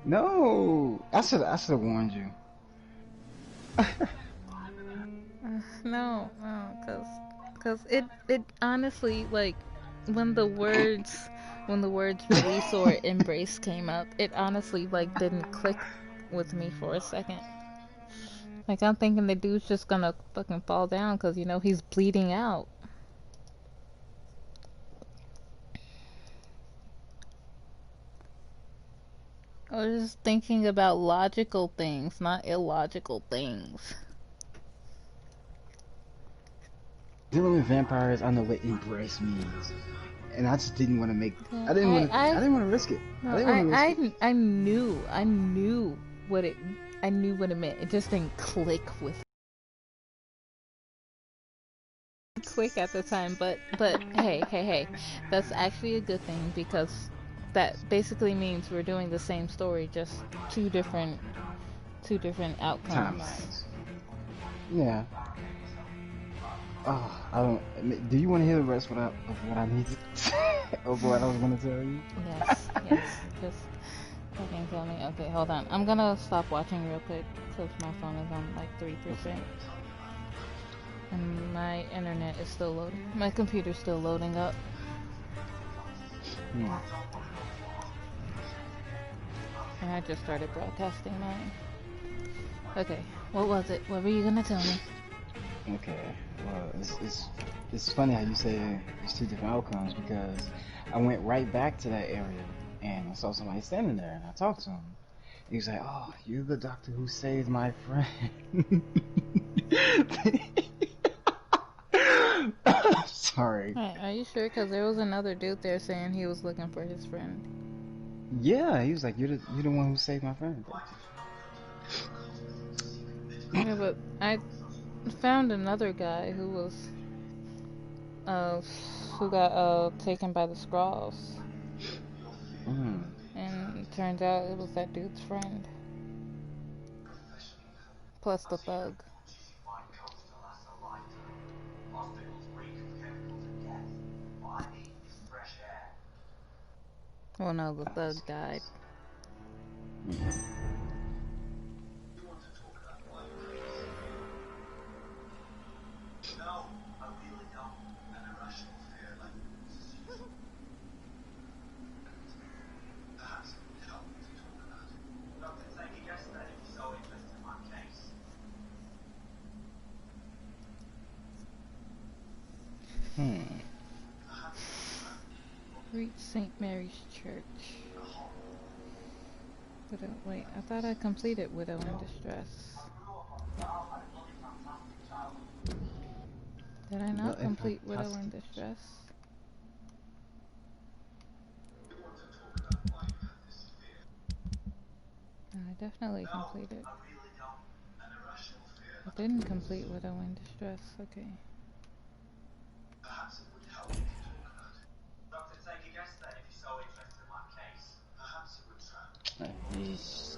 No, I should have warned you. No, no, cause it honestly like when the words when the words release or embrace came up, it honestly like didn't click with me for a second. Like I'm thinking the dude's just gonna fucking fall down because you know he's bleeding out. I was just thinking about logical things, not illogical things. Dealing with vampires, I know what embrace means, and I just didn't want to make. Yeah, I didn't want to. I didn't want to risk it. I no, didn't want to risk it. I knew what it, I knew what it meant. It just didn't click at the time. But hey, that's actually a good thing because that basically means we're doing the same story, just two different outcomes. Timelines. Yeah. Oh, I don't. Do you want to hear the rest of what I needed of what I was gonna tell you? Yes, yes, just fucking tell me. Okay, hold on. I'm gonna stop watching real quick because my phone is on like 3%. And my internet is still loading. My computer's still loading up. Hmm. And I just started broadcasting mine. Okay, what was it? What were you gonna tell me? Okay. Well, it's funny how you say there's two different outcomes because I went right back to that area and I saw somebody standing there and I talked to him. He was like, "Oh, you're the doctor who saved my friend." Sorry. Right, are you sure? Because there was another dude there saying he was looking for his friend. Yeah, he was like, "You're the one who saved my friend." Yeah, but I found another guy who was uh who got taken by the Squirrels, Mm. and it turns out it was that dude's friend plus the thug. Well, no, the thug died. Hmm. Reach St. Mary's Church. Widow. Wait, I thought I completed Widow in Distress. Did I Well, not if I complete Widow in possibly. Distress? No, I definitely completed. I didn't complete Widow in Distress. Okay. He's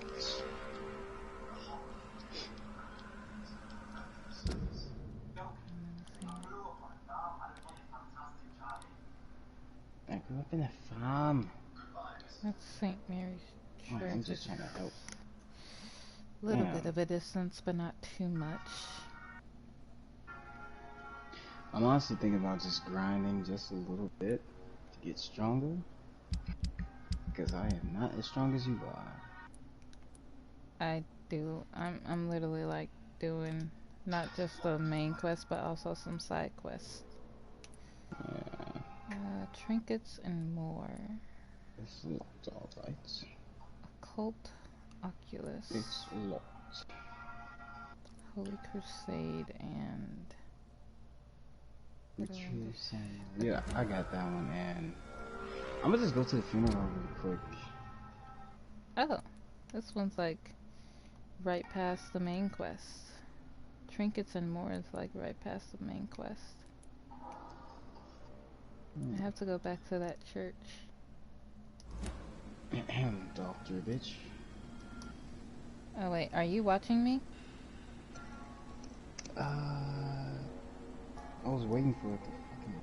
I grew up in a farm. That's St. Mary's Oh, Church. I'm just It's trying to help. a little Yeah. bit of a distance, but not too much. I'm honestly thinking about just grinding just a little bit to get stronger. Because I am not as strong as you are. I do. I'm literally like doing not just the main quest, but also some side quests. Yeah. Trinkets and more. It's locked, alright. Occult Oculus. It's locked. Holy Crusade and The Widow and true saying. Okay. Yeah, I got that one, and I'm gonna just go to the funeral real quick. Oh, this one's like right past the main quest. Trinkets and more is like right past the main quest. I have to go back to that church. Doctor, bitch. Oh wait, are you watching me? I was waiting for it to fucking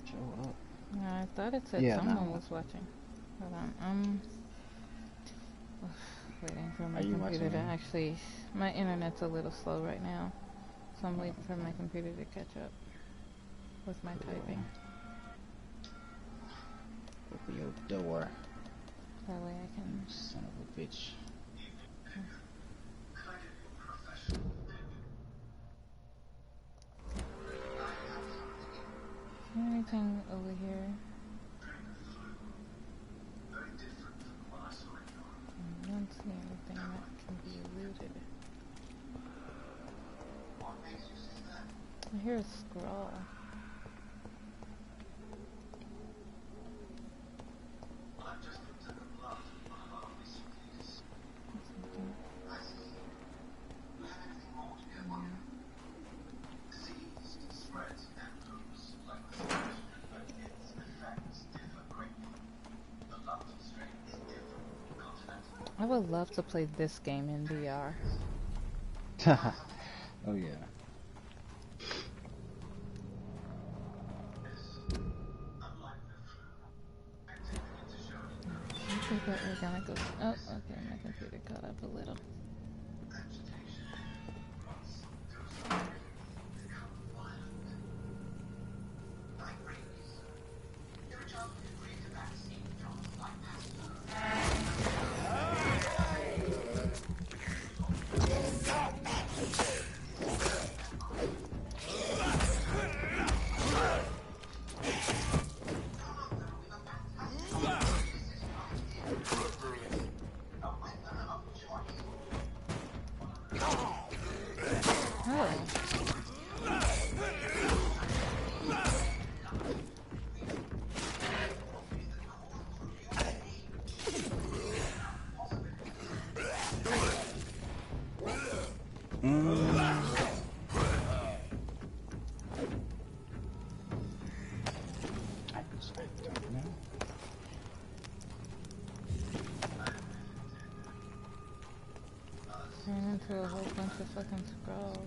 show up. No, I thought it said Yeah, now someone I'm was watching. watching. Hold on, Waiting for Are my you computer watching to me? actually... My internet's a little slow right now. So I'm waiting for my computer to catch up with my Cool. typing. Open your door. That way I can... Son of a bitch. Is there anything over here? I don't see anything that can be looted. I hear a scroll. I would love to play this game in VR. Oh yeah. I think that we're gonna go... Oh, okay, my computer caught up a little. Ran into a whole bunch of fucking scrolls.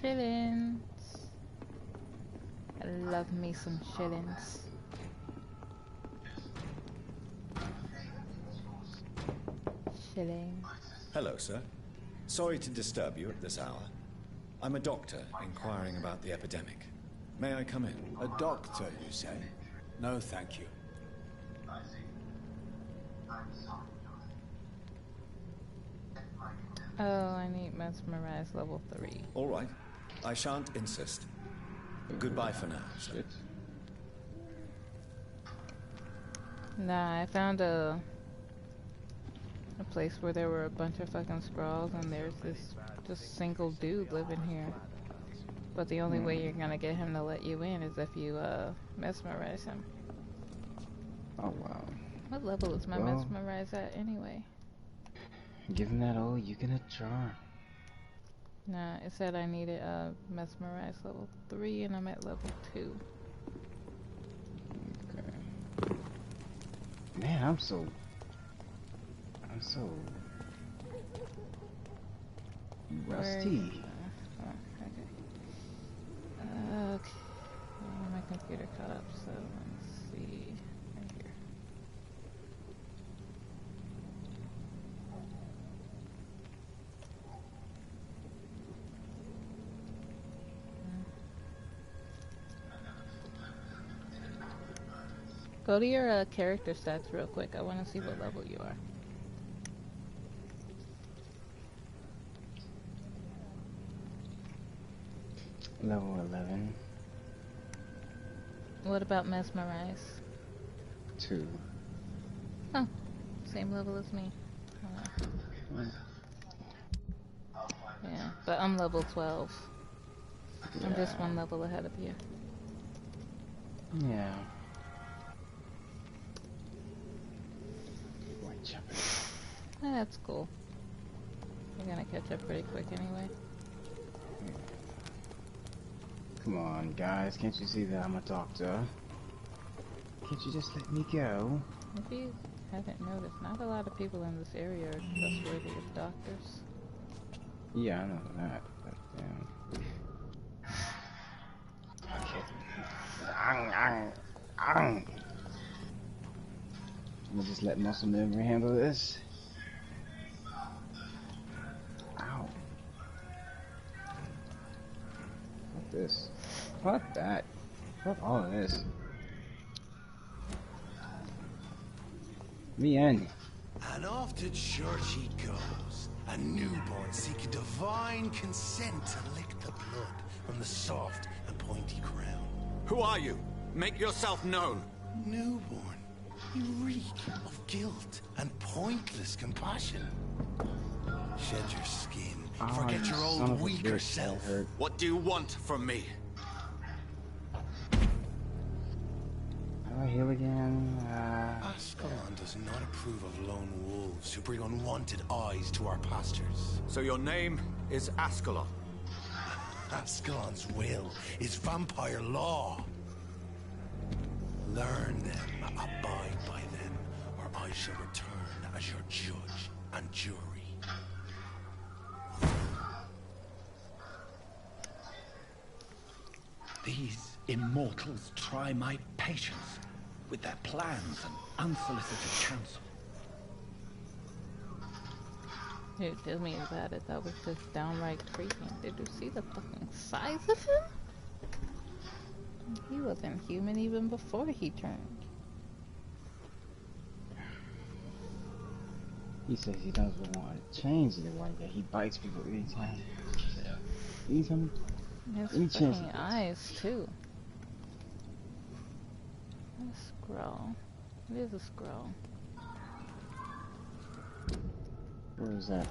Shillings. I love me some shillings. Shilling. Hello, sir. Sorry to disturb you at this hour. I'm a doctor inquiring about the epidemic. May I come in? A doctor, you say? No, thank you. Oh, I need mesmerize level 3. All right. I shan't insist. Goodbye for now, sir. Nah, I found a place where there were a bunch of fucking scrolls and there's this just single dude living here. But the only way you're gonna get him to let you in is if you mesmerize him. Oh wow. What level is my mesmerize at anyway? Give him that old you can try. Nah, it said I needed mesmerize level 3 and I'm at level 2. Okay. Man, I'm so rusty. Okay. Okay. Well, my computer caught up, so let's see. Right here. Go to your character stats real quick. I want to see what level you are. Level 11. What about mesmerize? 2. Oh, same level as me. Yeah, but I'm level 12. Yeah. I'm just one level ahead of you. Yeah. White chopper. That's cool. We're gonna catch up pretty quick anyway. Come on, guys. Can't you see that I'm a doctor? Can't you just let me go? If you haven't noticed, not a lot of people in this area are trustworthy as doctors. Yeah, I know that. But okay. I'm gonna just let muscle memory handle this. Ow. Fuck this. Fuck that. Fuck all of this. Me in. And off to church he goes, a newborn seeking divine consent to lick the blood from the soft and pointy crown. Who are you? Make yourself known. Newborn, you reek of guilt and pointless compassion. Shed your skin, forget your old weaker self. What do you want from me? How do I heal again? Ascalon does not approve of lone wolves who bring unwanted eyes to our pastures. So your name is Ascalon? Ascalon's will is vampire law. Learn them, abide by them, or I shall return as your judge and jury. These immortals try my patience with their plans and unsolicited counsel. Dude, tell me about it. That was just downright creepy. Did you see the fucking size of him? He wasn't human even before he turned. He says he doesn't want to change the way that he bites people anytime. Anytime. His fucking eyes too. A scroll. It is a scroll. Where is that?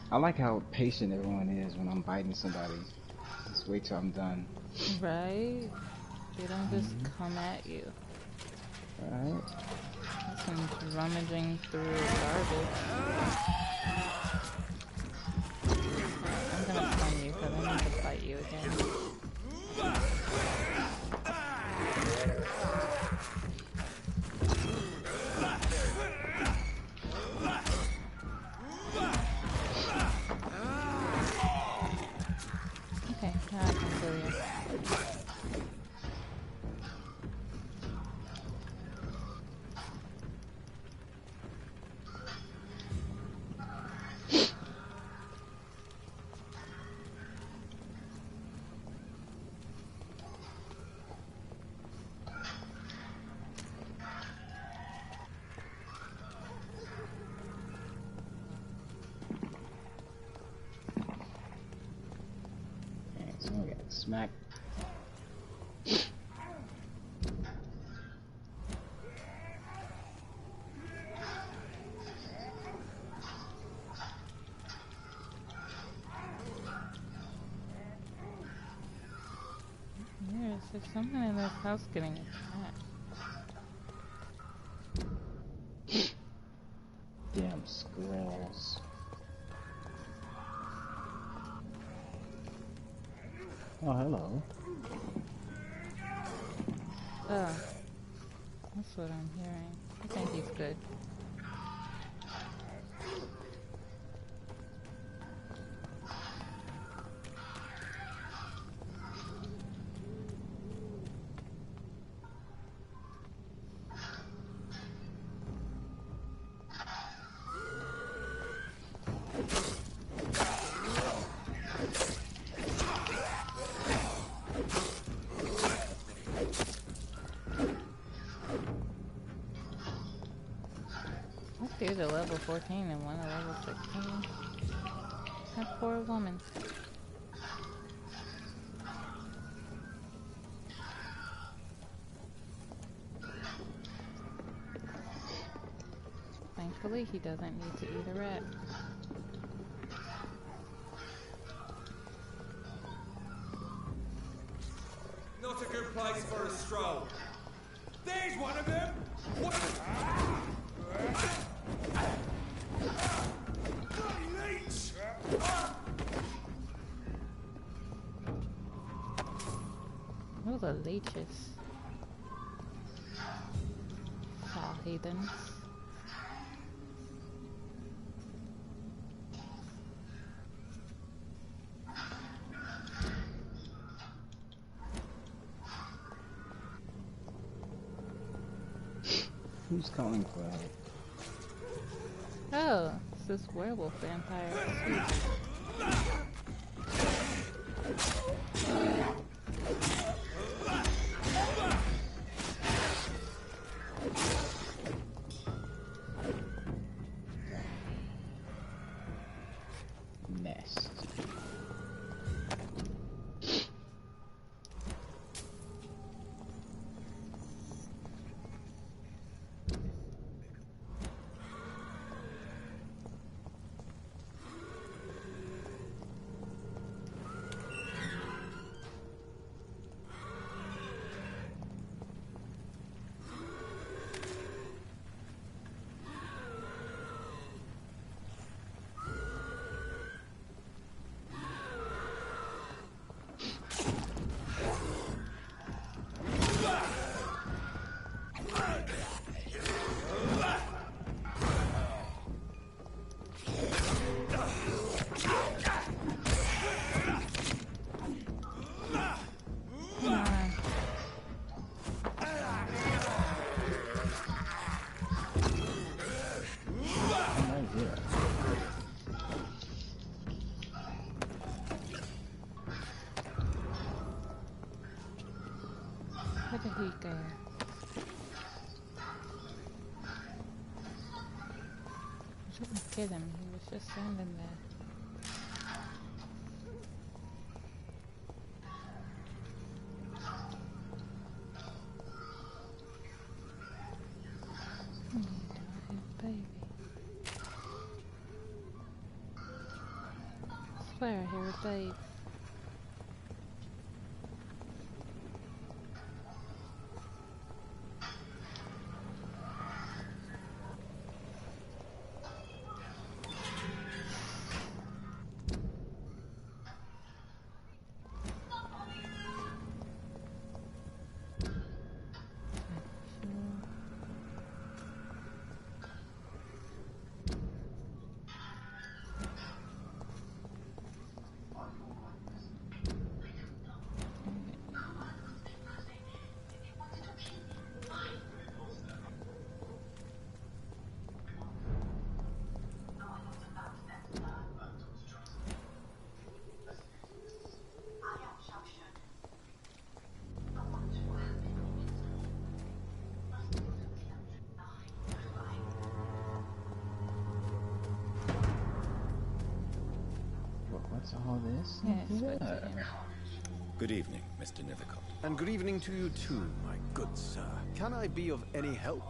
I like how patient everyone is when I'm biting somebody. Just wait till I'm done. Right? They don't just come at you. Right? Someone's rummaging through garbage. I'm gonna stun you because I need to fight you again. Okay, now I can kill you. Smack. There's someone in this house getting attacked. Damn squirrels. Oh, hello. Oh. That's what I'm hearing. I think he's good. Dude's a level 14 and one a level 16. That poor woman. Thankfully, he doesn't need to eat a rat. Not a good place for a stroll. There's put leeches. Foul heathens. Who's calling for help? Oh, it's this werewolf vampire. Nest. Where did he go? I shouldn't kill him, he was just standing there. Baby. I swear I hear a babe. What's all this? Yeah. Good evening, Mr. Nithercott. And good evening to you too, my good sir. Can I be of any help?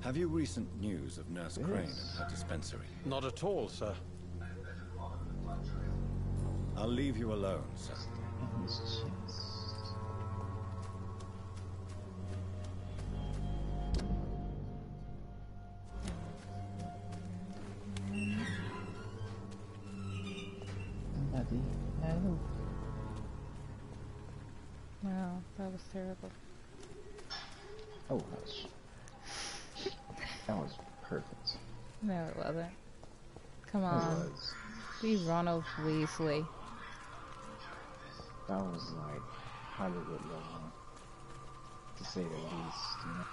Have you recent news of Nurse Crane and her dispensary? Not at all, sir. I'll leave you alone, sir. His chest. Somebody help. Wow, that was terrible. Oh, hush. That was perfect. No, it wasn't. Come It on. was. Be Ronald Weasley. That was like Hollywood level, to say the least. You know?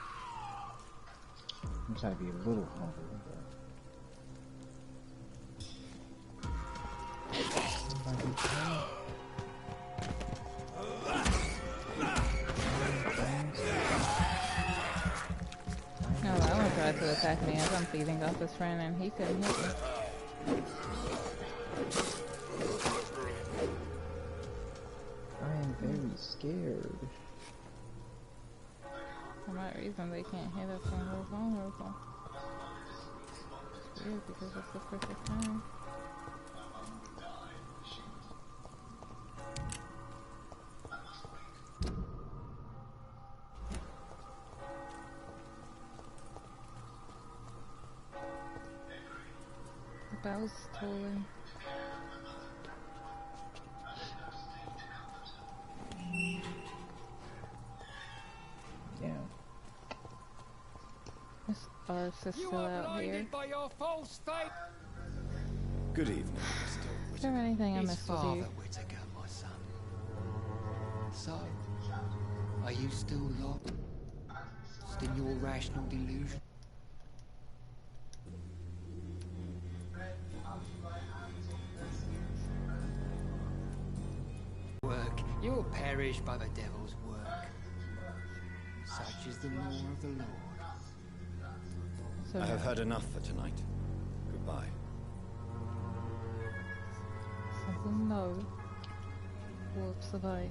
I'm trying to be a little humble, No, I want to try to attack me as I'm feeding off his friend and he couldn't hit me. I am very scared. For that reason, they can't hit us when we're vulnerable. It's weird because it's the perfect time. was totally... Yeah. Is our sister out here? By your false faith. Good evening, Mr. Is there anything I His missed with father, you? Whittaker, my son. So, are you still lost in your rational delusion? Work, you'll perish by the devil's work. Such is the law of the Lord. So I have heard enough for tonight. Goodbye. no. Warps of ice.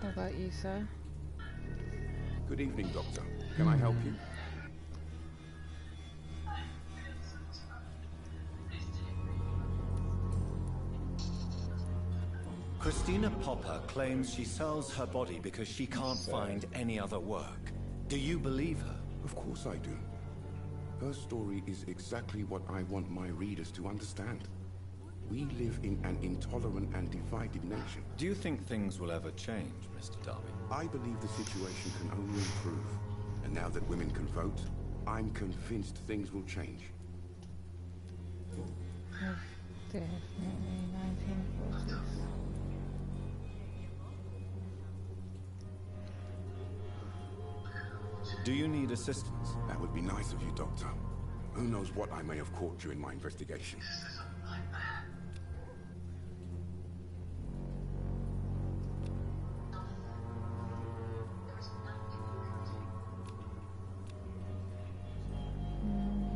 How about you, sir? Good evening, Doctor. Can I help you? Christina Popper claims she sells her body because she can't find any other work. Do you believe her? Of course I do. Her story is exactly what I want my readers to understand. We live in an intolerant and divided nation. Do you think things will ever change, Mr. Darby? I believe the situation can only improve. And now that women can vote, I'm convinced things will change. Definitely 1940s. Do you need assistance? That would be nice of you, Doctor. Who knows what I may have caught during my investigation.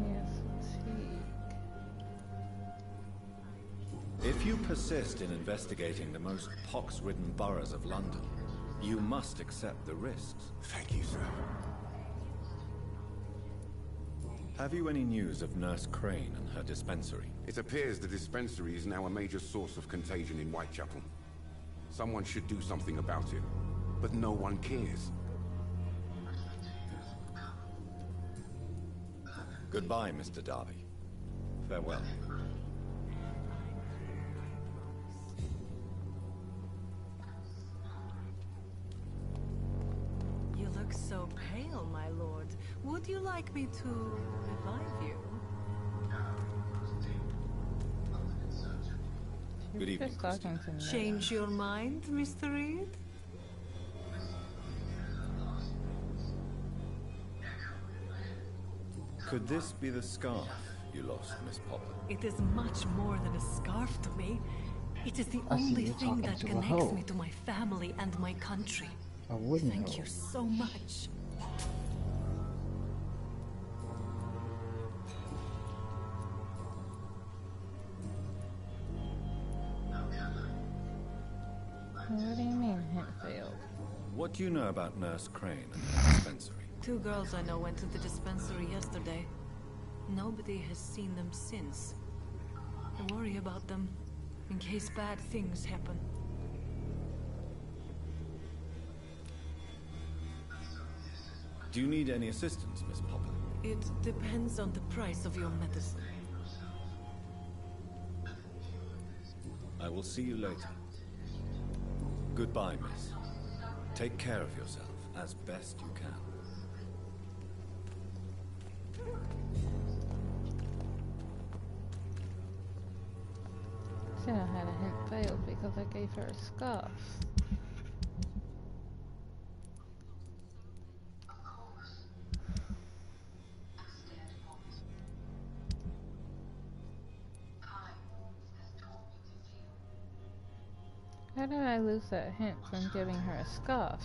Yes, fatigue. If you persist in investigating the most pox-ridden boroughs of London, you must accept the risks. Thank you, sir. Have you any news of Nurse Crane and her dispensary? It appears the dispensary is now a major source of contagion in Whitechapel. Someone should do something about it, but no one cares. Goodbye, Mr. Darby. Farewell. You look so pale, my lord. Would you like me to revive you? She Good was evening, just talking to me. Change your mind, Mr. Reed? Could this be the scarf you lost, Miss Popper? It is much more than a scarf to me. It is the I see only you thing talking that to a connects hoe. me to my family and my country. I wouldn't Thank know. you so much. What do you mean, hint failed? What do you know about Nurse Crane and her dispensary? 2 girls I know went to the dispensary yesterday. Nobody has seen them since. I worry about them, in case bad things happen. Do you need any assistance, Miss Popper? It depends on the price of your medicine. I will see you later. Goodbye, miss. Take care of yourself as best you can. Said I had a hint failed because I gave her a scarf. How did I lose that hint from giving her a scarf?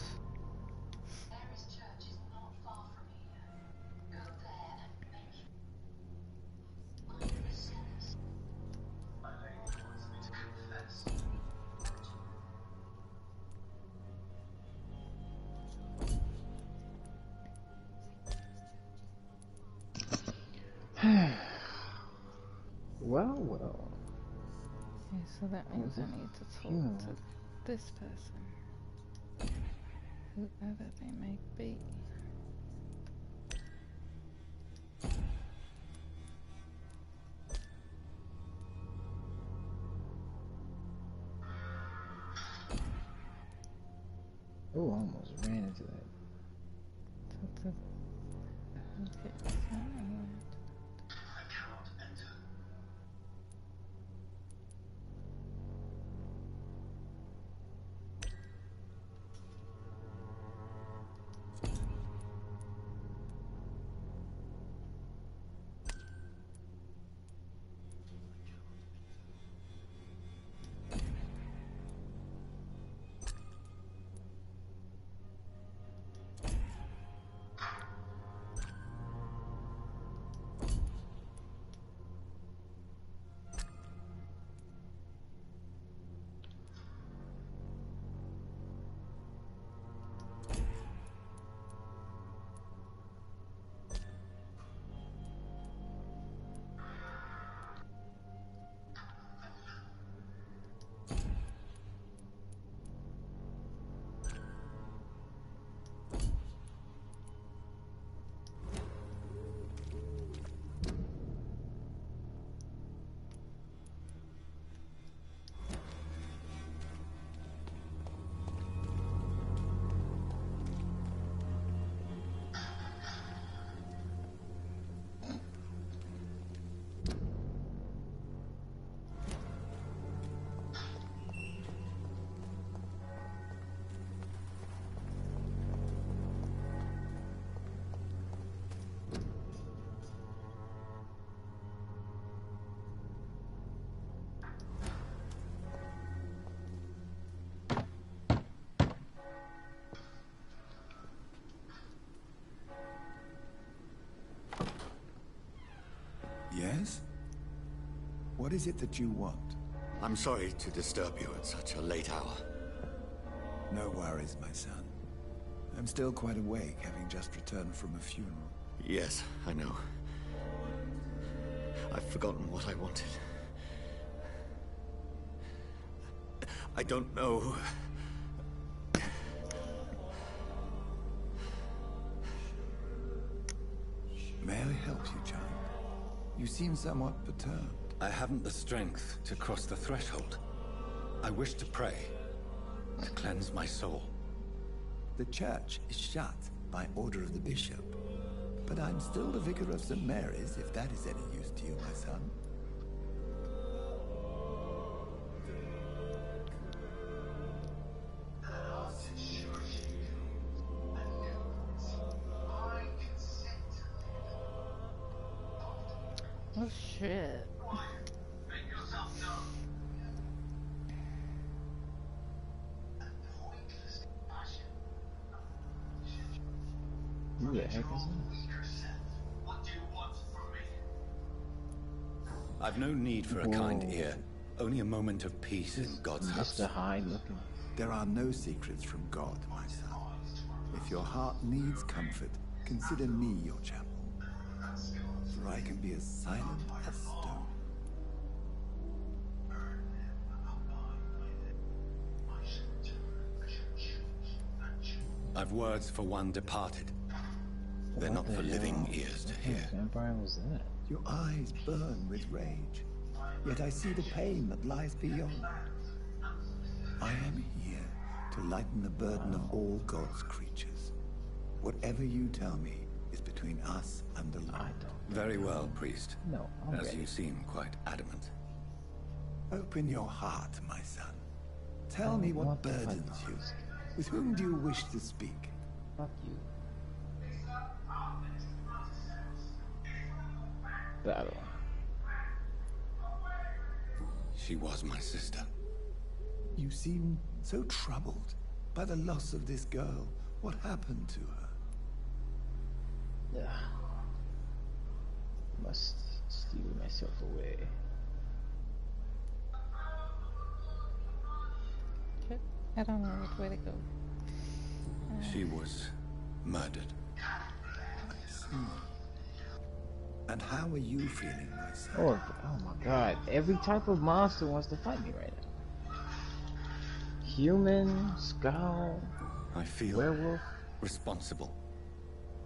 Well, well. So that means I need to talk to this person. Whoever they may be. Oh, I almost ran into that. Okay. Yes? What is it that you want? I'm sorry to disturb you at such a late hour. No worries, my son. I'm still quite awake, having just returned from a funeral. Yes, I know. I've forgotten what I wanted. I don't know. May I help you, child? You seem somewhat perturbed. I haven't the strength to cross the threshold. I wish to pray, to cleanse my soul. The church is shut by order of the bishop. But I'm still the vicar of St. Mary's, if that is any use to you, my son. Oh shit. Who the heck is this? I've no need for a kind ear. Only a moment of peace in God's house. Mr. Hyde looking. There are no secrets from God, my son. If your heart needs comfort, consider me your chapel. For I can be as silent as stone. I've words for one departed. They're not for living ears to hear. What vampire was that? Your eyes burn with rage, yet I see the pain that lies beyond. I am here to lighten the burden of all God's creatures. Whatever you tell me is between us and the Lord. Very well, priest. No, I'm As ready. you seem quite adamant. Open your heart, my son. Tell me what burdens you. With whom do you wish to speak? Fuck you. Battle. She was my sister. You seem so troubled by the loss of this girl. What happened to her? Yeah. Must steal myself away. Okay. I don't know which way to go. She was murdered. I see. And how are you feeling, my son? Oh my god. Every type of monster wants to fight me right now. Human, skull, I feel werewolf. responsible.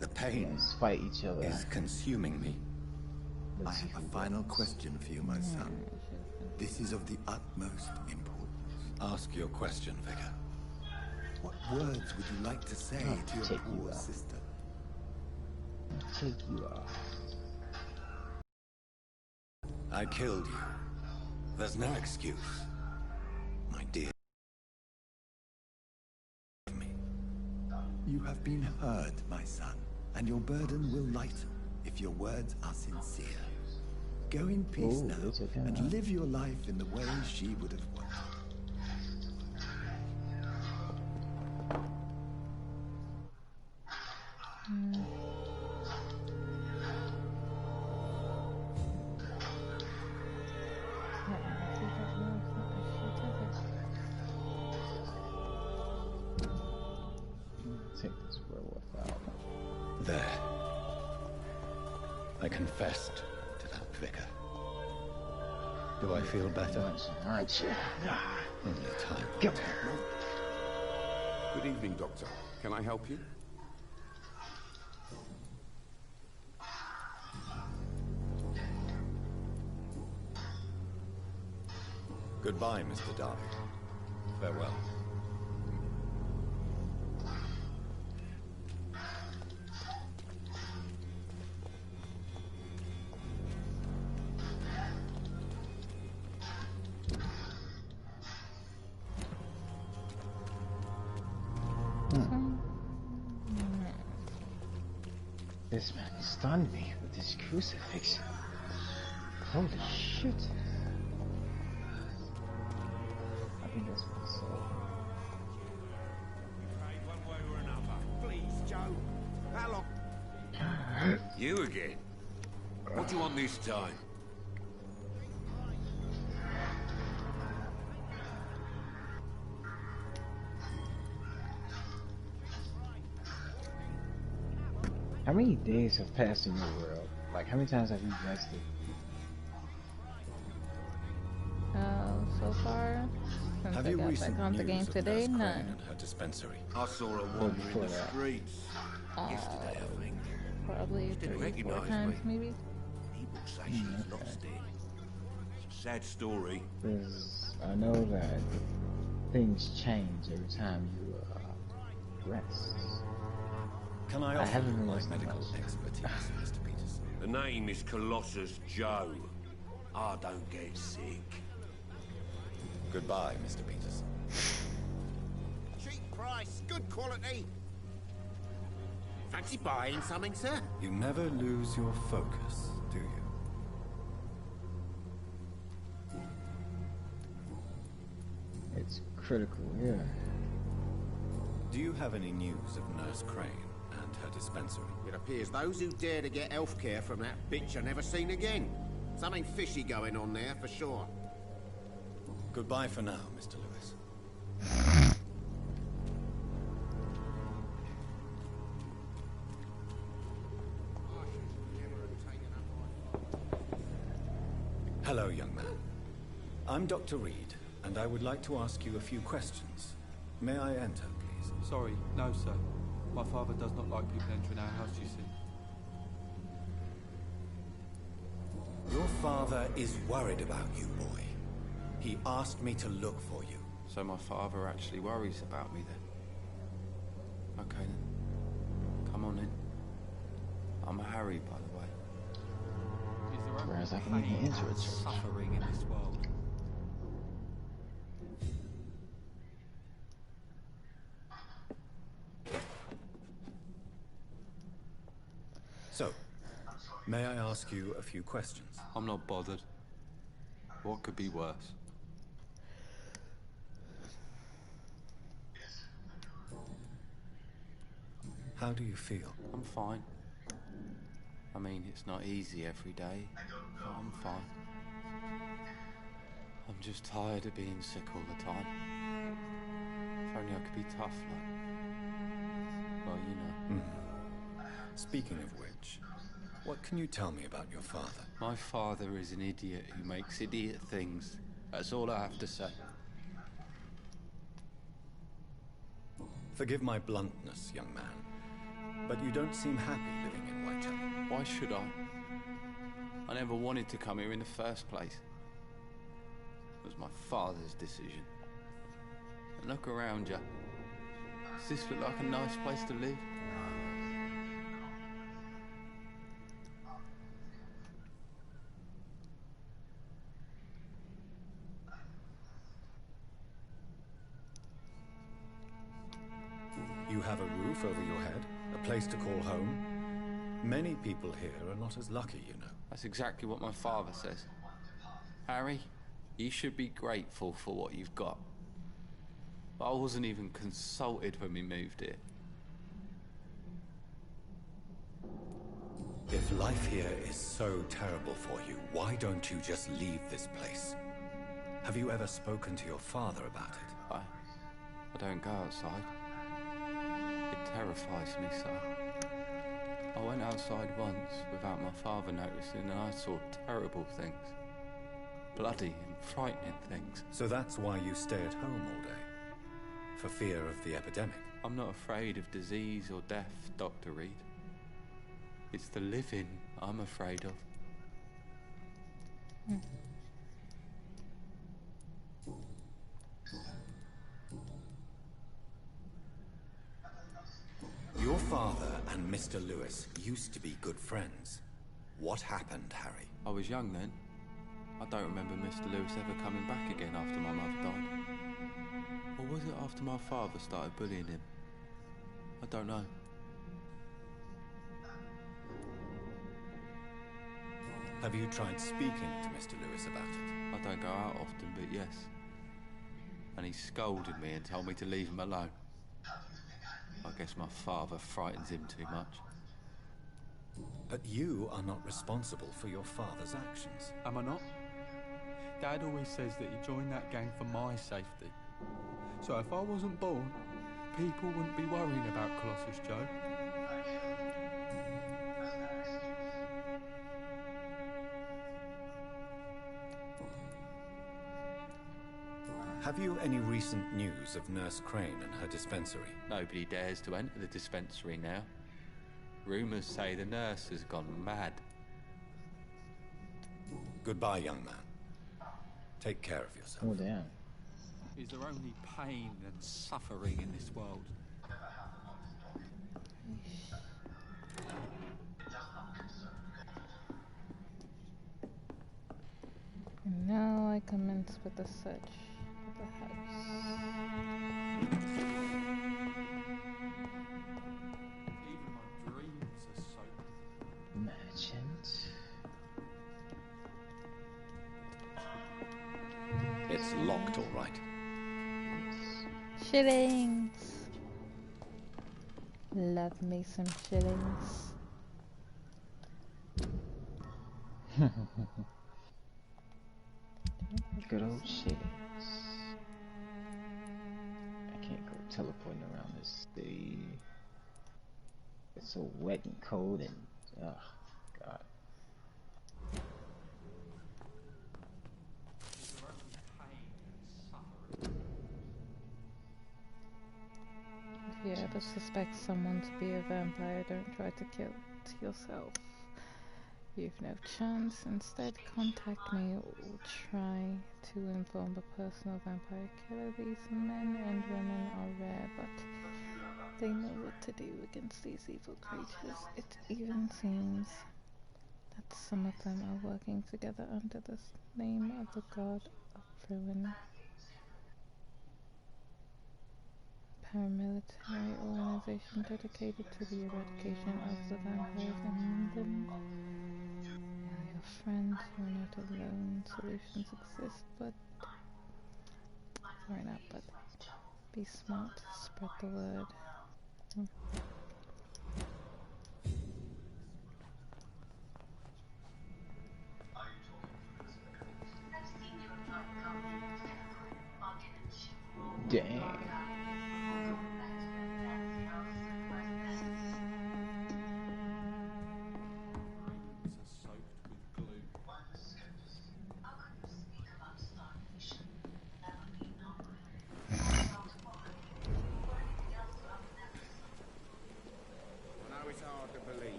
The pain Let's fight each other. is consuming me. I have a final question for you, my son. This is of the utmost importance. Ask your question, Vicar. What words would you like to say to your poor sister? Take you out. I killed you. There's no excuse. My dear. You have been heard, my son, and your burden will lighten if your words are sincere. Go in peace now, and live your life in the way she would have wanted. Take this werewolf out. There. I confessed to that vicar. Do I feel better? Aren't you? Only time. Go. Good evening, Doctor. Can I help you? Goodbye, Mr. Darby. Farewell. This man stunned me with his crucifix. Holy shit. I think that's what he said. One way or another. Please, Joe. How long? You again? What do you want this time? How many days have passed in your world? Like, how many times have you rested? So far, since Have I you got back recent on the news game of today, Nurse Crane none. and her dispensary? I saw her wandering before the that. streets yesterday, I think. Probably Didn't 3 or 4 recognise times, me. maybe. People say she's lost it. It's a sad story. Because I know that things change every time you rest. Can I I offer haven't you been my listening medical much. expertise, Mr. Peterson? The name is Colossus Joe. I don't get sick. Goodbye, Mr. Peterson. Cheap price, good quality. Fancy buying something, sir? You never lose your focus, do you? It's critical, yeah. Do you have any news of Nurse Crane and her dispensary? It appears those who dare to get health care from that bitch are never seen again. Something fishy going on there, for sure. Goodbye for now, Mr. Lewis. Hello, young man. I'm Dr. Reed, and I would like to ask you a few questions. May I enter, please? Sorry, no, sir. My father does not like people entering our house, you see. Your father is worried about you, boy. He asked me to look for you. So my father actually worries about me then? Okay then. Come on in. I'm Harry, by the way. Is there only Whereas I can even pain enter a and church. suffering in this world? So, may I ask you a few questions? I'm not bothered. What could be worse? How do you feel? I'm fine. I mean, it's not easy every day, but I'm fine. I'm just tired of being sick all the time. If only I could be tough, like... Well, you know. Speaking of which, What can you tell me about your father? My father is an idiot who makes idiot things. That's all I have to say. Forgive my bluntness, young man, but you don't seem happy living in Whitechapel. Why should I? I never wanted to come here in the first place. It was my father's decision. And look around you. Does this look like a nice place to live? You have a roof over your head, a place to call home. Many people here are not as lucky, you know. That's exactly what my father says. Harry, you should be grateful for what you've got. But I wasn't even consulted when we moved here. If life here is so terrible for you, why don't you just leave this place? Have you ever spoken to your father about it? I don't go outside. It terrifies me so. I went outside once without my father noticing and I saw terrible things. Bloody and frightening things. So that's why you stay at home all day? For fear of the epidemic? I'm not afraid of disease or death, Dr. Reed. It's the living I'm afraid of. Your father and Mr. Lewis used to be good friends. What happened, Harry? I was young then. I don't remember Mr. Lewis ever coming back again after my mother died. Or was it after my father started bullying him? I don't know. Have you tried speaking to Mr. Lewis about it? I don't go out often, but yes. And he scolded me and told me to leave him alone. I guess my father frightens him too much. But you are not responsible for your father's actions. Am I not? Dad always says that he joined that gang for my safety. So if I wasn't born, people wouldn't be worrying about Colossus Joe. Have you any recent news of Nurse Crane and her dispensary? Nobody dares to enter the dispensary now. Rumours say the nurse has gone mad. Goodbye, young man. Take care of yourself. Oh, damn. Is there only pain and suffering in this world? And now I commence with the search of the house. Even my dreams are so... Merchant. It's locked, all right. Shillings. Love me some shillings. Good old shillings. I can't go teleporting around this city. It's so wet and cold and ugh, God. If you ever suspect someone to be a vampire, don't try to kill it yourself. You've no chance. Instead, contact me or try to inform the personal vampire killer. These men and women are rare, but they know what to do against these evil creatures. It even seems that some of them are working together under the name of the god of ruin. Paramilitary organization dedicated to the eradication of the vampires in London. Your friends, you're not alone. Solutions exist, but sorry, not but. Be smart. Spread the word. Dang.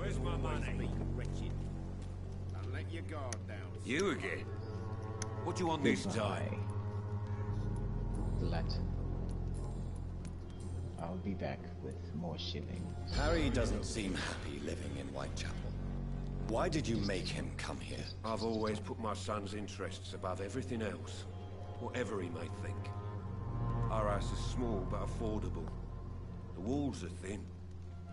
Where's my money? Wretched. Don't let your guard down. You again? What do you want this time? Glutton. I'll be back with more shillings. Harry doesn't seem happy living in Whitechapel. Why did you make him come here? I've always put my son's interests above everything else, whatever he may think. Our house is small but affordable. The walls are thin,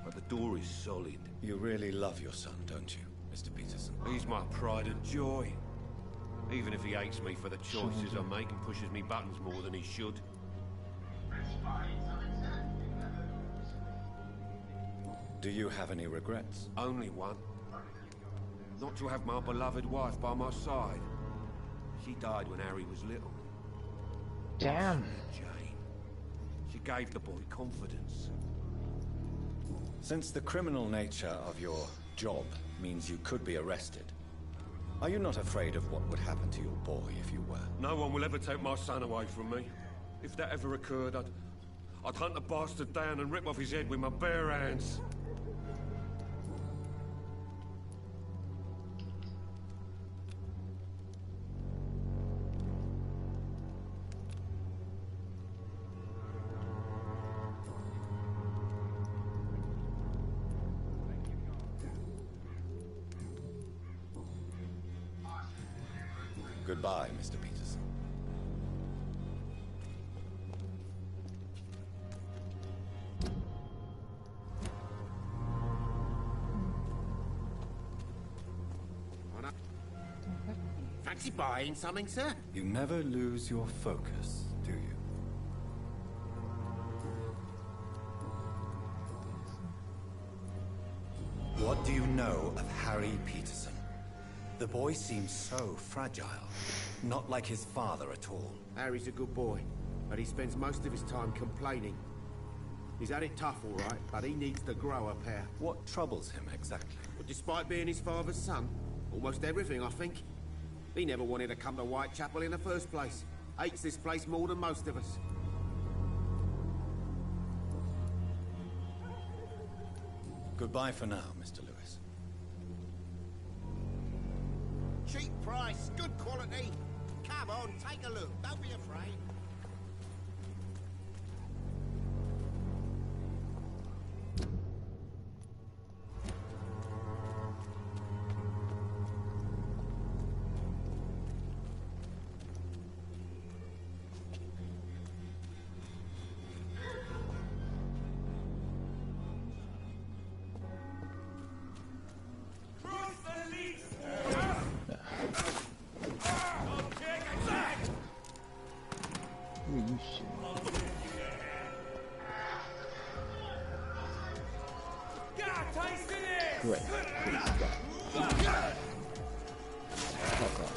but the door is solid. You really love your son, don't you, Mr. Peterson? He's my pride and joy. Even if he hates me for the choices I make and pushes me buttons more than he should. Do you have any regrets? Only one. Not to have my beloved wife by my side. She died when Harry was little. Damn. Jane. She gave the boy confidence. Since the criminal nature of your job means you could be arrested, are you not afraid of what would happen to your boy if you were? No one will ever take my son away from me. If that ever occurred, I'd hunt the bastard down and rip off his head with my bare hands. Goodbye, Mr. Peterson. Fancy buying something, sir? You never lose your focus, do you? What do you know of Harry Peterson? The boy seems so fragile. Not like his father at all. Harry's a good boy, but he spends most of his time complaining. He's had it tough, all right, but he needs to grow a pair. What troubles him exactly? Well, despite being his father's son, almost everything, I think. He never wanted to come to Whitechapel in the first place. Hates this place more than most of us. Goodbye for now, Mr. Lewis. Cheap price, good quality. Come on, take a look. Don't be afraid. Great. Fuck off.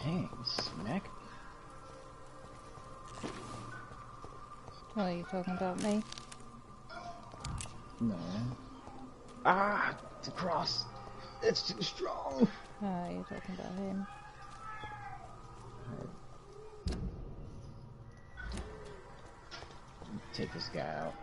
Dang, smack. Oh, are you talking about me? No. Ah, the cross. It's too strong. Oh, you're talking about him. Take this guy out.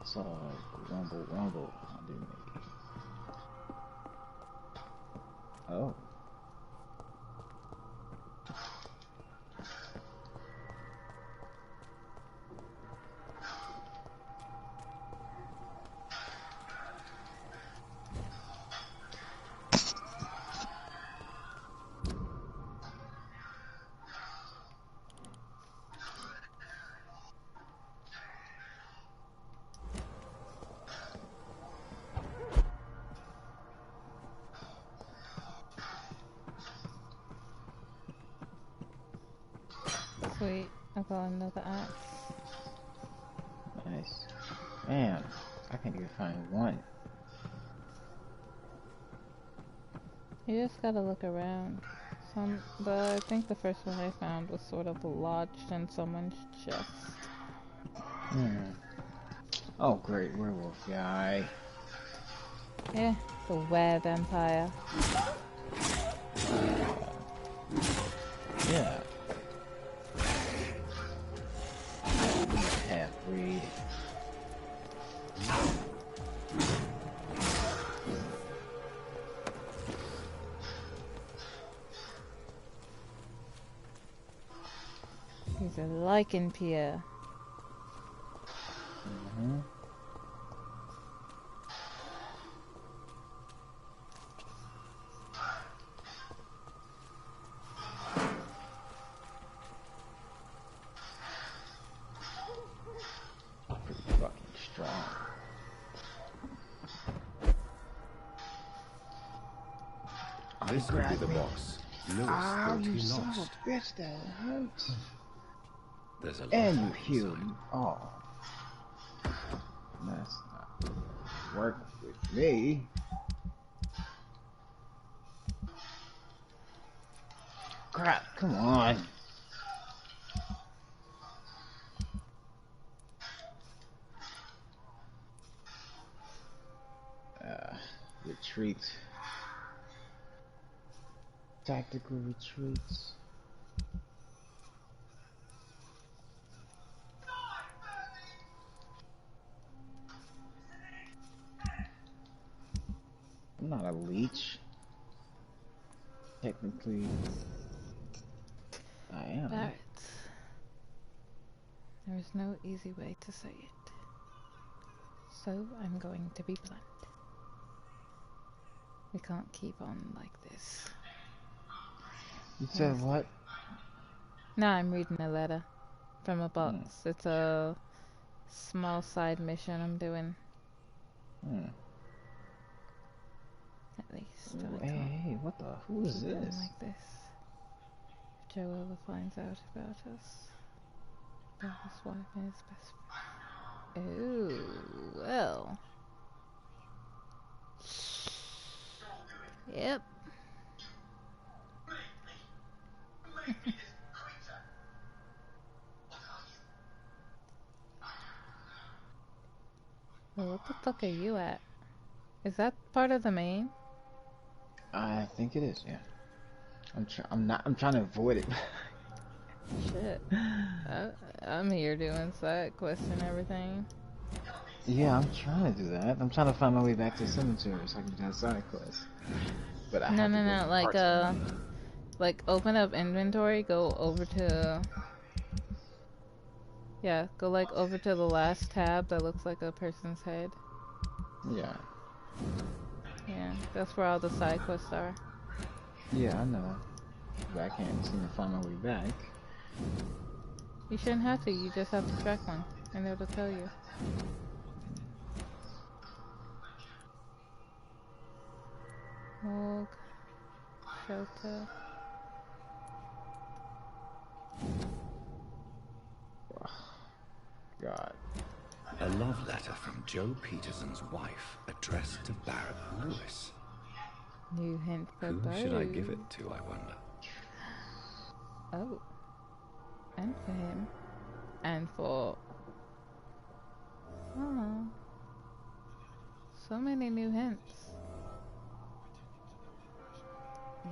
So, rumble, rumble. me. Oh. Sweet, I got another axe. Nice. Man, I can't even find one. You just gotta look around. I think the first one I found was sort of lodged in someone's chest. Oh, great, werewolf guy. Yeah, the were vampire. Yeah. Half-breed. He's a lichen Pierre. Pretty fucking strong. This could be the boss. Lewis thought you he son of lost. a bitch, that hurts. There's a lot And you more healed inside. me. Oh. That's not work with me. Crap, come on. Retreat. Tactical retreats. I'm not a leech. Technically, I am. Barrett. There is no easy way to say it. So I'm going to be blunt. We can't keep on like this. You said what? No, I'm reading a letter from a box. It's a small side mission I'm doing. At least. Ooh, I can't hey, what the? Who is keep on this? like this. If Joe ever finds out about us, Darby's wife and his best friend. Oh, well. Yep. Well, what the fuck are you at? Is that part of the main? I think it is, yeah. I'm trying to avoid it. Shit. I'm here doing side quests and everything. Yeah, I'm trying to do that. I'm trying to find my way back to the cemetery so I can do that side quest. But I have to go like open up inventory, go over to go like over to the last tab that looks like a person's head. Yeah. Yeah, that's where all the side quests are. Yeah, I know. But I can't seem to find my way back. You shouldn't have to, you just have to track one and it'll tell you. Morgue. Shelter. God. A love letter from Joe Peterson's wife, addressed to Barrett Lewis. New hint for Who Bo. should I give it to, I wonder? Oh. And for him. And for... Oh. So many new hints.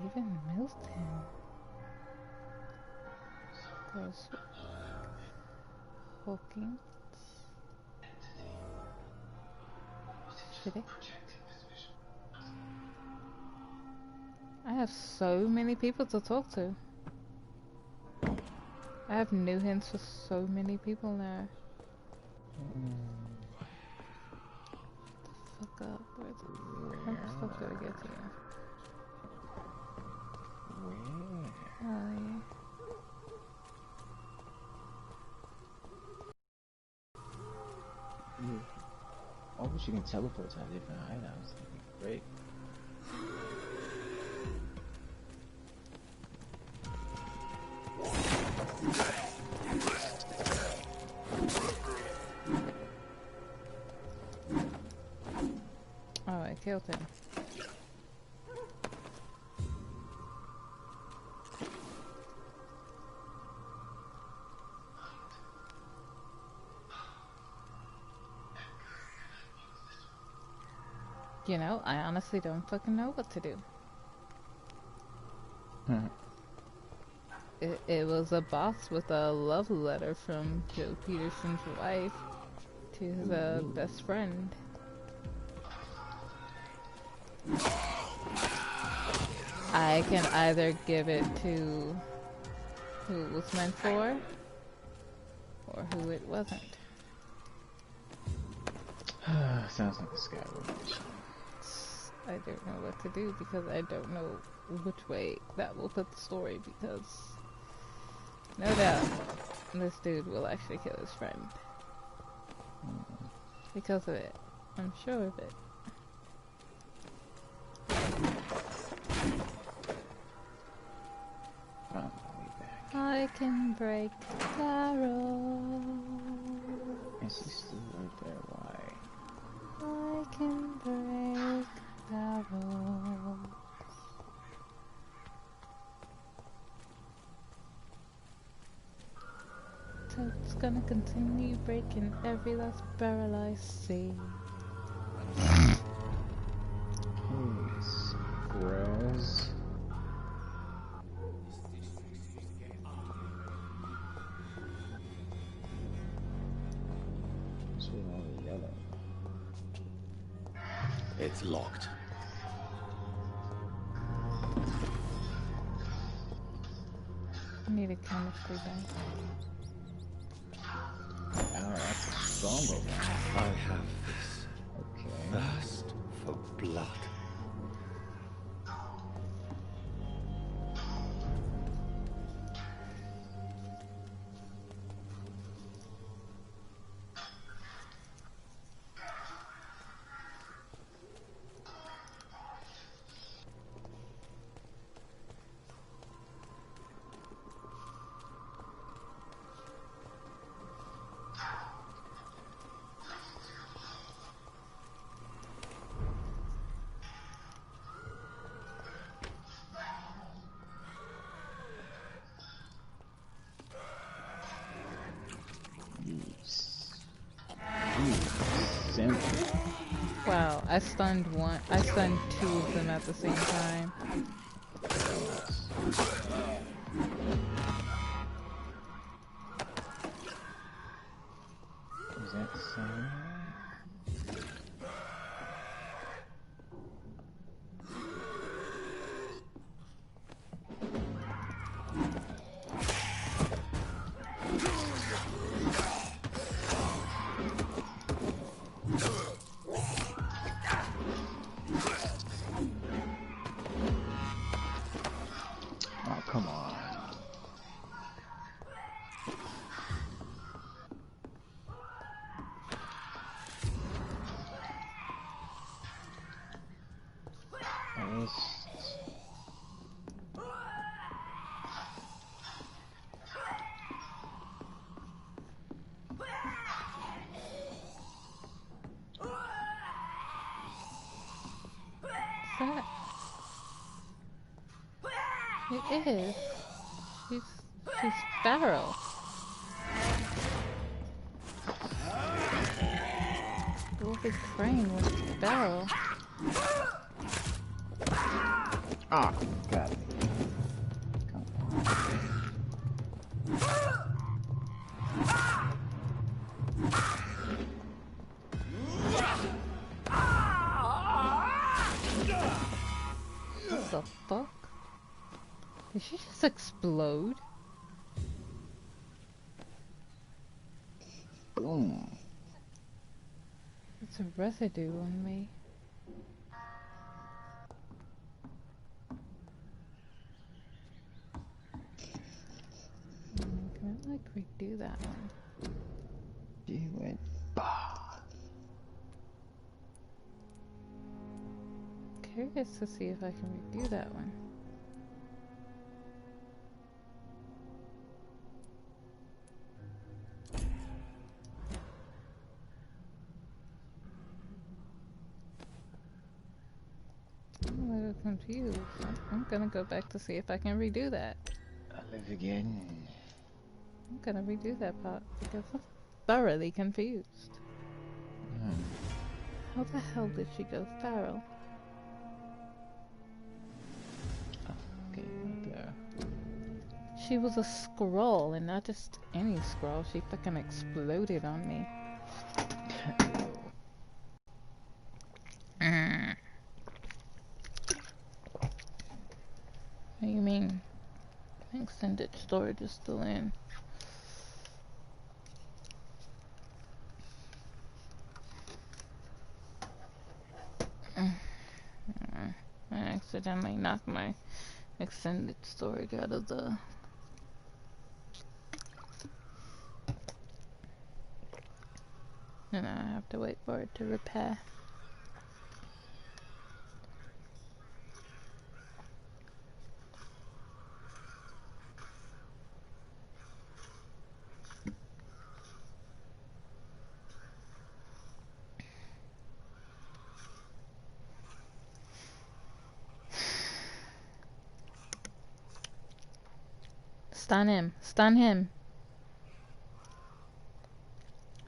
Even Milton. Goes... Hawkins. Shitty. I have so many people to talk to. I have new hints for so many people now. Fuck up. How the fuck do I get to you? Where? Oh, yeah. I wish you can teleport to different items. That'd be great. Oh, I killed him. You know, I honestly don't fucking know what to do. It was a box with a love letter from Joe Peterson's wife to his best friend. I can either give it to who it was meant for, or who it wasn't. Sounds like a Skyrim mission. I don't know what to do because I don't know which way that will put the story, because no doubt this dude will actually kill his friend. Because of it. I'm sure of it. I can break the barrel. And she's still right there, why? I can break the barrel. So it's gonna continue breaking every last barrel I see. Squirrels. It's locked. I need a chemistry bank. Oh, that's a stronger one. I have this thirst for blood. Wow, I stunned one. I stunned two of them at the same time. Is that the same? Oh, come on. That? It is. She's feral. Wolfie Crane was feral. Ah, got it. the fuck? Did she just explode? Boom. It's a residue on me. Can I like redo that one? She went bah. Curious to see if I can redo that one. I'm a little confused. I'm gonna go back to see if I can redo that. I live again. I'm gonna redo that part because I'm thoroughly confused. How the hell did she go feral? Okay, right there. She was a scroll, and not just any scroll. She fucking exploded on me. What do you mean? Extended storage is still in. I accidentally knocked my extended storage out of the... And I have to wait for it to repair. Stun him. Stun him.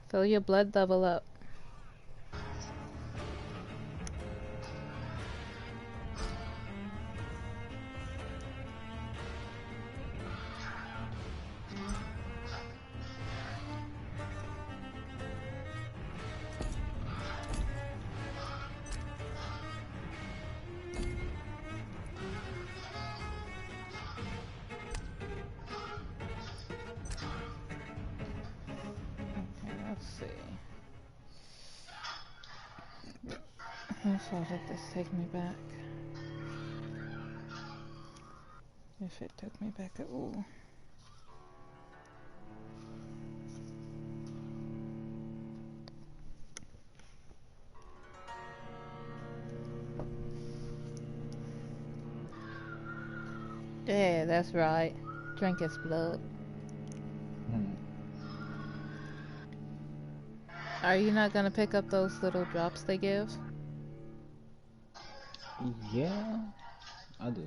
Fill your blood level up. How far did this take me back? If it took me back at all. Yeah, that's right. Drink his blood. Are you not gonna pick up those little drops they give? Yeah, I do.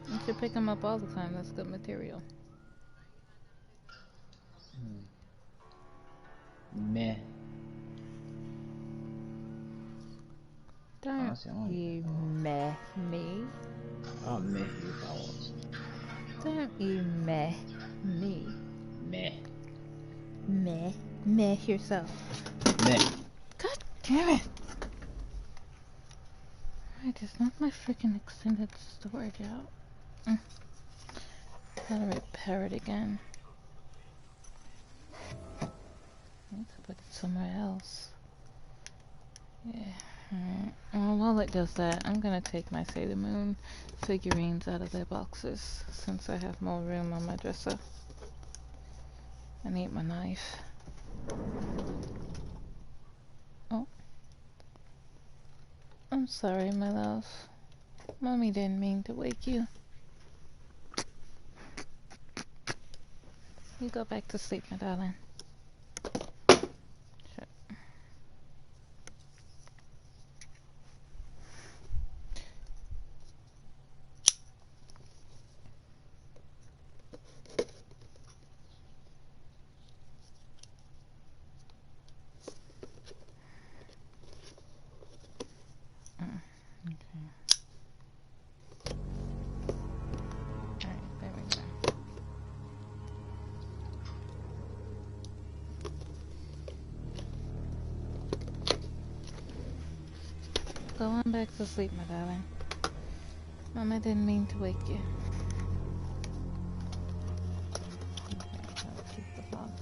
You should pick them up all the time. That's good material. Meh. Don't you meh me. I'll meh you if I want to. Don't you meh me. Meh. Meh. Meh yourself. Meh. God damn it! I just knocked my freaking extended storage out. Gotta repair it again. I need to put it somewhere else. Yeah, alright. Well, while it does that, I'm gonna take my Sailor Moon figurines out of their boxes since I have more room on my dresser. I need my knife. Oh. I'm sorry, my love. Mommy didn't mean to wake you. You go back to sleep, my darling. Sure. Go on back to sleep, my darling. Mama didn't mean to wake you. Okay, I'll keep the phone.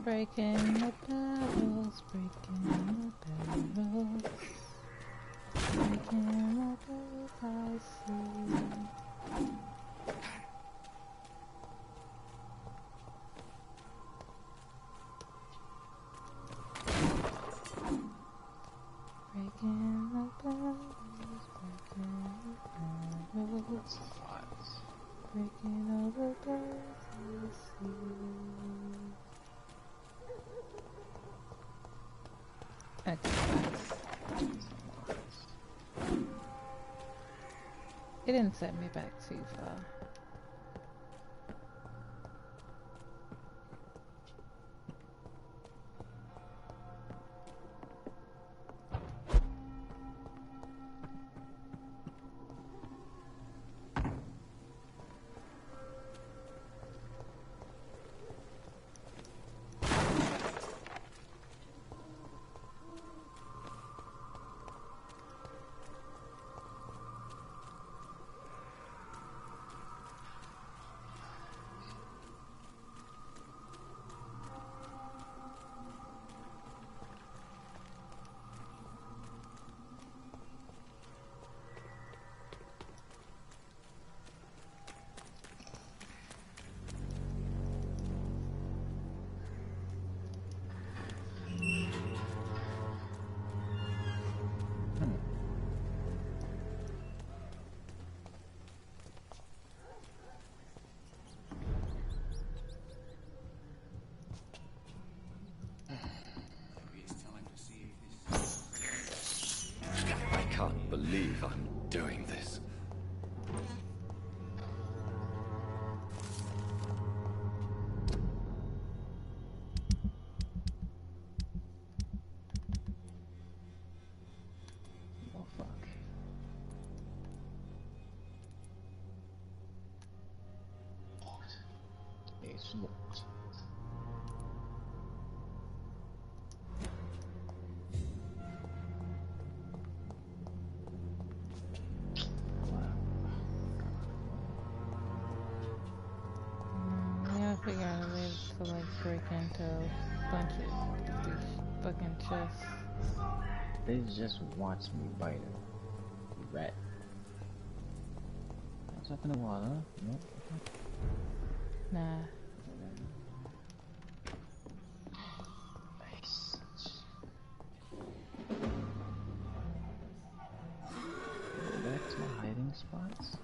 Breaking the barrels, breaking the barrels, breaking the barrels I see. Breaking the barrels, breaking the barrels, breaking all the barrels I see. It didn't set me back too far. I can't believe I'm doing this. Oh fuck. It's locked. Yeah, I figure out a way to like break into a bunch of these fucking chests. They just watched me bite him. Rat. What's up in the water? Nope. Nah. Nice. Go back to my hiding spots.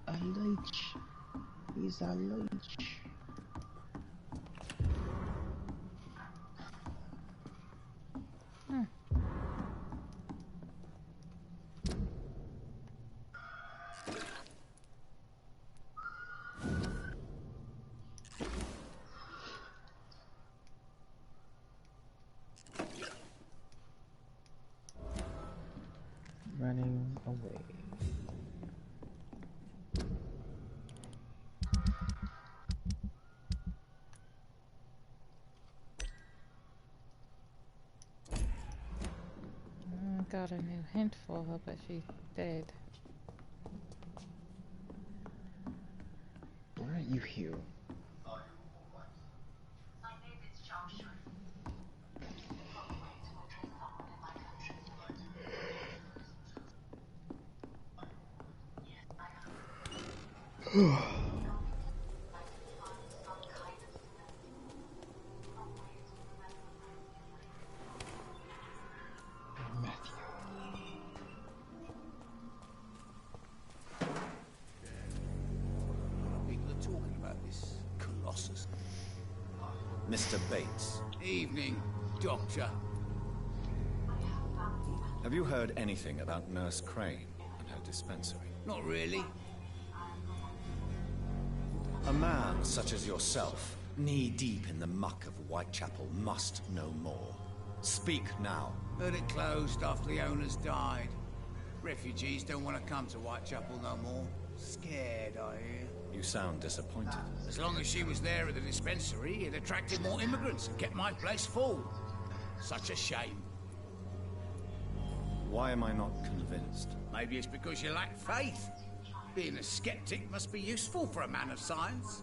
A leech. He's a leech. Running away. got a new hint for her, but she's dead. Where are you, Hugh? People are talking about this Colossus. Mr. Bates. Evening, Doctor. Have you heard anything about Nurse Crane and her dispensary? Not really. A man such as yourself, knee-deep in the muck of Whitechapel, must know more. Speak now. Heard it closed after the owners died. Refugees don't want to come to Whitechapel no more. Scared, I hear. You sound disappointed. As long as she was there at the dispensary, it attracted more immigrants and kept my place full. Such a shame. Why am I not convinced? Maybe it's because you lack faith. Being a skeptic must be useful for a man of science.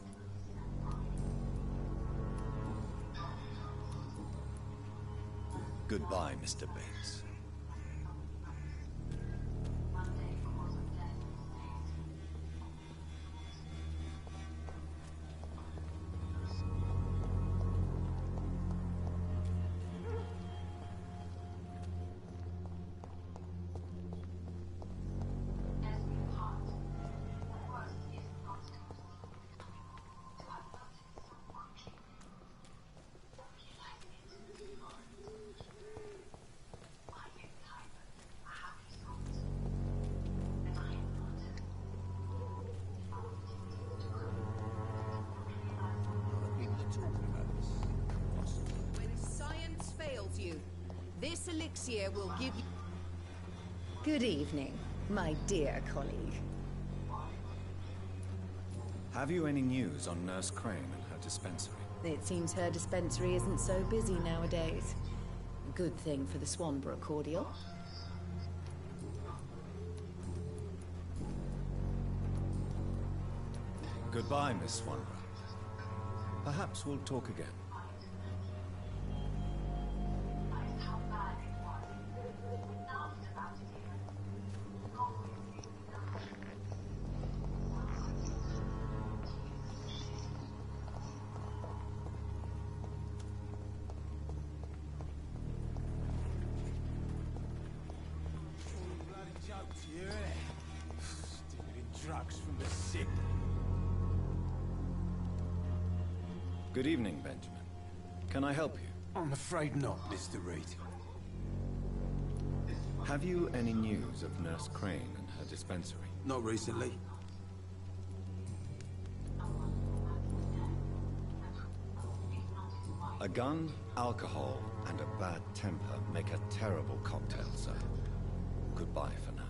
Goodbye, Mr. Bates. When science fails you, this elixir will give you... Good evening, my dear colleague. Have you any news on Nurse Crane and her dispensary? It seems her dispensary isn't so busy nowadays. Good thing for the Swanborough cordial. Goodbye, Miss Swanborough. Perhaps we'll talk again. Bloody jokes here, innit? Stealing drugs from the sick. Good evening, Benjamin. Can I help you? I'm afraid not, Mr. Reed. Have you any news of Nurse Crane and her dispensary? Not recently. A gun, alcohol, and a bad temper make a terrible cocktail, sir. Goodbye for now.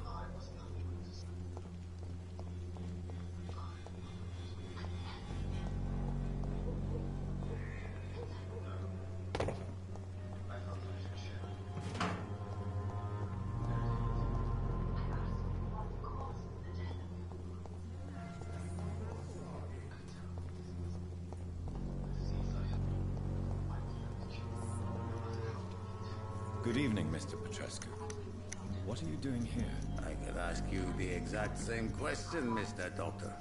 Good evening, Mr. Petrescu. What are you doing here? I could ask you the exact same question, Mr. Doctor.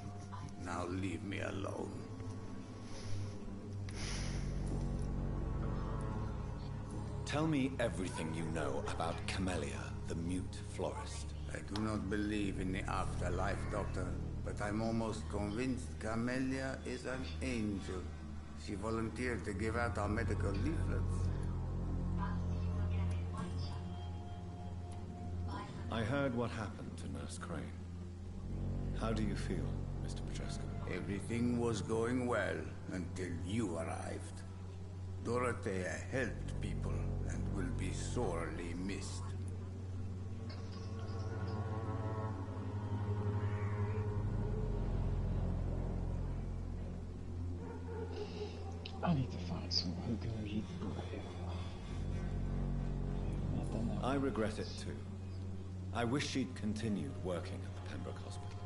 Now leave me alone. Tell me everything you know about Camellia, the mute florist. I do not believe in the afterlife, Doctor, but I'm almost convinced Camellia is an angel. She volunteered to give out our medical leaflets. I heard what happened to Nurse Crane. How do you feel, Mr. Petrescu? Everything was going well until you arrived. Dorothea helped people and will be sorely missed. I need to find someone who can read Braille. I regret it too. I wish she'd continued working at the Pembroke Hospital.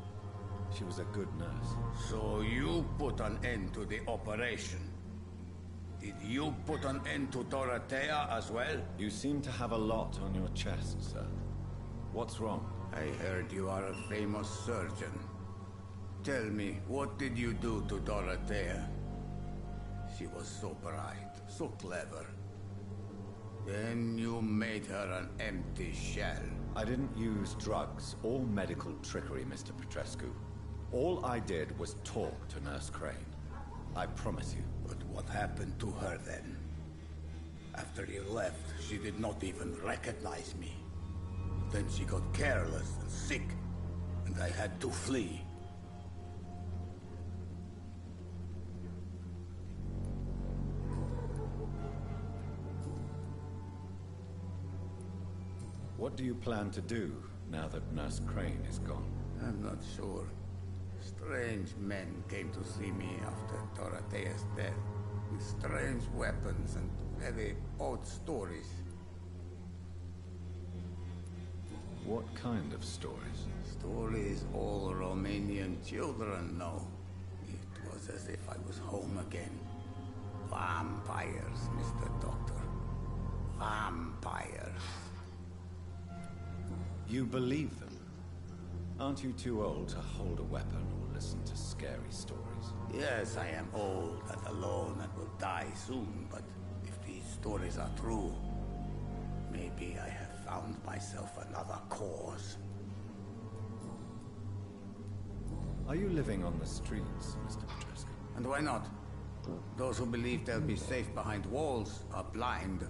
She was a good nurse. So you put an end to the operation? Did you put an end to Dorothea as well? You seem to have a lot on your chest, sir. What's wrong? I heard you are a famous surgeon. Tell me, what did you do to Dorothea? She was so bright, so clever. Then you made her an empty shell. I didn't use drugs or medical trickery, Mr. Petrescu. All I did was talk to Nurse Crane. I promise you. But what happened to her then? After you left, she did not even recognize me. Then she got careless and sick, and I had to flee. What do you plan to do now that Nurse Crane is gone? I'm not sure. Strange men came to see me after Dorothea's death, with strange weapons and very odd stories. What kind of stories? Stories all Romanian children know. It was as if I was home again. Vampires, Mr. Doctor. Vampires. You believe them? Aren't you too old to hold a weapon or listen to scary stories? Yes, I am old and alone and will die soon, but if these stories are true, maybe I have found myself another cause. Are you living on the streets, Mr. Petrescu? And why not? Those who believe they'll be safe behind walls are blind.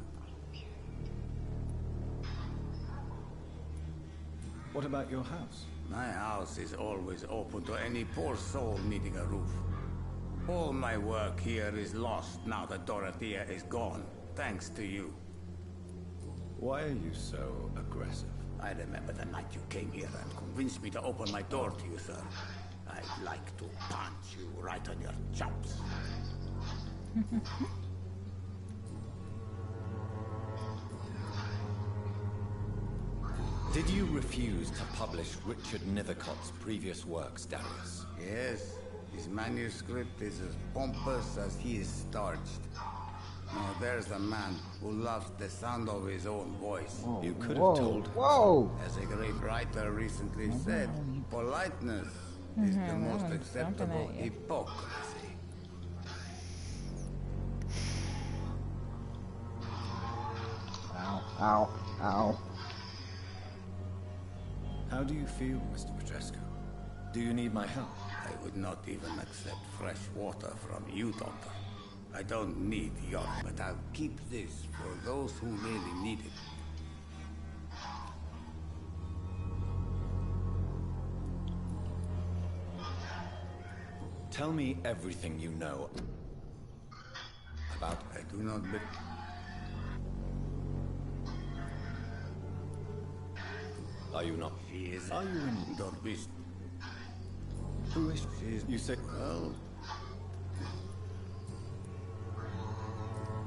What about your house? My house is always open to any poor soul needing a roof. All my work here is lost now that Dorothea is gone, thanks to you. Why are you so aggressive? I remember the night you came here and convinced me to open my door to you, sir. I'd like to punch you right on your chops. Did you refuse to publish Richard Nethercott's previous works, Darius? Yes, his manuscript is as pompous as he is starched. Now there's a man who loves the sound of his own voice. Whoa, you could have told. Whoa! As a great writer recently said, politeness is the most acceptable hypocrisy. Ow, ow, ow. How do you feel, Mr. Petrescu? Do you need my help? I would not even accept fresh water from you, Doctor. I don't need your, but I'll keep this for those who really need it. Tell me everything you know about... I do not be... Are you not? She is... Are you in... Darby? Who is she? You say... Well...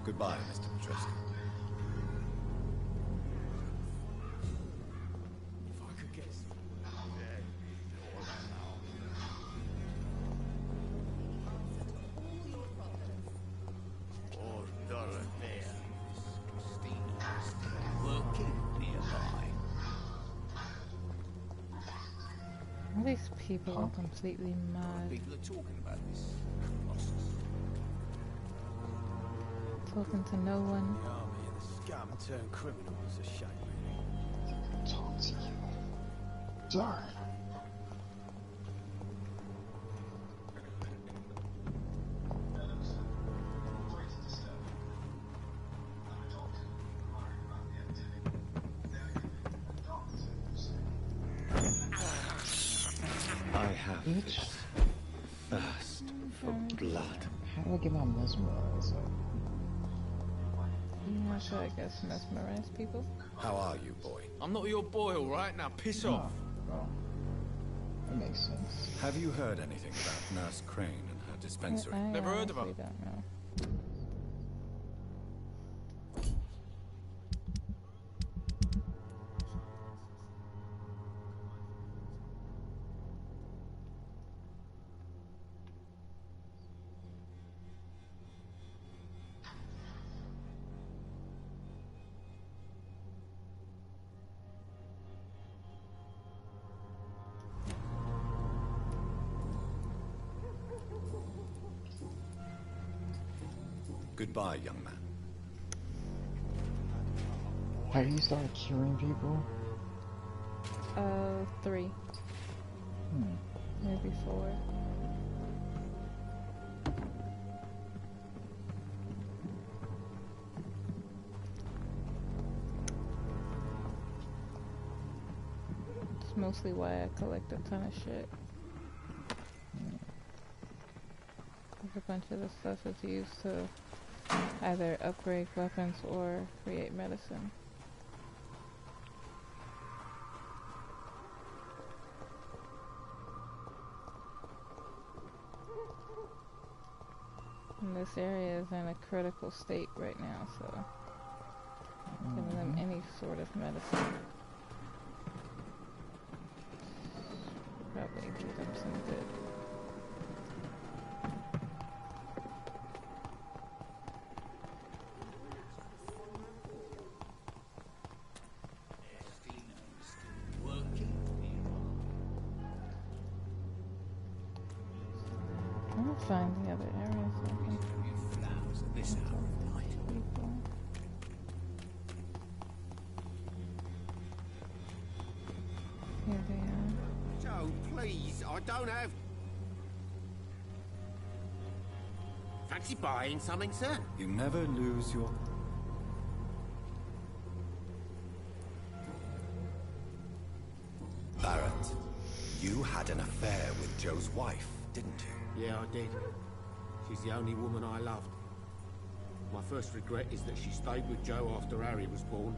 Goodbye, Mr. Petrescu. If I could get... Or Dorothea. Working nearby. These people are completely mad. People are talking about this. Talking to no one. The army and the scum turned criminal is a shame, really. Talk to you. Sorry. I have Leech? this thirst for blood. How do I get my mesmerizer? Yeah, so I guess mesmerize people. How are you, boy? I'm not your boy, all right? Now piss off. Oh, that makes sense. Have you heard anything about Nurse Crane and her dispensary? I Never heard of her. honestly don't know. Goodbye, young man. Have you started curing people? 3. Maybe 4. It's mostly why I collect a ton of shit. A bunch of the stuff is used to either upgrade weapons or create medicine. And this area is in a critical state right now, so giving them any sort of medicine probably do them some good. Find the other areas so I can this people. Here they are. Joe, please, I don't have... Fancy buying something, sir? You never lose your... Barrett, you had an affair with Joe's wife, didn't you? Yeah, I did. She's the only woman I loved. My first regret is that she stayed with Joe after Harry was born.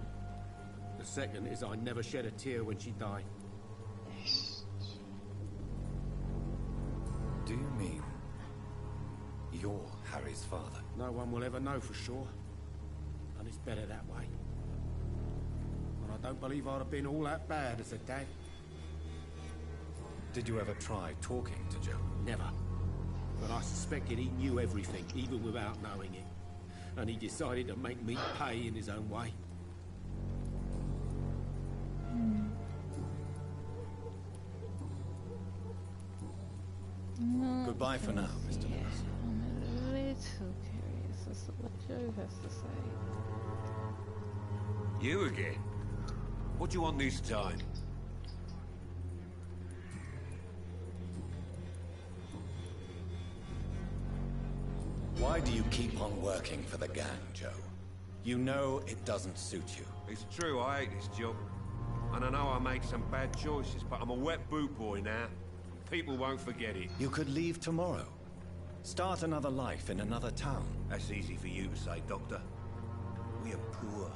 The second is I never shed a tear when she died. Do you mean you're Harry's father? No one will ever know for sure. And it's better that way. And I don't believe I'd have been all that bad as a dad. Did you ever try talking to Joe? Never. But I suspected he knew everything, even without knowing it. And he decided to make me pay in his own way. Goodbye for now, Mr. Lewis. I'm a little curious as to what Joe has to say. You again? What do you want this time? Why do you keep on working for the gang, Joe? You know it doesn't suit you. It's true, I hate this job. And I know I made some bad choices, but I'm a wet boot boy now. People won't forget it. You could leave tomorrow. Start another life in another town. That's easy for you to say, Doctor. We are poor.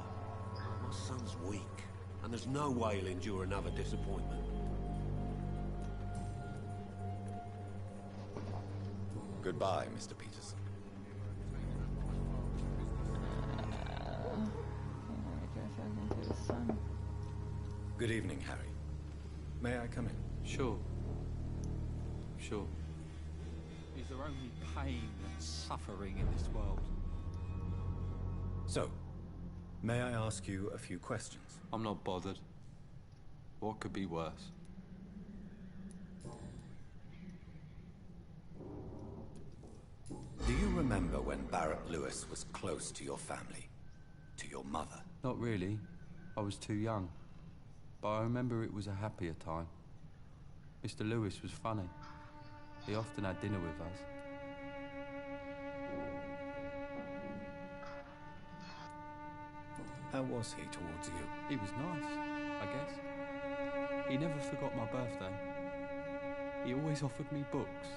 My son's weak. And there's no way he'll endure another disappointment. Goodbye, Mr. Peterson. Good evening, Harry. May I come in? Sure. Sure. Is there only pain and suffering in this world? So, may I ask you a few questions? I'm not bothered. What could be worse? Do you remember when Barrett Lewis was close to your family? To your mother? Not really. I was too young. But I remember it was a happier time. Mr. Lewis was funny. He often had dinner with us. How was he towards you? He was nice, I guess. He never forgot my birthday. He always offered me books.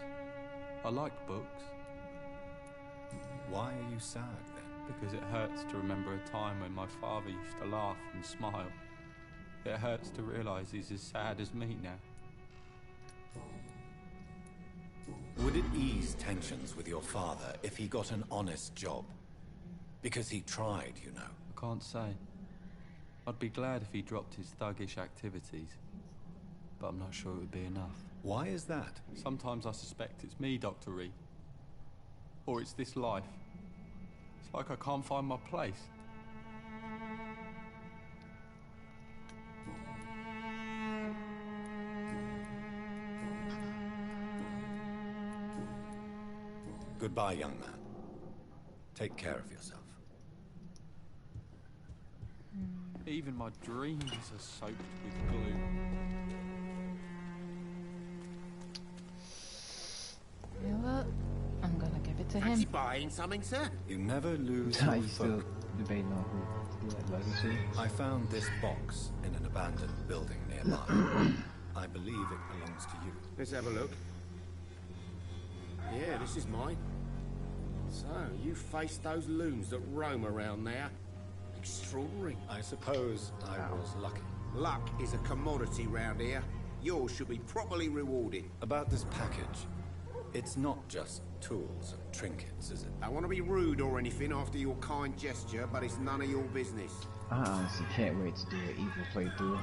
I liked books. Why are you sad then? Because it hurts to remember a time when my father used to laugh and smile. It hurts to realise he's as sad as me now. Would it ease tensions with your father if he got an honest job? Because he tried, you know. I can't say. I'd be glad if he dropped his thuggish activities. But I'm not sure it would be enough. Why is that? Sometimes I suspect it's me, Dr. Reed. Or it's this life. It's like I can't find my place. Goodbye, young man. Take care of yourself. Even my dreams are soaked with glue. You know what? I'm gonna give it to Fancy him. buying something, sir? You never lose Are your you still folk. debating on who to do that legacy? I found this box in an abandoned building nearby. I believe it belongs to you. Let's have a look. Yeah, this is mine. So, you faced those loons that roam around there. Extraordinary. I suppose I was lucky. Luck is a commodity round here. Yours should be properly rewarded. About this package, it's not just tools and trinkets, is it? I want to be rude or anything after your kind gesture, but it's none of your business. I honestly can't wait to do an evil playthrough.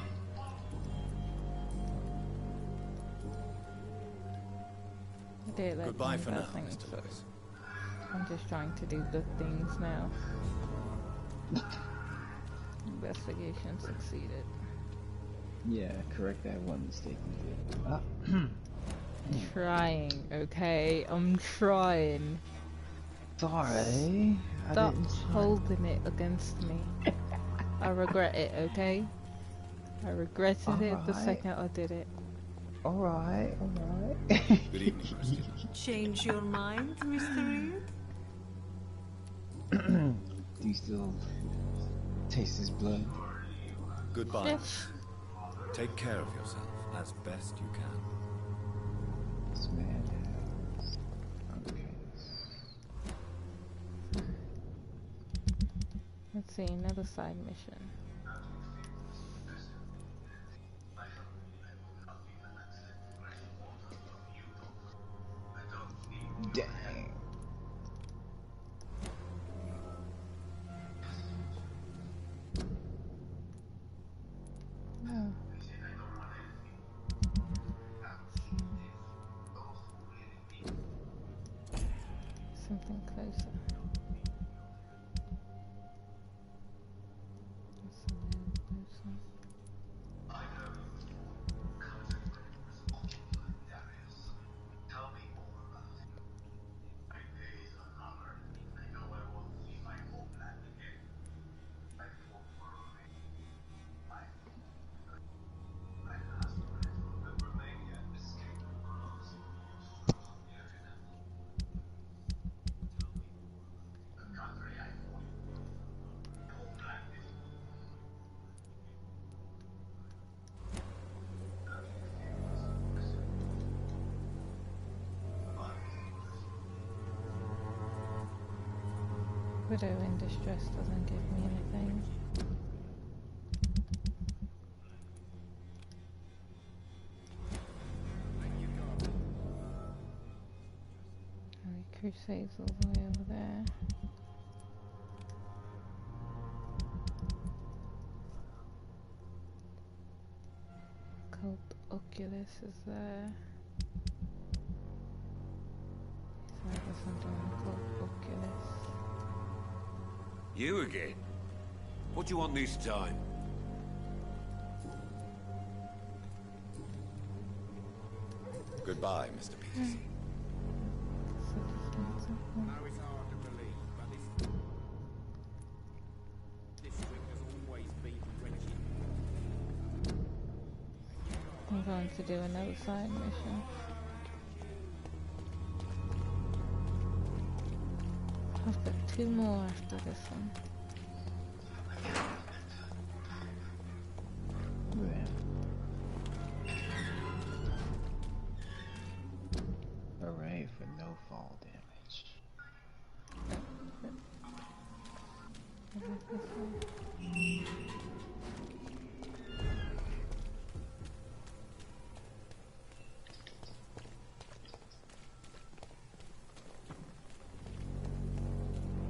Goodbye for now, Mr. Lewis. I'm just trying to do good things now. Investigation succeeded. Yeah, correct that one mistake we did. Trying, okay? I'm trying. Sorry. Stop holding it against me. I regret it, okay? I regretted it the second I did it. Alright. Good evening, Christian. Change your mind, Mr. Reed? Do you still taste his blood? Goodbye. Yes. Take care of yourself as best you can. This man has... Okay. Let's see, another side mission. Dang. No. Something closer. That's a little closer. Widow in distress doesn't give me anything. Holy Crusades all the way over there. Cult Oculus is there. So I guess I'm doing Cult Oculus. You again? What do you want this time? Goodbye, Mr. Peterson. I know it's hard to believe, but this district has always been wretched. I'm going to do another side mission. I've got 2 more after this one. Hooray for no fall damage.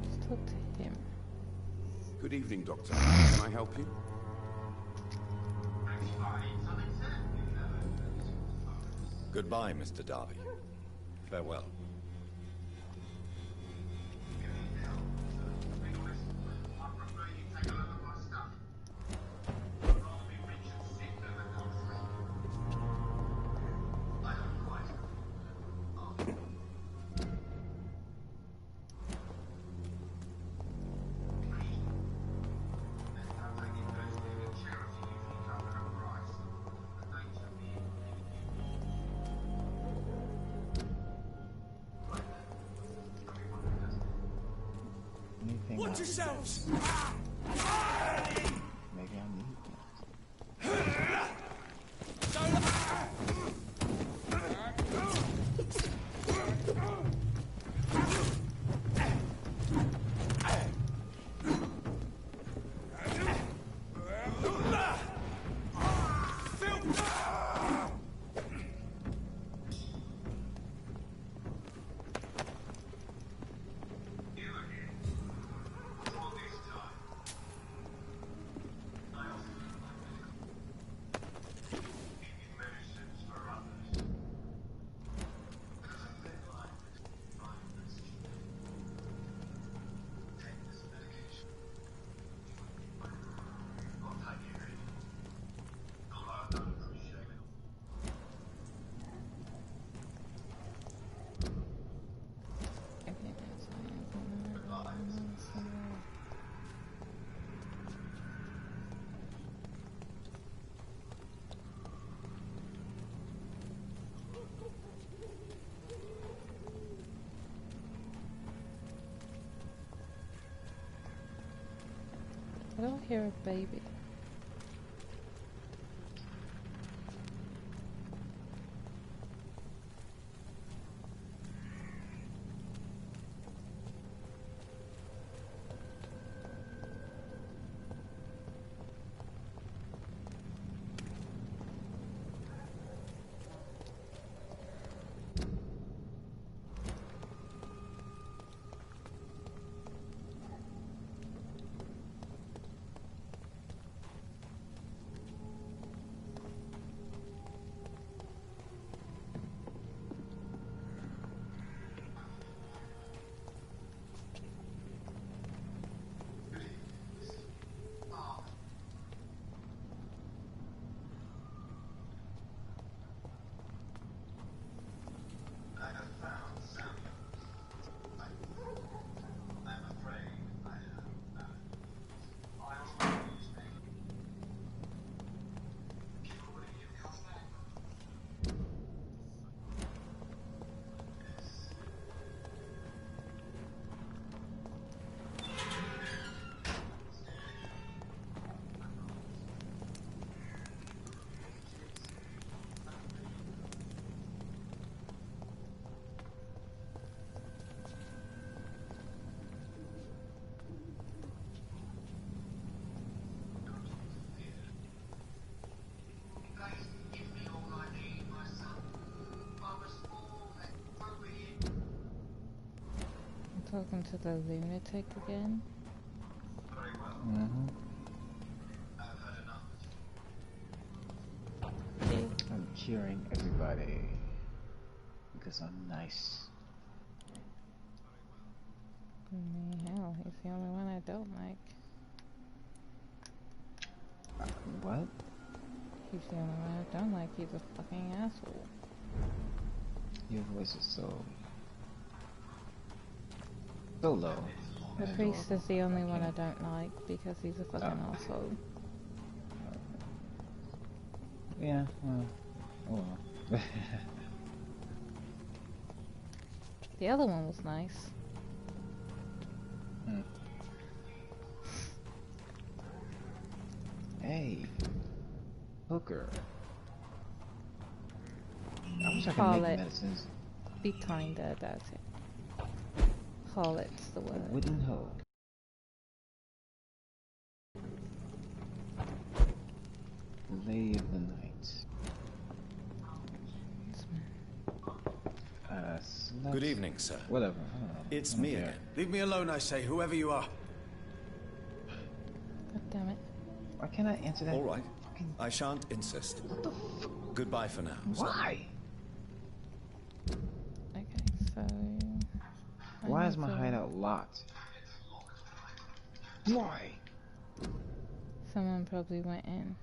Let's talk to him. Good evening, Doctor. Can I help you? Goodbye, Mr. Darby. Farewell. Hang Watch on. yourselves! Maybe I need I don't hear a baby. Talking to the lunatic again. Mm-hmm. I'm curing everybody because I'm nice. Hell, he's the only one I don't like. What? He's the only one I don't like. He's a fucking asshole. Your voice is so low. The priest is the only one I don't like because he's a fucking asshole. Yeah, well, oh well. The other one was nice. Hey, hooker. I wish I could Call make it. medicines. Be kinder about it. Harlot's the word. Wooden hoe. Lady of the Night. Good evening, sir. Whatever. It's me again. Leave me alone, I say, whoever you are. God damn it. Why can't I answer that? All right. I shan't insist. What the f? Goodbye for now. Why? Okay, so... Why is my hideout locked? Why? Someone probably went in.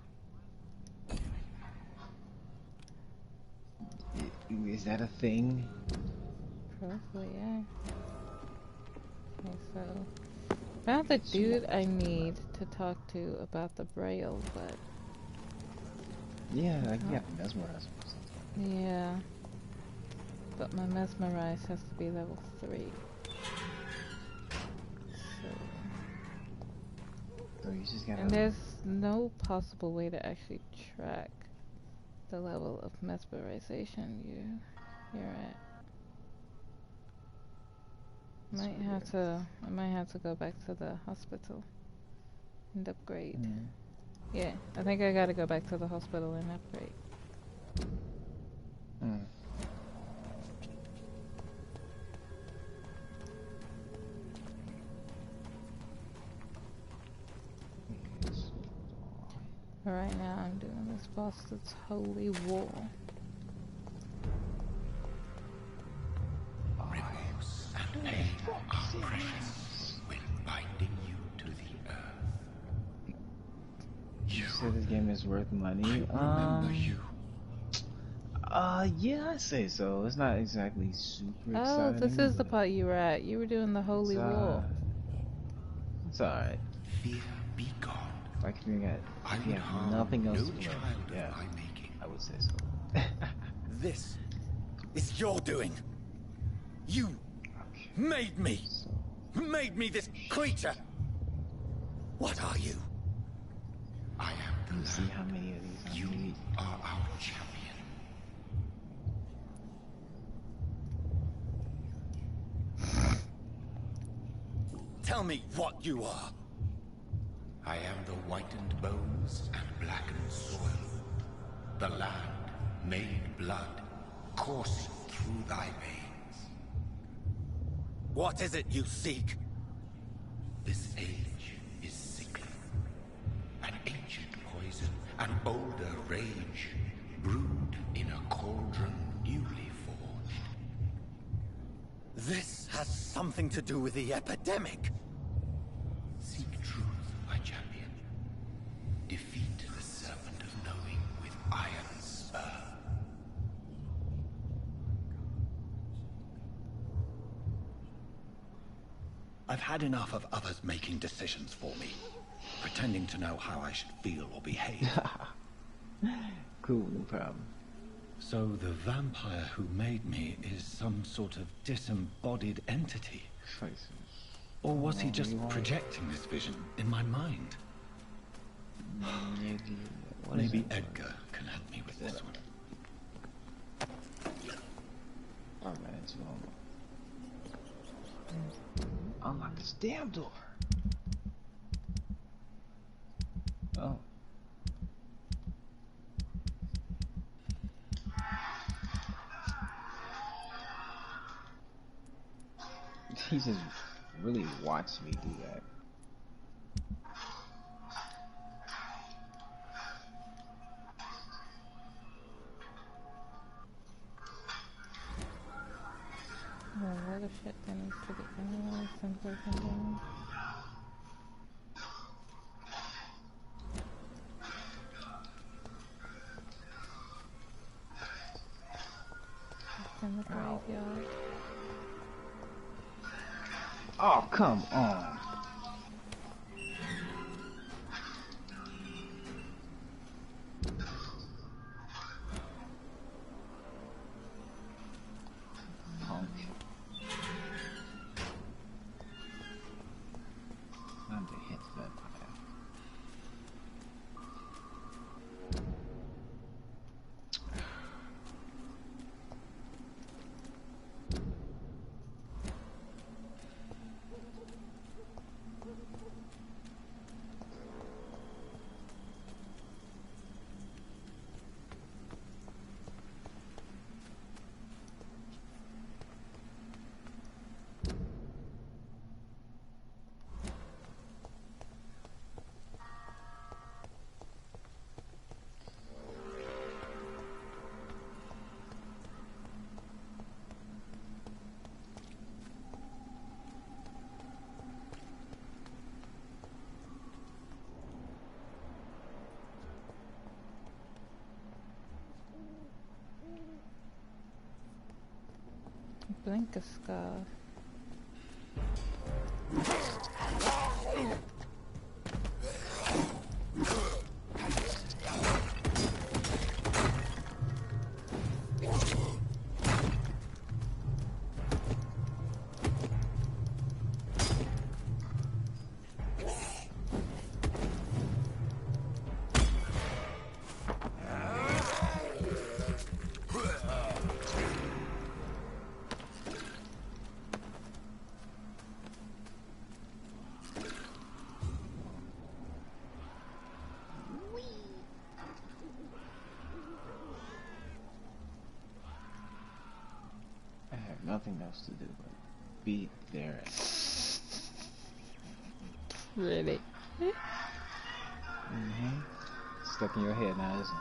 Is that a thing? Probably, yeah. Okay, so... Found the dude I need to talk to about the Braille, but... Yeah, I got mesmerized or something. Yeah. But my mesmerize has to be level 3. So... So you just gotta... And there's no possible way to actually track the level of mesmerization you're at. I might have to go back to the hospital and upgrade. Yeah, I think I gotta go back to the hospital and upgrade. Right now I'm doing this bastard's holy war. Remorse and pain are precious when binding you to the earth. You said this game is worth money? Remember you. Yeah, I'd say so. It's not exactly super exciting. Oh, this is the part you were at. You were doing the holy war. It's alright. Fear be gone. Like if you have nothing else to learn, yeah, I would say so. This is your doing. You made me. Made me this creature. What are you? I am the see how many of these you need. are our champion. Tell me what you are. I am the whitened bones and blackened soil. The land made blood coursing through thy veins. What is it you seek? This age is sickly. An ancient poison, an older rage, brewed in a cauldron newly forged. This has something to do with the epidemic. Seek truth, my champion. Defeat the serpent of knowing with iron spur. I've had enough of others making decisions for me, pretending to know how I should feel or behave. Cool, no problem. So the vampire who made me is some sort of disembodied entity? Or was he just projecting this vision in my mind? Maybe Edgar can help me with this one. Alright, so unlock this damn door. Oh. He just really watched me do that. A lot of shit that needs to get analyzed and broken down. It's in the graveyard. Oh, come on. Punk. Time to hit that fire. Blink a scar. nothing else to do but beat their ass. Really? Stuck in your head now, isn't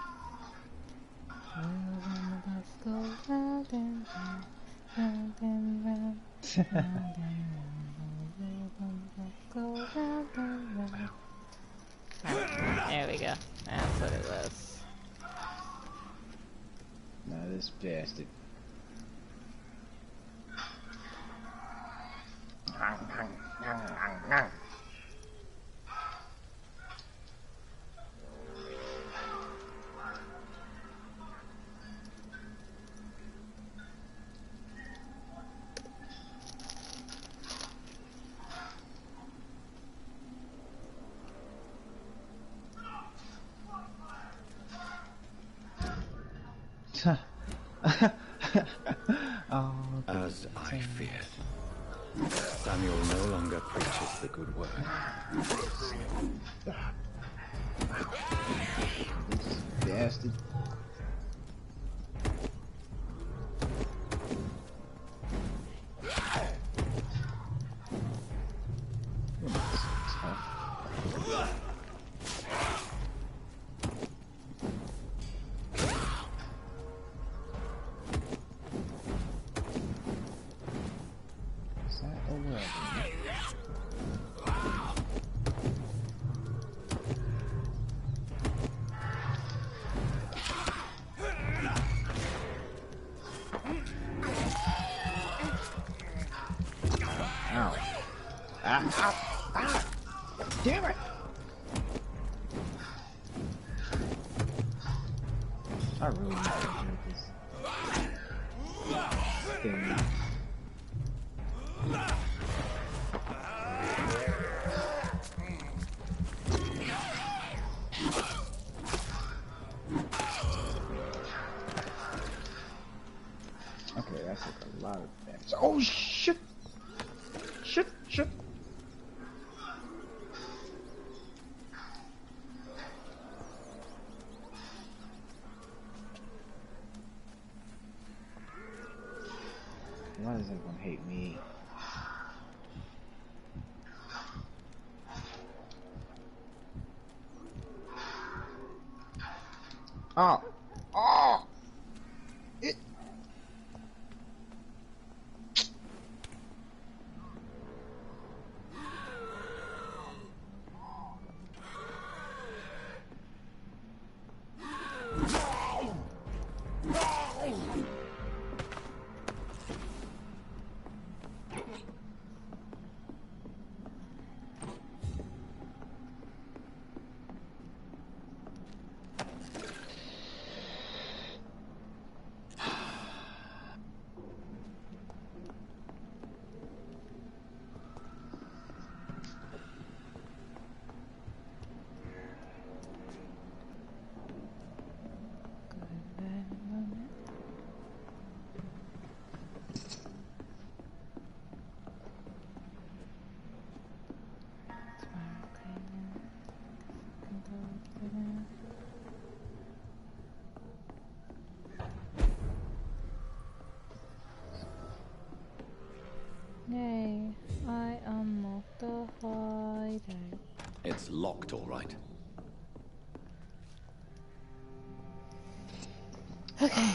There we go. That's what it was. Now this bastard. Oh, as I feared, Samuel no longer preaches the good word. Bastard. Damn it! I really need to drink this thing. Okay, that's like a lot of damage. Oh shit! Shit! Why is everyone hate me? Oh! Oh! It... Yay, I unlocked the hideout. It's locked, all right. Okay,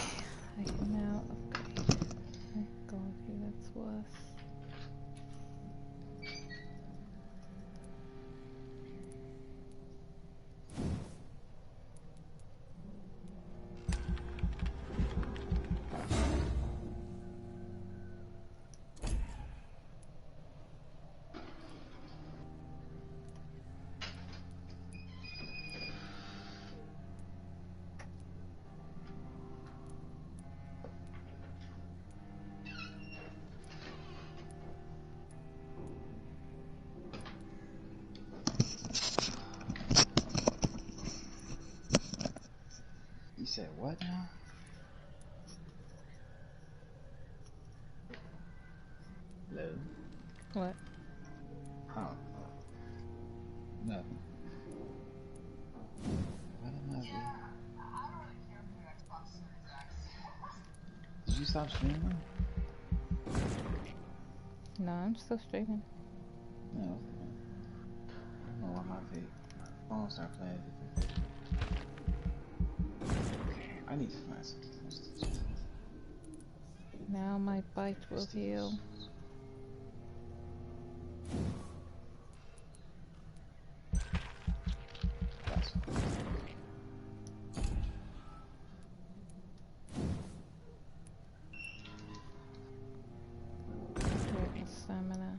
I can now upgrade. Oh god, who that's worse. You said what now? Hello? What? Oh. Nothing. What am I doing? Did you stop streaming? No, I'm still streaming. No. I don't know why my phone started playing. Okay, I need to find something else to do. Now my bite will heal. Stamina.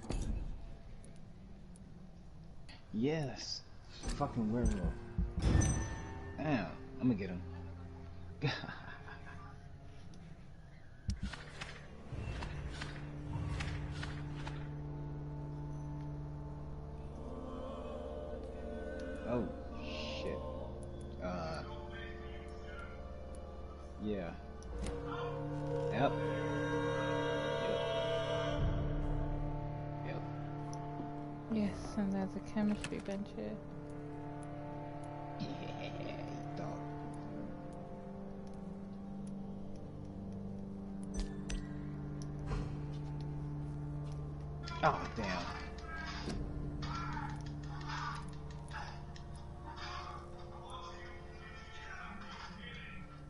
Yes, fucking werewolf. Damn, I'm gonna get him. Oh shit. Yeah. Yep. Yep. Yes, and there's a chemistry bench here. Yeah, dog. Oh damn.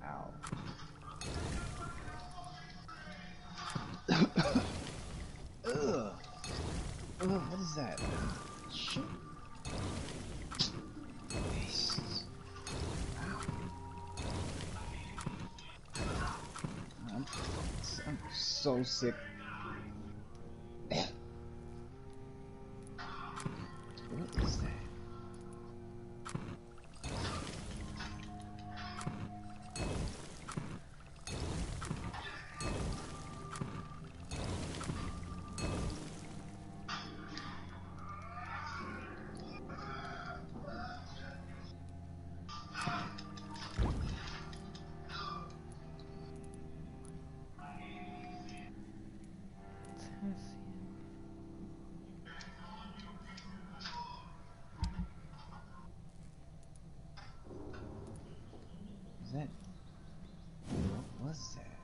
Ow. Ugh. Ugh, what is that? Shit. I'm so sick. What is that? Is that? What was that?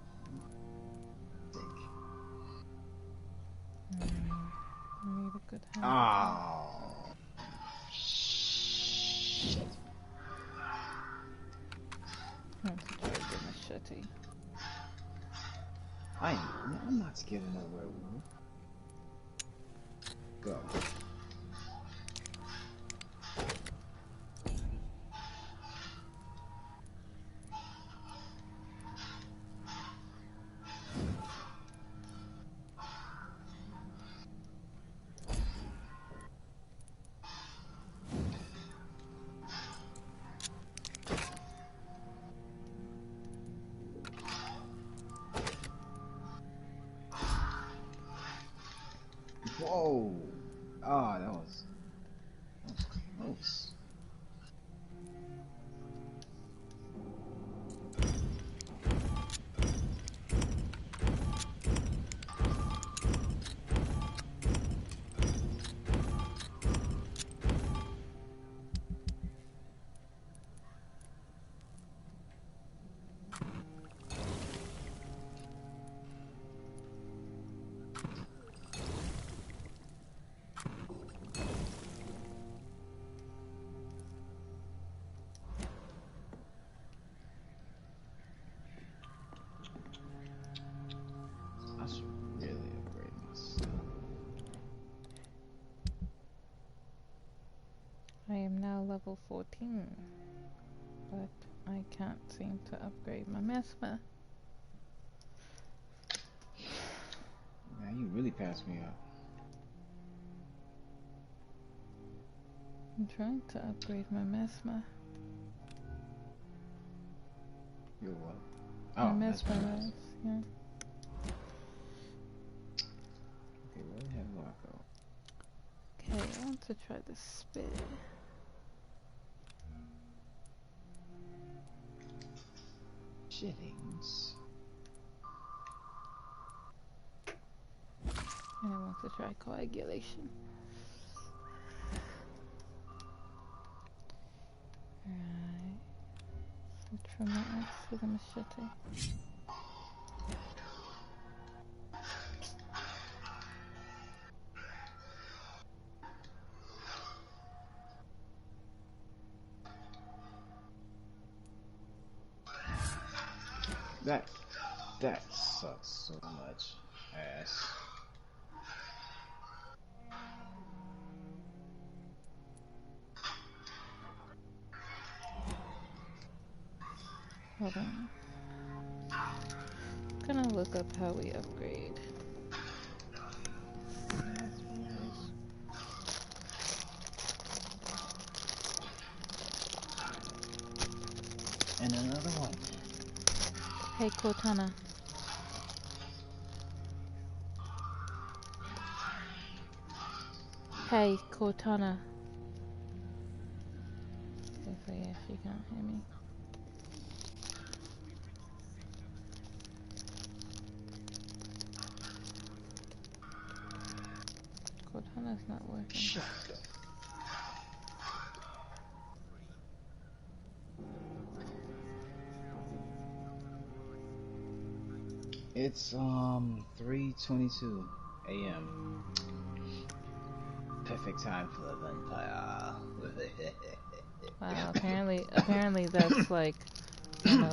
I need a good hand. Oh. Shit. I have to try the machete. I'm not scared of that werewolf. Go. Whoa! Ah, that was close. I should really upgrade myself. I am now level 14, but I can't seem to upgrade my mesmer. Man, you really passed me up. I'm trying to upgrade my mesmer. You're what? My mesmerize, yeah. Okay, where the hell do I go? Okay, I want to try the spit. Shittings. And I want to try coagulation. Right. Switch from the axe to the machete. That sucks so much. Ass. Hold on. I'm gonna look up how we upgrade. And another one. Hey, Cortana. Hey, Cortana. Okay, so yeah, she can't hear me. Cortana's not working. Shut up. It's 3:22 a.m. Perfect time for the vampire. Wow, apparently that's like one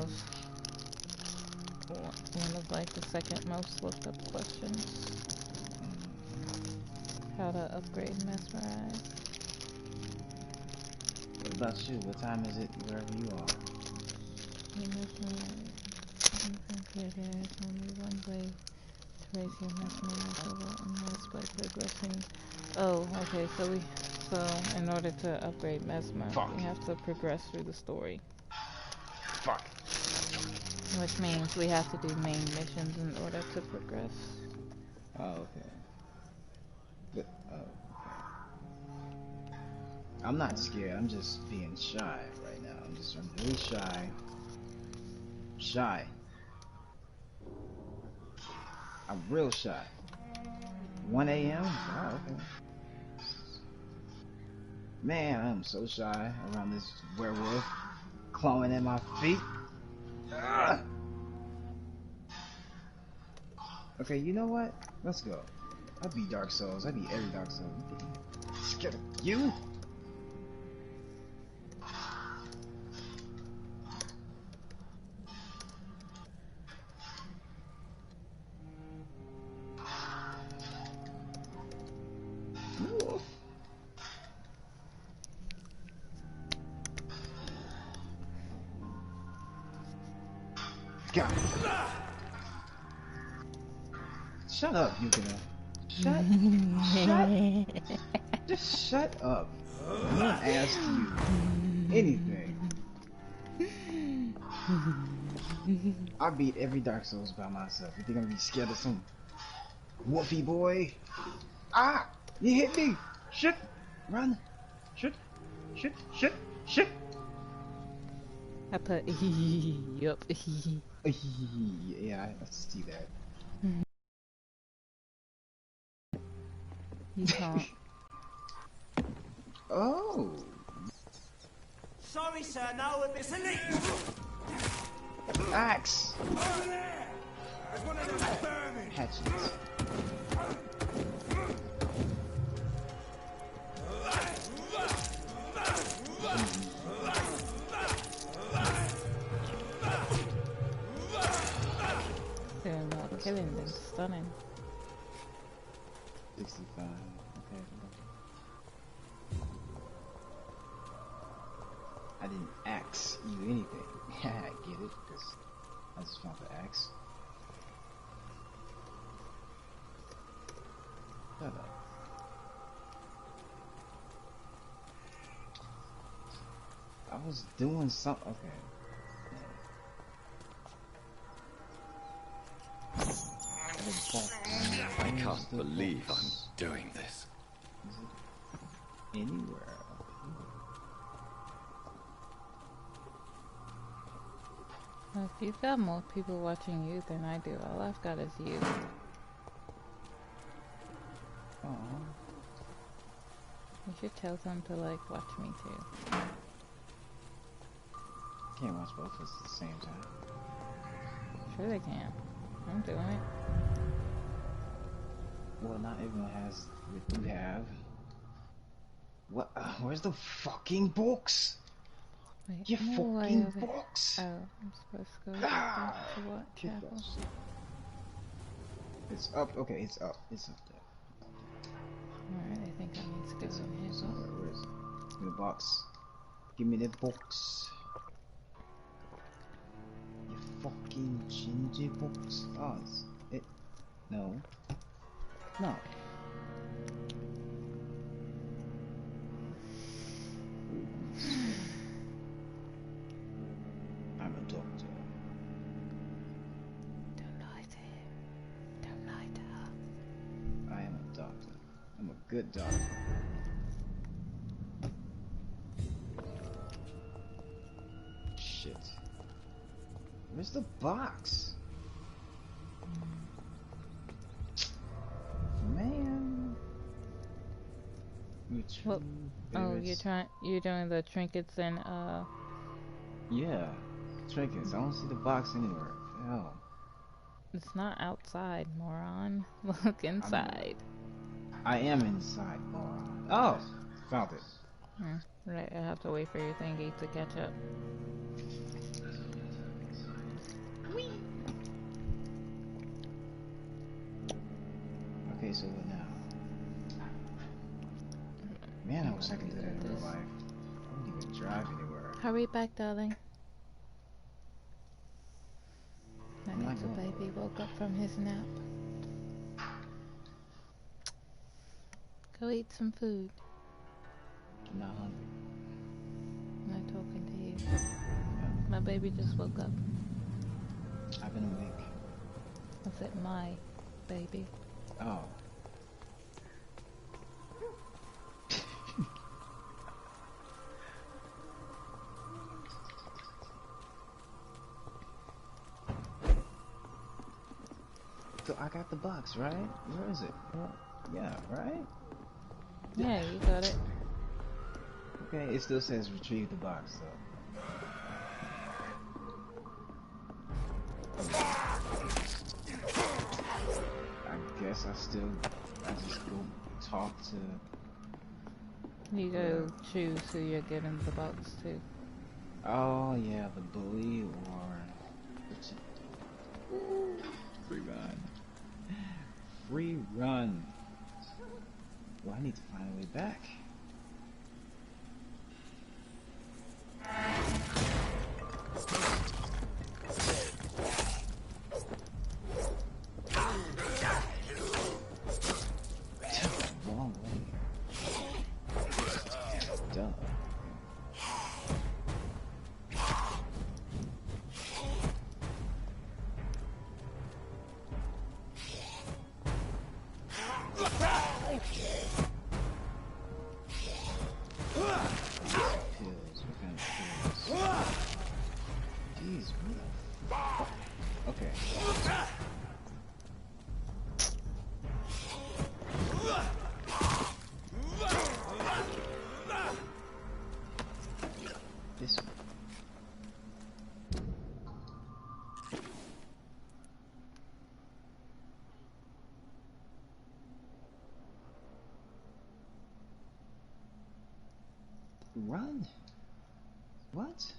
of like the second most looked up questions. How to upgrade mesmerize. What about you? What time is it wherever you are? There's only one way to raise your mesmerize level, and that's by progressing. Oh, okay, so in order to upgrade mesmer, we have to progress through the story. Fuck. Which means we have to do main missions in order to progress. Oh, okay. But, okay. I'm not scared, I'm just being shy right now. I'm really shy. Shy. I'm real shy. 1 a.m.? Wow, okay. Man, I'm so shy around this werewolf clawing at my feet. Ugh. Okay, you know what? Let's go. I beat Dark Souls. I beat every Dark Souls. Scared of you? Wolf. God. Shut up, Yukina. Just shut up. No one asked you anything. I beat every Dark Souls by myself. You think I'm gonna be scared of some wolfy boy? Ah! You hit me! Shit! Run! Shit! Shit! Shit! Shit! I put yup. Yeah, I see that. You can't. Oh! Sorry, sir, no, it's a leech! Axe! Over there! There's one of them vermin! Hatchets. Doing more killing than stunning. 65. Okay. I didn't axe you anything. I get it, because I just found the axe. Shut up. I was doing something. Okay. I can't believe I'm doing this. Anywhere. Well, if you've got more people watching you than I do, all I've got is you. Aww. You should tell them to like watch me too. Can't watch both of us at the same time. Sure they can. I'm doing it. Well, not everyone has what you have. What? Where's the fucking books? Wait, You no fucking way over. box! Oh, I'm supposed to go back to what chapel? It's up. Okay, it's up. It's up there. Alright, I think I need to go It's in up here. somewhere. Where is it? Give me the box. Give me the box. You fucking ginger box. Oh, it's it. No. No. I'm a doctor. Don't lie to him. Don't lie to her. I am a doctor. I'm a good doctor. Shit. Where's the box? Man. Well, oh, you're doing the trinkets and Yeah, trinkets. I don't see the box anywhere. Hell. it's not outside, moron. Look inside. I am inside, moron. Oh, found it. Right, I have to wait for your thingy to catch up. Okay, so what now? Man, I wish I could do that in real life. I wouldn't even drive anywhere. Hurry back, darling. My little baby woke up from his nap. Go eat some food. I'm not hungry. I'm not talking to you. My baby just woke up. I've been awake. I said my baby. Oh. So I got the box, right? Where is it? Yeah, right? Yeah, you got it. Okay, it still says retrieve the box, though. I guess I just go talk to... You go choose who you're giving the box to. Oh, yeah, the bully or... Free run. Free run. Well, I need to find a way back. Wrong way. Duh. Run? What?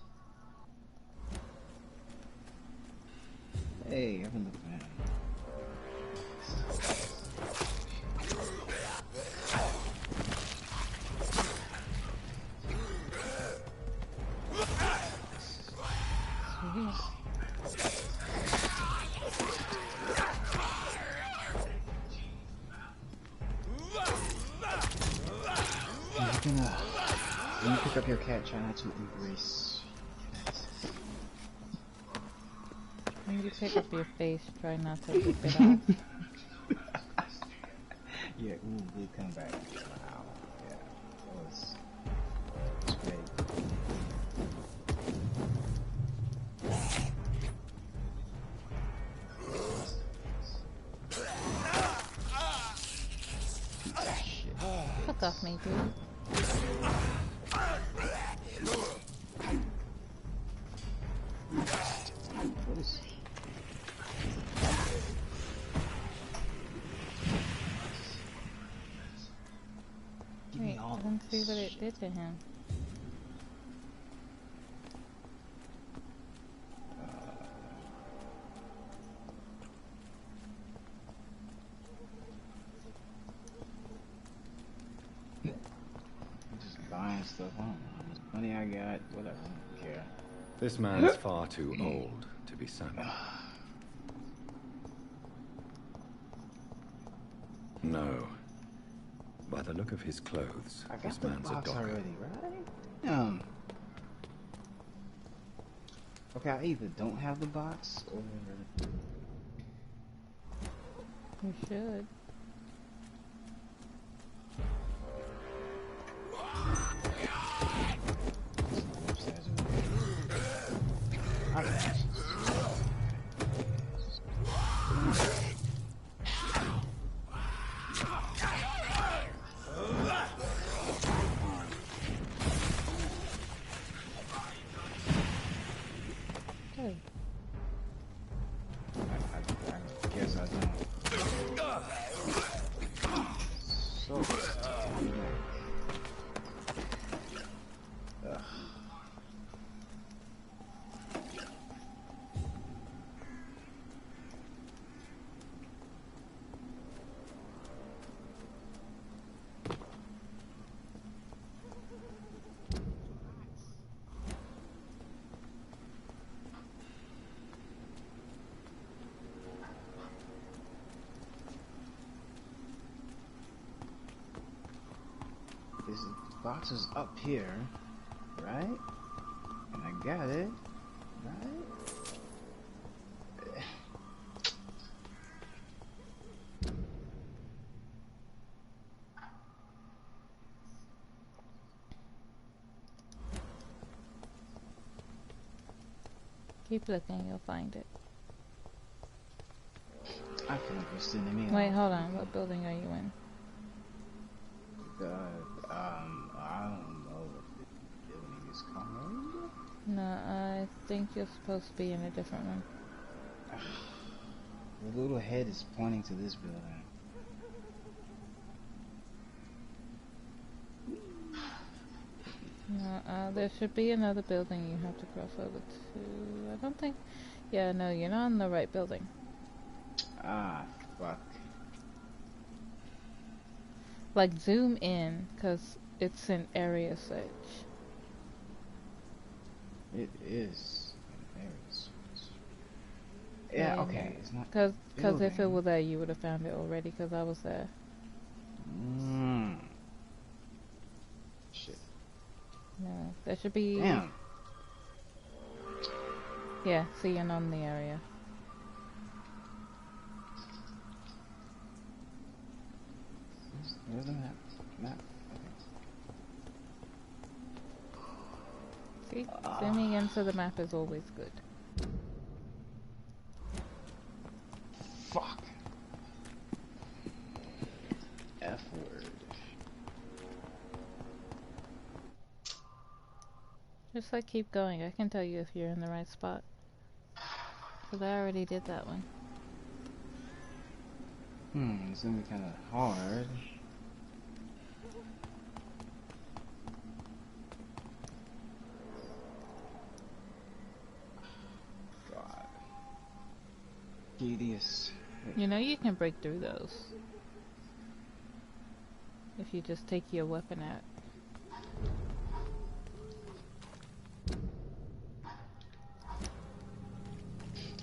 Hey, I've been looking at him. When you pick up your cat, try not to embrace. When you pick up your face, try not to rip it off. Yeah, ooh, we'll come back. Wow. Yeah, that was great. Fuck off me, dude. What is... Wait, I didn't see what it did to him. buying stuff. I don't know how much money I got. Whatever. I don't care. This man's far too old to be Sammy. No. By the look of his clothes, I got this the man's a box docker. already, right? Okay, I either don't have the box or You should. I guess I don't. So this box is up here, right? And I got it, right? Keep looking, you'll find it. I feel like you're sending me. Wait, hold on. What building are you in? I don't know what the building is called. No, I think you're supposed to be in a different one. The little head is pointing to this building. No, there should be another building you have to cross over to. I don't think... Yeah, no, you're not in the right building. Ah, fuck. Like, zoom in, because it's an area search. It is an area search. Yeah, okay, it's not... Because if it were there, you would have found it already, because I was there. Shit. No, there should be... Damn. Yeah, see, you're not in the area. Where's the map? See, zooming into the map is always good. Fuck. F word. Just like keep going. I can tell you if you're in the right spot. Because I already did that one. It's gonna be kind of hard. God. Tedious. You know you can break through those. If you just take your weapon out.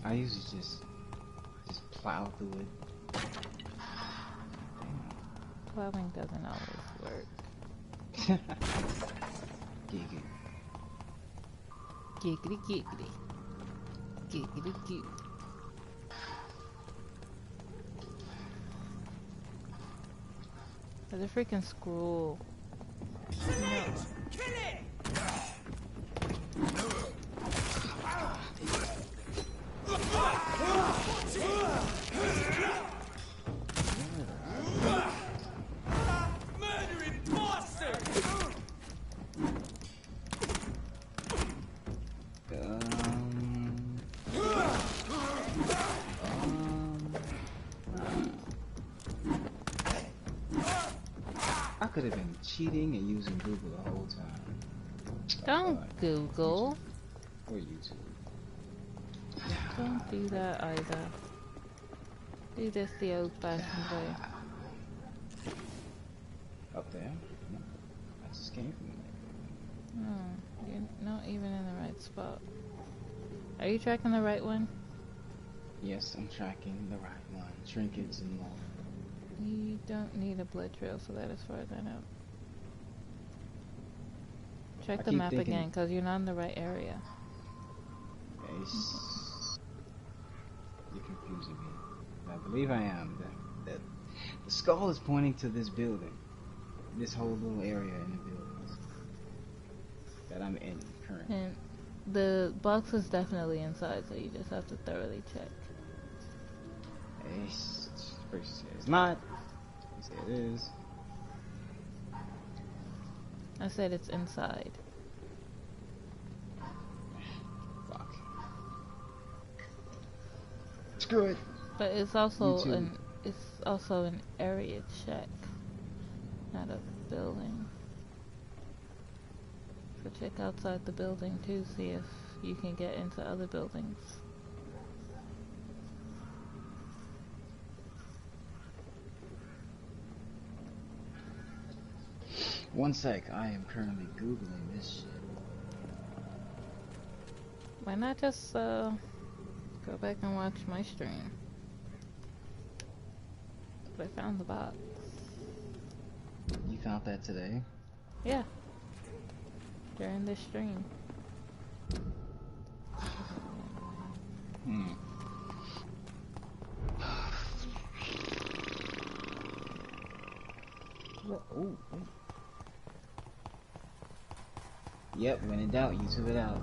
I usually just plow through it. Plowing doesn't always work. Giggity. Giggity giggity. Giggity giggity. There's a freaking squirrel. No. Kill it! Murdering bastard! I could have been cheating and using Google the whole time. Don't Google. Or YouTube. Don't do that either. Do this the old-fashioned way. Up there? No. I just came from there. You're not even in the right spot. Are you tracking the right one? Yes, I'm tracking the right one. Trinkets and more. You don't need a blood trail for that as far as I know. Check the map again, because you're not in the right area. You're confusing me. I believe I am. The skull is pointing to this building. This whole little area in the building that I'm in currently. And the box is definitely inside, so you just have to thoroughly check. It's not. You say it is. I said it's inside. Fuck. Screw it. But it's also an area check, not a building. So check outside the building too, see if you can get into other buildings. One sec, I am currently Googling this shit. Why not just go back and watch my stream? But I found the box. You found that today? Yeah. During this stream. Oh. Yep, when in doubt, YouTube it out.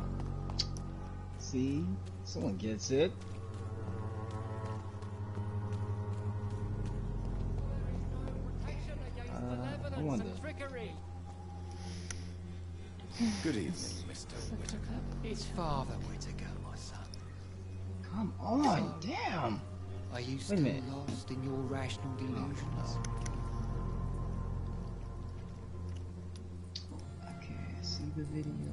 See? Someone gets it. I wonder. Good evening, Mr. Whittaker. It's Father Whittaker, my son. Come on, damn! Are you still lost in your rational delusions? Okay, see the video.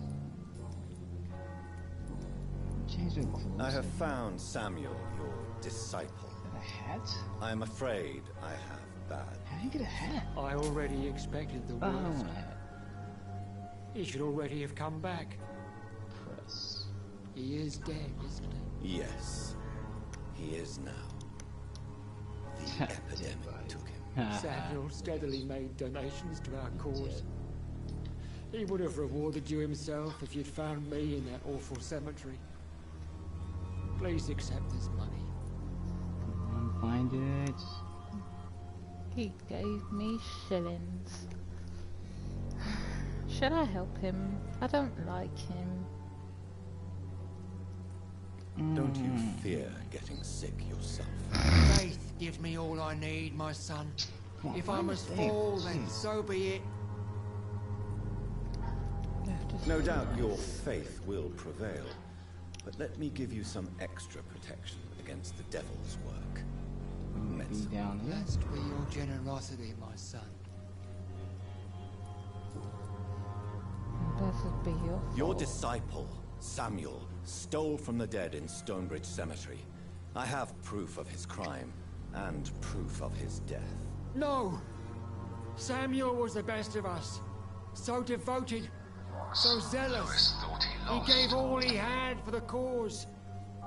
Change your clothes. I have found Samuel, your disciple. And a hat? I am afraid I have bad. How do you get a hat? I already expected the I don't worst. want a hat. He should already have come back. Press. He is dead, isn't he? Yes, he is now. The epidemic took him. Samuel steadily made donations to our cause. He would have rewarded you himself if you'd found me in that awful cemetery. Please accept this money. Find it. He gave me shillings. Should I help him? I don't like him. Don't you fear getting sick yourself? Faith gives me all I need, my son. If I must fall, then so be it. No doubt your faith will prevail, but let me give you some extra protection against the devil's work. Blessed be your generosity, my son. Blessed be Your disciple, Samuel, stole from the dead in Stonebridge Cemetery. I have proof of his crime, and proof of his death. No! Samuel was the best of us. So devoted, so zealous. He gave all he had for the cause.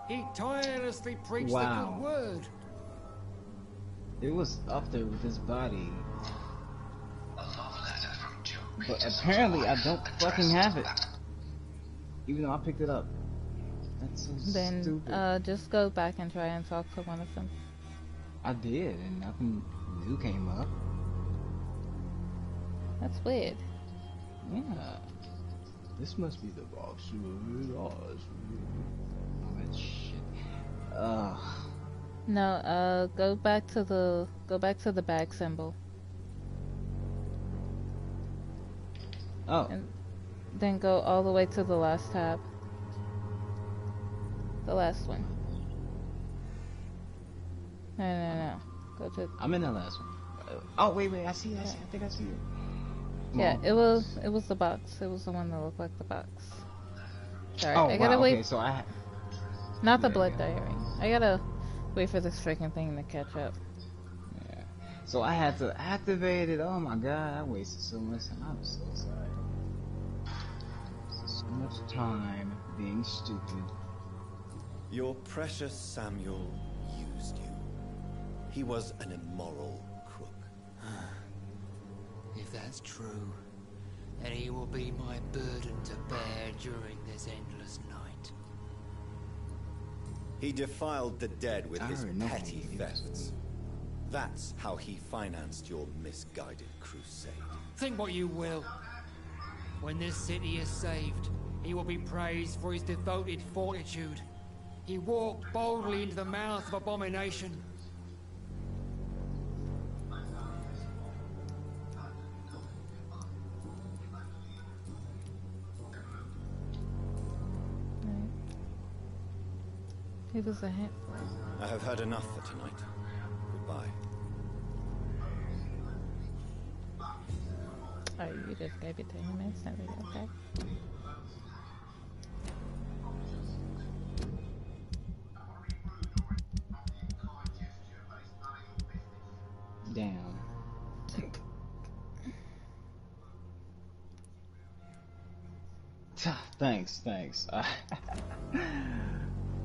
He tirelessly preached the good word. It was up there with his body. But apparently I don't fucking have it. Even though I picked it up. That's so stupid. Just go back and try and talk to one of them. I did, and nothing new came up. That's weird. Yeah. This must be the box. All that shit. No, go back to the bag symbol. Oh. And then go all the way to the last tab. The last one. No. Go to. I'm in the last one. Oh wait, I see it. I think I see it. Yeah, it was the box. It was the one that looked like the box. Sorry, Oh, I gotta wait. Okay, so Not the blood diary. I gotta wait for this freaking thing to catch up. Yeah. So I had to activate it. Oh my god, I wasted so much time. I'm so sorry. much time being stupid. Your precious Samuel used you. He was an immoral crook. If that's true, then he will be my burden to bear during this endless night. He defiled the dead with his already know petty he thefts. That's how he financed your misguided crusade. Think what you will. When this city is saved, he will be praised for his devoted fortitude. He walked boldly into the mouth of abomination. It was a hint. I have heard enough for tonight. Goodbye. Oh, you just gave it to him instantly, okay? Damn. Thanks.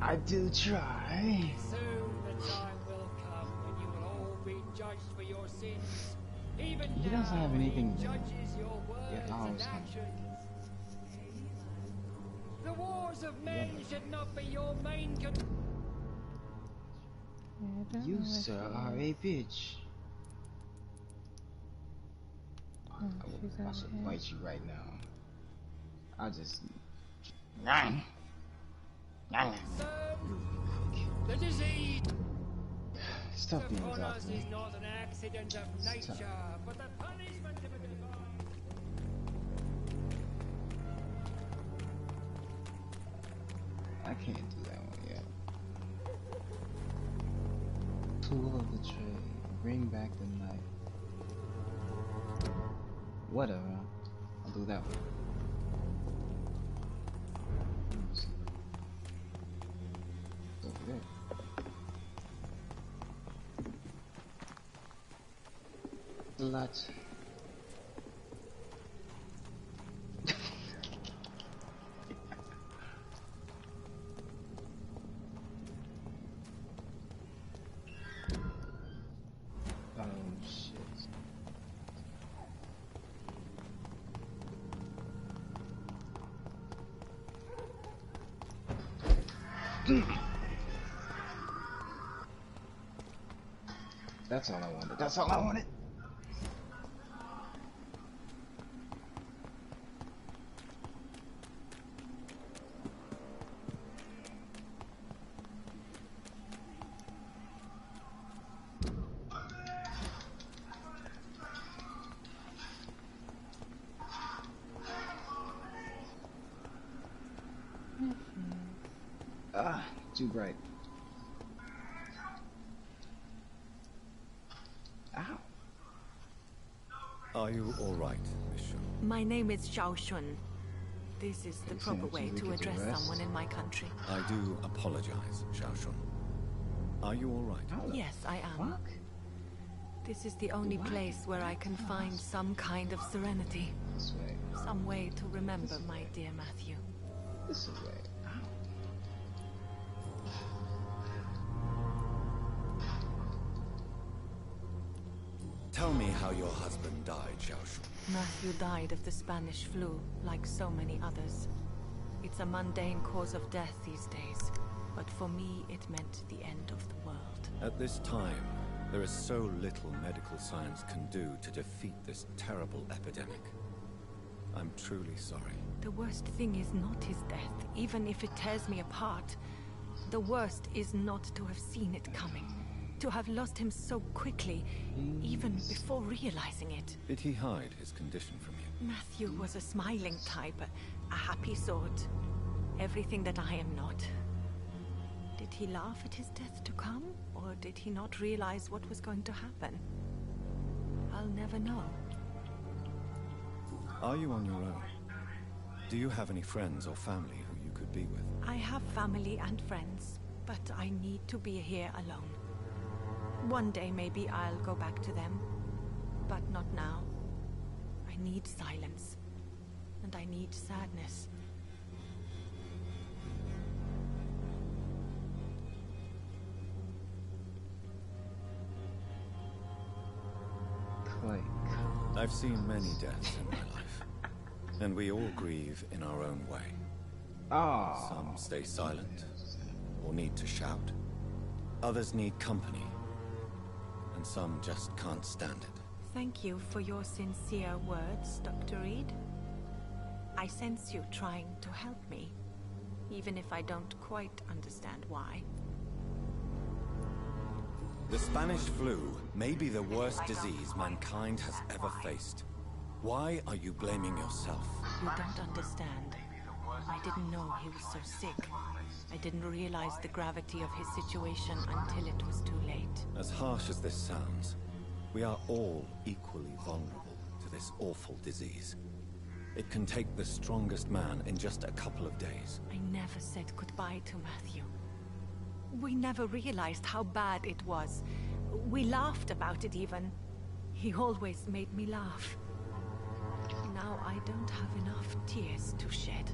I do try. Soon the time will come when you will all be judged for your sins. Even He doesn't now, have anything. he judges your words Yeah, and actions. The wars of men should not be your main You, sir, are a bitch. I should bite you right now. I'll just. The disease Stop being upon us exhausted. is not an accident of nature, but the punishment of a divine. I can't do that one yet. Tool of the trade. Bring back the knife. Whatever. I'll do that one. Over there. Lot. Oh shit. That's all I wanted. That's all I wanted. Ah, too bright. Ow. Are you all right, Miss Shaw? My name is Xiao Shun. This is the proper Excellent. way You to get your address rest. someone in my country. I do apologize, Xiaoshun. Are you all right? Yes, I am. This is the only place where I can find some kind of serenity. This way. Some way to remember my dear Matthew. This way. Tell me how your husband died, Xiaoshun. Matthew died of the Spanish flu, like so many others. It's a mundane cause of death these days, but for me it meant the end of the world. At this time, there is so little medical science can do to defeat this terrible epidemic. I'm truly sorry. The worst thing is not his death, even if it tears me apart. The worst is not to have seen it coming. To have lost him so quickly, even before realizing it. Did he hide his condition from you? Matthew was a smiling type, a happy sort. Everything that I am not. Did he laugh at his death to come? Or did he not realize what was going to happen? I'll never know. Are you on your own? Do you have any friends or family who you could be with? I have family and friends, but I need to be here alone. One day maybe I'll go back to them, but not now. I need silence, and I need sadness. I've seen many deaths in my life, and we all grieve in our own way. Some stay silent, or need to shout. Others need company, and some just can't stand it. Thank you for your sincere words, Dr. Reed. I sense you trying to help me, even if I don't quite understand why. The Spanish flu may be the worst disease mankind has ever faced. Why are you blaming yourself? You don't understand. I didn't know he was so sick. I didn't realize the gravity of his situation until it was too late. As harsh as this sounds, we are all equally vulnerable to this awful disease. It can take the strongest man in just a couple of days. I never said goodbye to Matthew. We never realized how bad it was. We laughed about it even. He always made me laugh. Now I don't have enough tears to shed.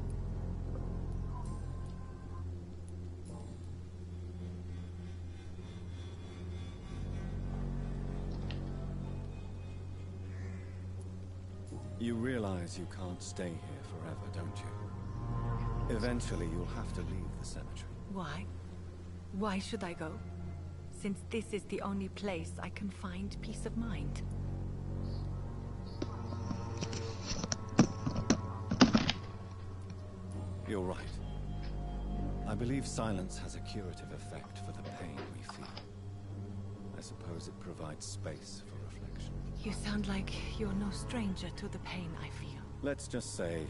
You realize you can't stay here forever, don't you? Eventually you'll have to leave the cemetery. Why? Why should I go? Since this is the only place I can find peace of mind. You're right. I believe silence has a curative effect for the pain we feel. I suppose it provides space for reflection. You sound like you're no stranger to the pain I feel. Let's just say,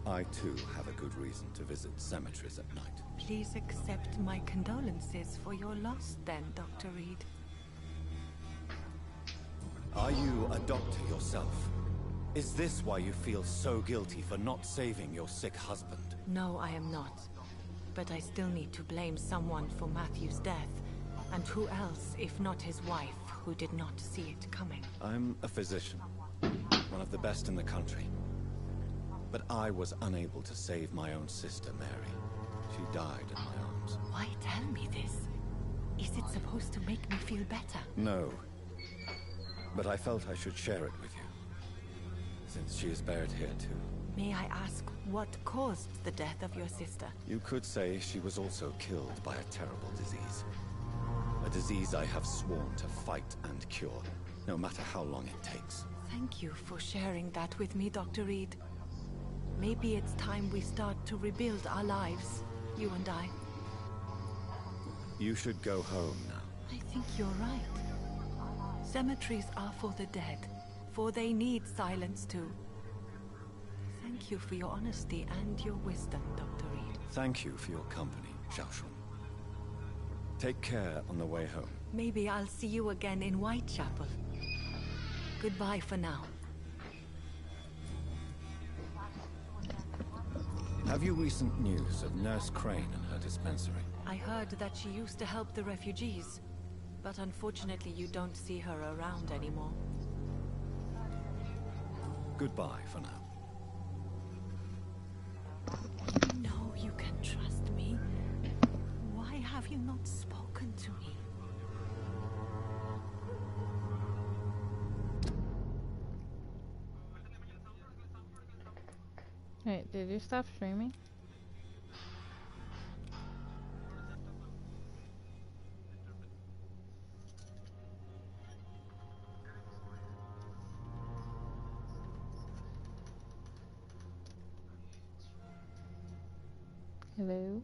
I too have a good reason to visit cemeteries at night. Please accept my condolences for your loss then, Dr. Reed. Are you a doctor yourself? Is this why you feel so guilty for not saving your sick husband? No, I am not. But I still need to blame someone for Matthew's death. And who else, if not his wife, who did not see it coming? I'm a physician, one of the best in the country. But I was unable to save my own sister, Mary. She died in my arms. Why tell me this? Is it supposed to make me feel better? No. But I felt I should share it with you, since she is buried here too. May I ask what caused the death of your sister? You could say she was also killed by a terrible disease. A disease I have sworn to fight and cure, no matter how long it takes. Thank you for sharing that with me, Dr. Reed. Maybe it's time we start to rebuild our lives, you and I. You should go home now. I think you're right. Cemeteries are for the dead, for they need silence too. Thank you for your honesty and your wisdom, Dr. Reed. Thank you for your company, Xiaoshun. Take care on the way home. Maybe I'll see you again in Whitechapel. Goodbye for now. Have you recent news of Nurse Crane and her dispensary? I heard that she used to help the refugees, but unfortunately you don't see her around anymore. Goodbye for now. You know you can trust me. Why have you not spoken to me? Wait, did you stop streaming? Hello?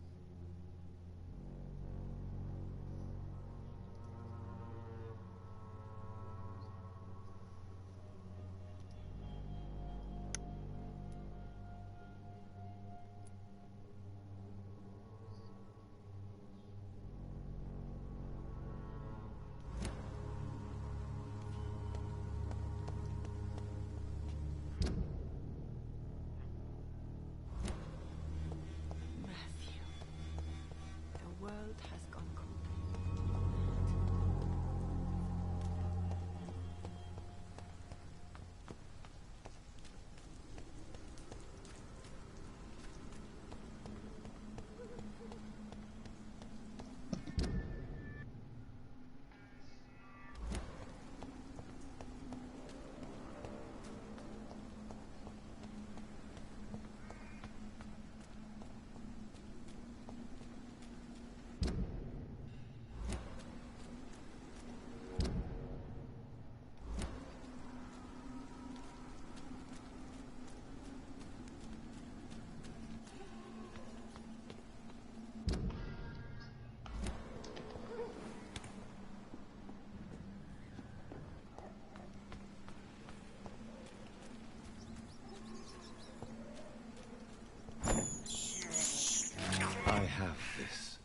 have this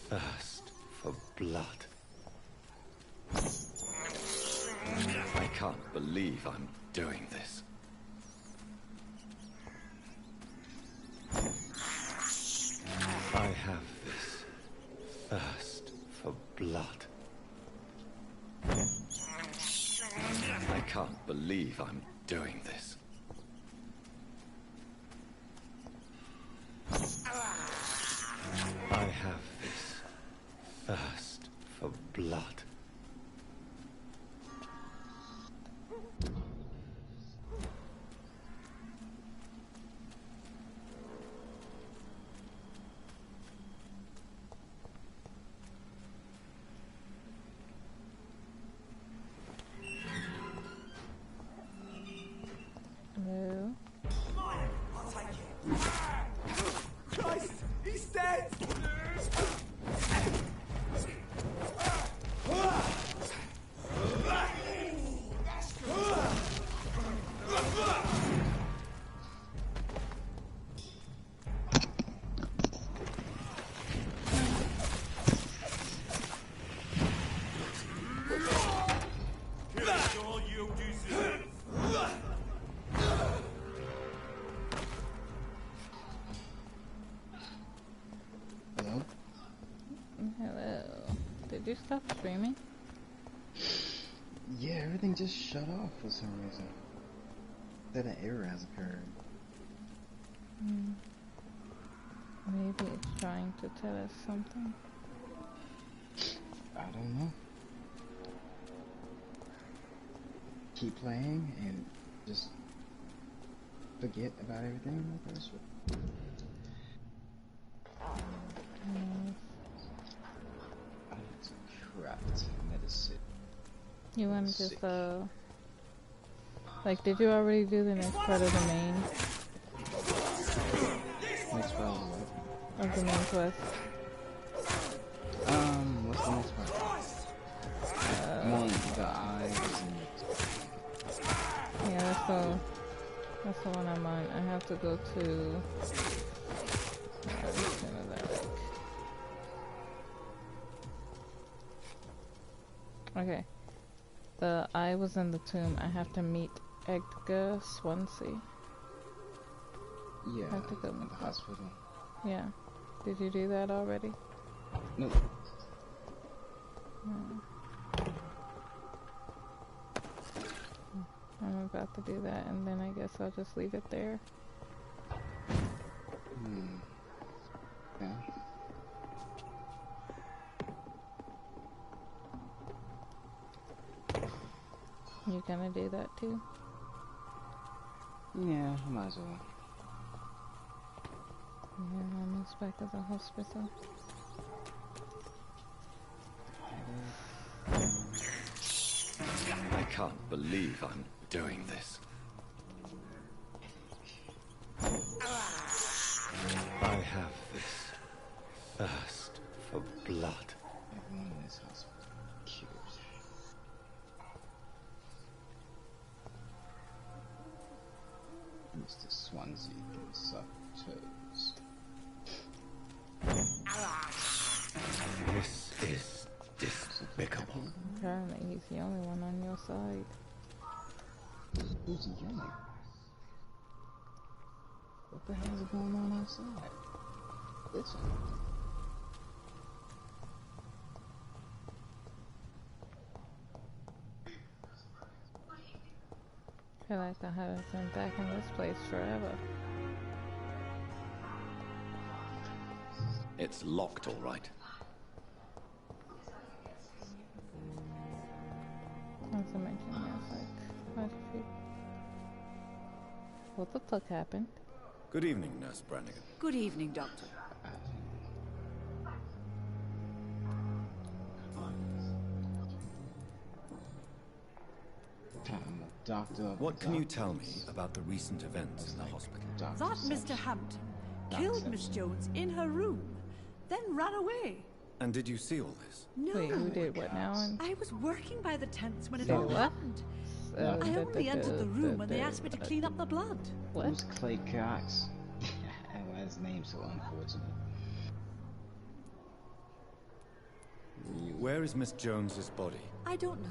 thirst for blood. I can't believe I'm doing this. I have this thirst for blood. I can't believe I'm doing this. I have this thirst for blood. Hello? I'll take it. Christ, he's dead! That's all you deserve. Hello? Hello. Did you stop streaming? Yeah, everything just shut off for some reason. That an error has occurred. Maybe it's trying to tell us something. I don't know. Keep playing and just forget about everything like this. I need to craft medicine. You want to just, like, did you already do the next part of the main? Next part of what? Of the main quest? What's the next part? The eyes and yeah, that's the one I'm on. I have to go to okay. I was in the tomb. I have to meet Edgar Swansea. Yeah, I have to go in the hospital. Yeah. Did you do that already? No. I'm about to do that, and then I guess I'll just leave it there. Yeah. You gonna do that too? Yeah, I might as well. Yeah, almost back at the hospital. I can't believe I'm doing this. I have this thirst for blood. Everyone in this hospital cute. Mr. Swansea can suck toes. This is despicable. Apparently he's the only one on your side. Who's yelling? What the hell is going on outside? Listen. I feel like I haven't been back in this place forever. It's locked, all right. Not to mention there's like quite a few. What the fuck happened? Good evening, Nurse Brannigan. Good evening, Doctor. Doctor. What can you tell me about the recent events in the hospital? That Mr. Hampton killed Miss Jones in her room, then ran away. And did you see all this? No. Wait, who did what now? I was working by the tents when it Say all what? happened. I only entered the room when they asked me to clean up the blood. Who's Clay Cox? Why his name's so unfortunate. Where is Miss Jones's body? I don't know.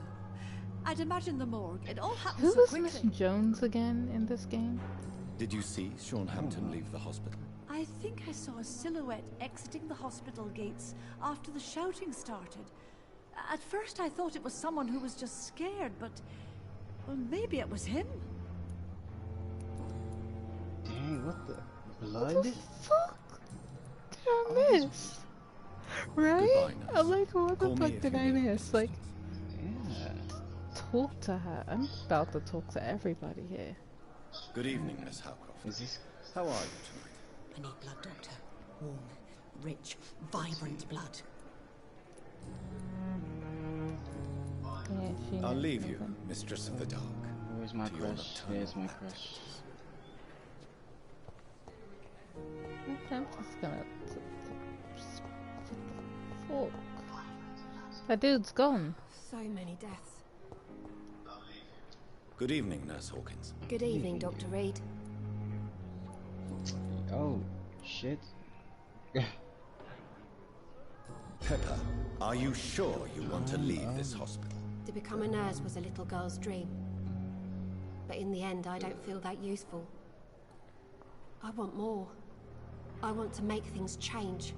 I'd imagine the morgue. It all happened Who so was quickly. Miss Jones again in this game? Did you see Sean Hampton leave the hospital? I think I saw a silhouette exiting the hospital gates after the shouting started. At first I thought it was someone who was just scared, but... well, maybe it was him. Dang, what the... blood? What the fuck did I miss? Right? I'm like, what the fuck did I miss? Like, talk to her. I'm about to talk to everybody here. Good evening, Miss Howcroft. How are you tonight? I need blood, Doctor. Warm, rich, vibrant blood. Yeah, I'll leave you, Mistress of the Dark. Where's my crush? There's my crush. I'm just gonna... Fuck. That dude's gone. So many deaths. Good evening, Nurse Hawkins. Good evening, Dr. Reed. Oh, shit. Pepper, are you sure you want to leave this hospital? To become a nurse was a little girl's dream. But in the end, I don't feel that useful. I want more. I want to make things change.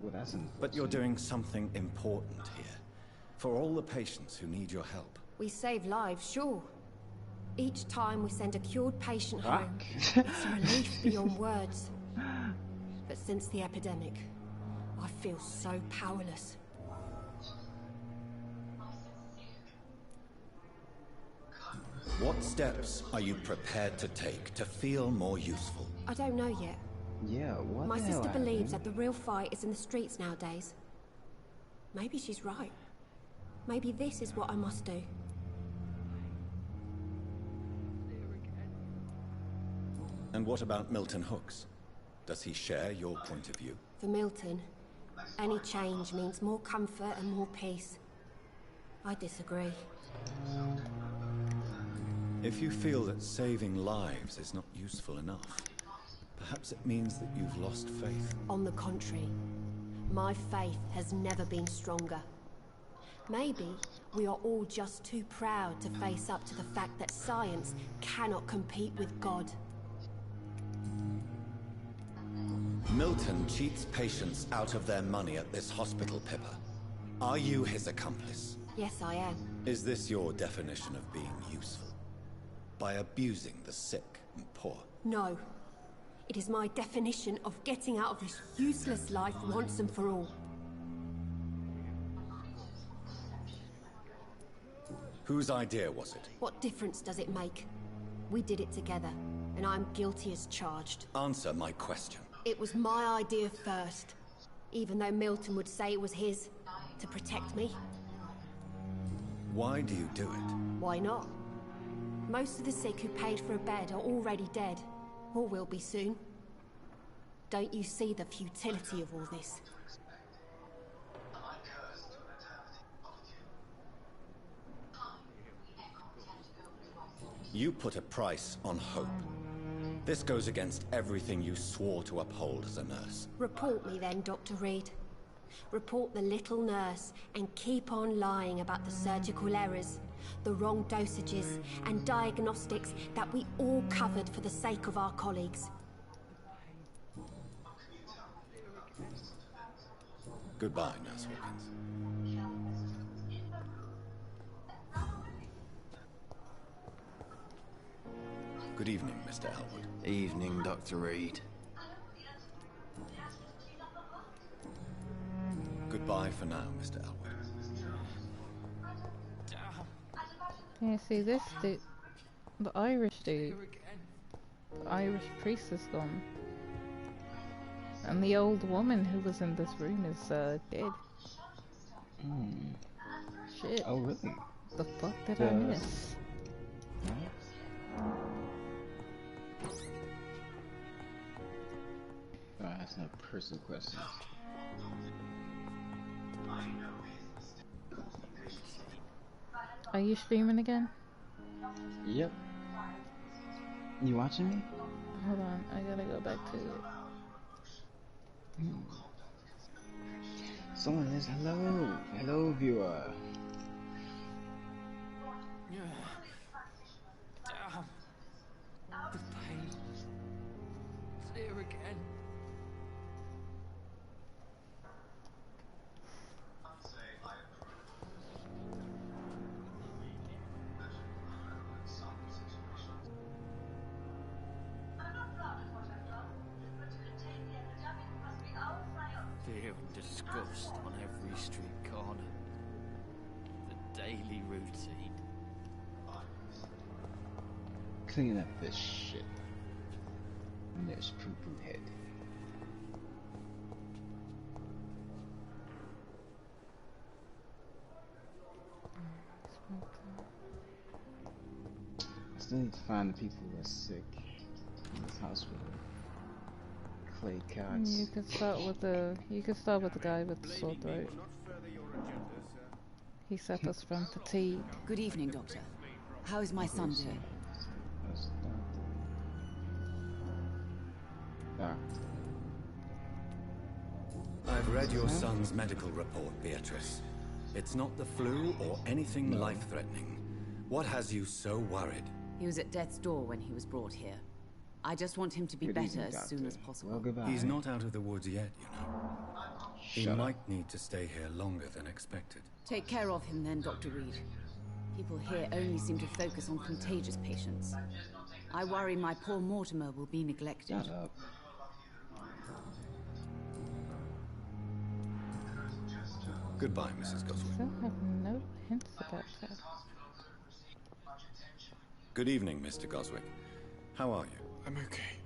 Well, that's but you're doing something important here. For all the patients who need your help. We save lives, sure. Each time we send a cured patient home, it's a relief beyond words. But since the epidemic, I feel so powerless. What steps are you prepared to take to feel more useful? I don't know yet. Yeah, what My the hell sister believes happened? that the real fight is in the streets nowadays. Maybe she's right. Maybe this is what I must do. And what about Milton Hooks? Does he share your point of view? For Milton, any change means more comfort and more peace. I disagree. If you feel that saving lives is not useful enough, perhaps it means that you've lost faith. On the contrary, my faith has never been stronger. Maybe we are all just too proud to face up to the fact that science cannot compete with God. Milton cheats patients out of their money at this hospital, Pippa. Are you his accomplice? Yes, I am. Is this your definition of being useful? By abusing the sick and poor? No. It is my definition of getting out of this useless life once and for all. Whose idea was it? What difference does it make? We did it together, and I'm guilty as charged. Answer my question. It was my idea first, even though Milton would say it was his, to protect me. Why do you do it? Why not? Most of the sick who paid for a bed are already dead, or will be soon. Don't you see the futility of all this? You put a price on hope. This goes against everything you swore to uphold as a nurse. Report me then, Dr. Reed. Report the little nurse and keep on lying about the surgical errors, the wrong dosages and diagnostics that we all covered for the sake of our colleagues. Goodbye, Nurse Hawkins. Good evening, Mr. Elwood. Evening, Dr. Reed. Goodbye for now, Mr. Elwood. Yeah, see this dude, the Irish dude, the Irish priest is gone. And the old woman who was in this room is dead. Shit. Oh, really? The fuck did I miss? That's no personal questions. Are you streaming again? Yep. You watching me? Hold on, I gotta go back to it. Someone is hello viewer. Damn. The pain. It's here again. Fear and disgust on every street corner. The daily routine. Clean up this shit. And there's poo-poo head. I still need to find the people who are sick in this hospital. Clay Cox. You can start with the guy with the sore throat. He suffers from fatigue. Good evening, Doctor. How is my son doing? I've read your son's medical report, Beatrice. It's not the flu or anything life-threatening. What has you so worried? He was at death's door when he was brought here. I just want him to be better as soon as possible. Well, he's not out of the woods yet, you know. He might need to stay here longer than expected. Take care of him then, Dr. Reed. People here only seem to focus on contagious patients. I worry my poor Mortimer will be neglected. Shut up. Goodbye, Mrs. Goswick. I have no hints about that. Good evening, Mr. Goswick. How are you? I'm okay.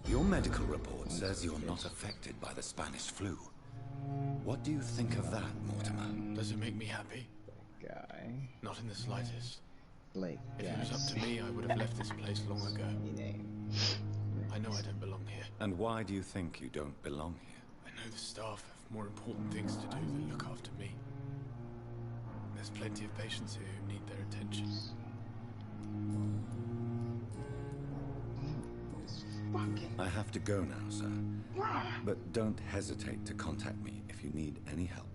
Your medical report says you're not affected by the Spanish flu. What do you think of that, Mortimer? Does it make me happy? Guy. Not in the slightest. Blake. If it was up to me, I would have left this place long ago. I know I don't belong here. And why do you think you don't belong here? I know the staff have more important things to do than look after me. There's plenty of patients here who need their attention. I have to go now, sir. But don't hesitate to contact me if you need any help.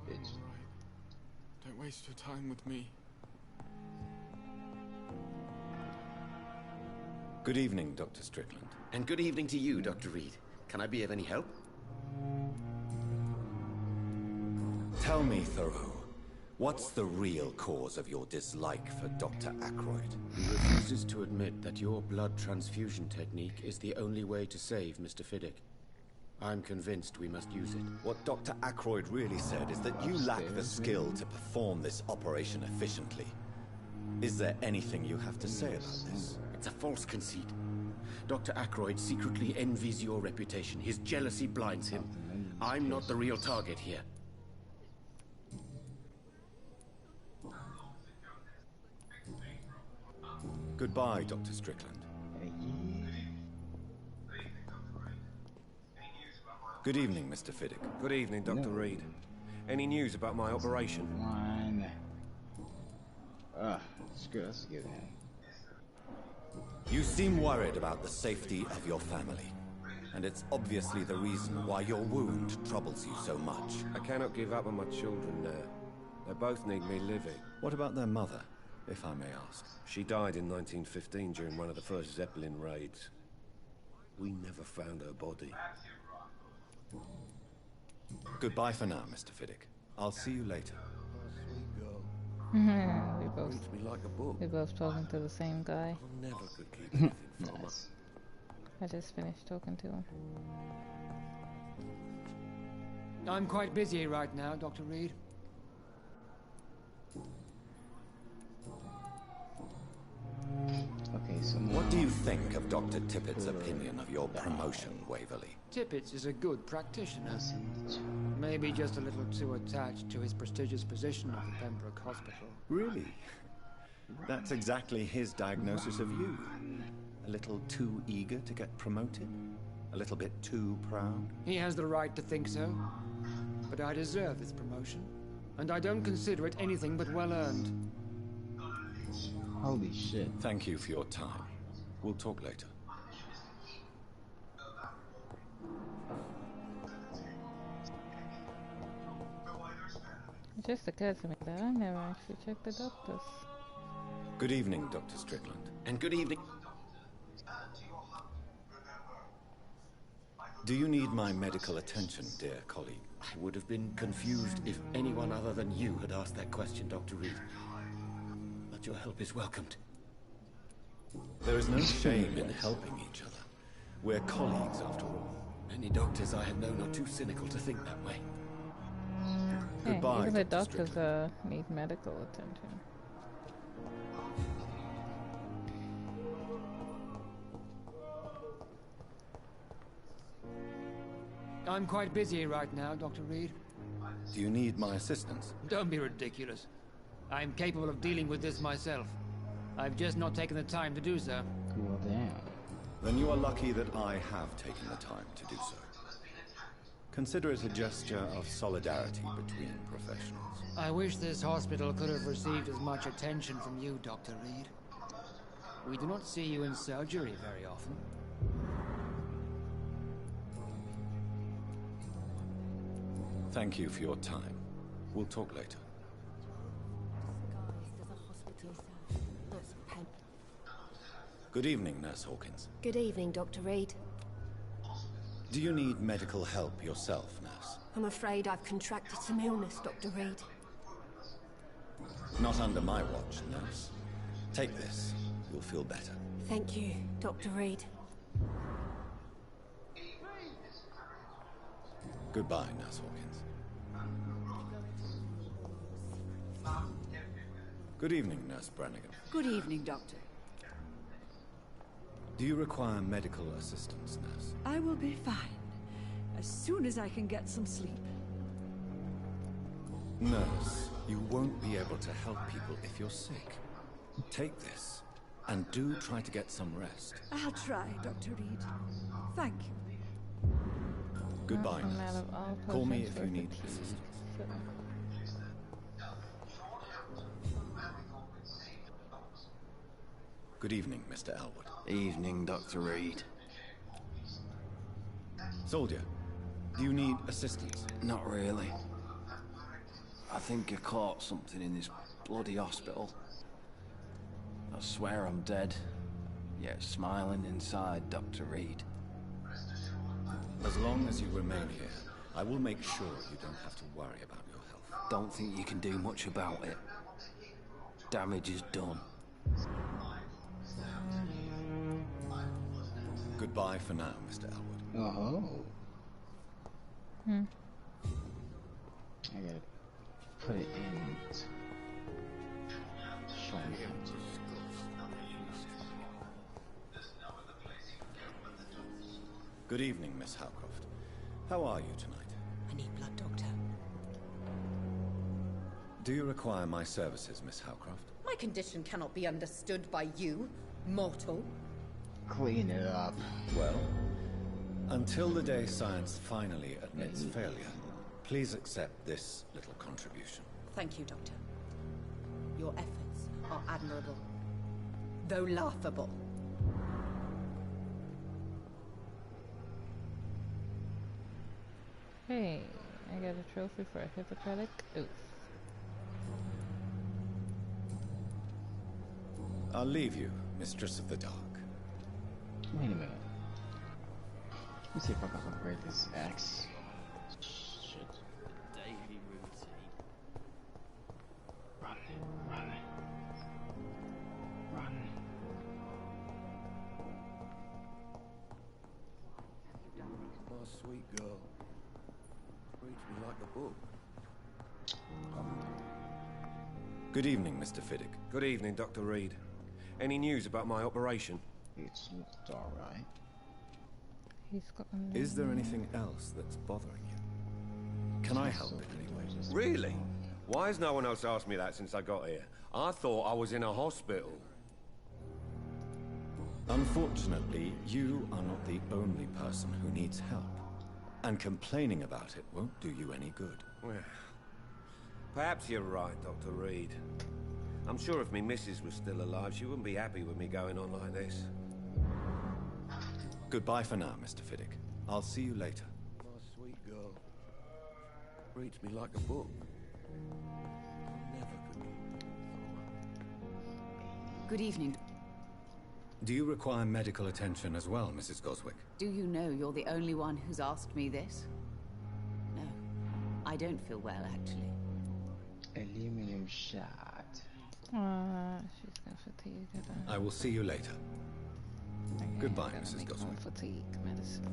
Don't waste your time with me. Good evening, Dr. Strickland. And good evening to you, Dr. Reed. Can I be of any help? Tell me, Thoreau, what's the real cause of your dislike for Dr. Ackroyd? He refuses to admit that your blood transfusion technique is the only way to save Mr. Fiddick. I'm convinced we must use it. What Dr. Ackroyd really said is that you lack the skill to perform this operation efficiently. Is there anything you have to say about this? It's a false conceit. Dr. Ackroyd secretly envies your reputation. His jealousy blinds him. I'm not the real target here. Goodbye, Dr. Strickland. Good evening, Mr. Fiddick. Good evening, Dr. Reed. Any news about my operation? One. That's good. You seem worried about the safety of your family. And it's obviously the reason why your wound troubles you so much. I cannot give up on my children now. They both need me living. What about their mother, if I may ask? She died in 1915 during one of the first Zeppelin raids. We never found her body. Goodbye for now, Mr. Fiddick. I'll see you later. we Reads me like a book. both talking to the same guy. I never could keep anything from her. I just finished talking to him. I'm quite busy right now, Dr. Reed. Okay, so what do you think of Dr. Tippett's opinion of your promotion, Waverly? Tippett is a good practitioner. Maybe just a little too attached to his prestigious position at the Pembroke Hospital. Really? That's exactly his diagnosis of you. A little too eager to get promoted? A little bit too proud? He has the right to think so. But I deserve this promotion. And I don't consider it anything but well earned. Holy shit. Thank you for your time. We'll talk later. It just occurred to me that I never actually checked the doctors. Good evening, Dr. Strickland. And good evening. Do you need my medical attention, dear colleague? I would have been confused if anyone other than you had asked that question, Dr. Reed. But your help is welcomed. There is no shame in helping each other. We're colleagues, after all. Many doctors I have known are too cynical to think that way. Hey, Goodbye, even the Dr. doctors need medical attention. I'm quite busy right now, Dr. Reed. Do you need my assistance? Don't be ridiculous. I'm capable of dealing with this myself. I've just not taken the time to do so. Well, damn. Then you are lucky that I have taken the time to do so. Consider it a gesture of solidarity between professionals. I wish this hospital could have received as much attention from you, Dr. Reed. We do not see you in surgery very often. Thank you for your time. We'll talk later. Good evening, Nurse Hawkins. Good evening, Dr. Reed. Do you need medical help yourself, Nurse? I'm afraid I've contracted some illness, Dr. Reed. Not under my watch, Nurse. Take this. You'll feel better. Thank you, Dr. Reed. Goodbye, Nurse Hawkins. Good evening, Nurse Brannigan. Good evening, Doctor. Do you require medical assistance, Nurse? I will be fine, as soon as I can get some sleep. Nurse, you won't be able to help people if you're sick. Take this, and do try to get some rest. I'll try, Dr. Reed. Thank you. Goodbye, Nurse. Call me if you need assistance. Good evening, Mr. Elwood. Evening, Dr. Reed. Soldier, do you need assistance? Not really. I think I caught something in this bloody hospital. I swear I'm dead, yet smiling inside, Dr. Reed. As long as you remain here, I will make sure you don't have to worry about your health. Don't think you can do much about it. Damage is done. Goodbye for now, Mr. Elwood. Oh. I gotta put it in. Show me how to. Good evening, Miss Howcroft. How are you tonight? I need blood, Doctor. Do you require my services, Miss Howcroft? My condition cannot be understood by you, mortal. Clean it up. Well, until the day science finally admits failure, please accept this little contribution. Thank you, Doctor. Your efforts are admirable, though laughable. Hey, I got a trophy for a Hippocratic Oath. I'll leave you, Mistress of the Dark. Wait a minute. Let me see if I can upgrade this axe. Shit. Daily routine. Run, run, run. My sweet girl. Reads me like a book. Good evening, Mr. Fiddick. Good evening, Dr. Reed. Any news about my operation? It's looked alright. He's got Is there anything else that's bothering you? Can I help in any way? Really? Why has no one else asked me that since I got here? I thought I was in a hospital. Unfortunately, you are not the only person who needs help. And complaining about it won't do you any good. Well, perhaps you're right, Dr. Reed. I'm sure if me missus was still alive, she wouldn't be happy with me going on like this. Goodbye for now, Mr. Fiddick. I'll see you later. My sweet girl. Reads me like a book. Never could. Good evening. Do you require medical attention as well, Mrs. Goswick? Do you know you're the only one who's asked me this? No, I don't feel well, actually. Aluminum shot. She's got fatigue. I will see you later. Goodbye, Mrs. Goswick. Fatigue medicine.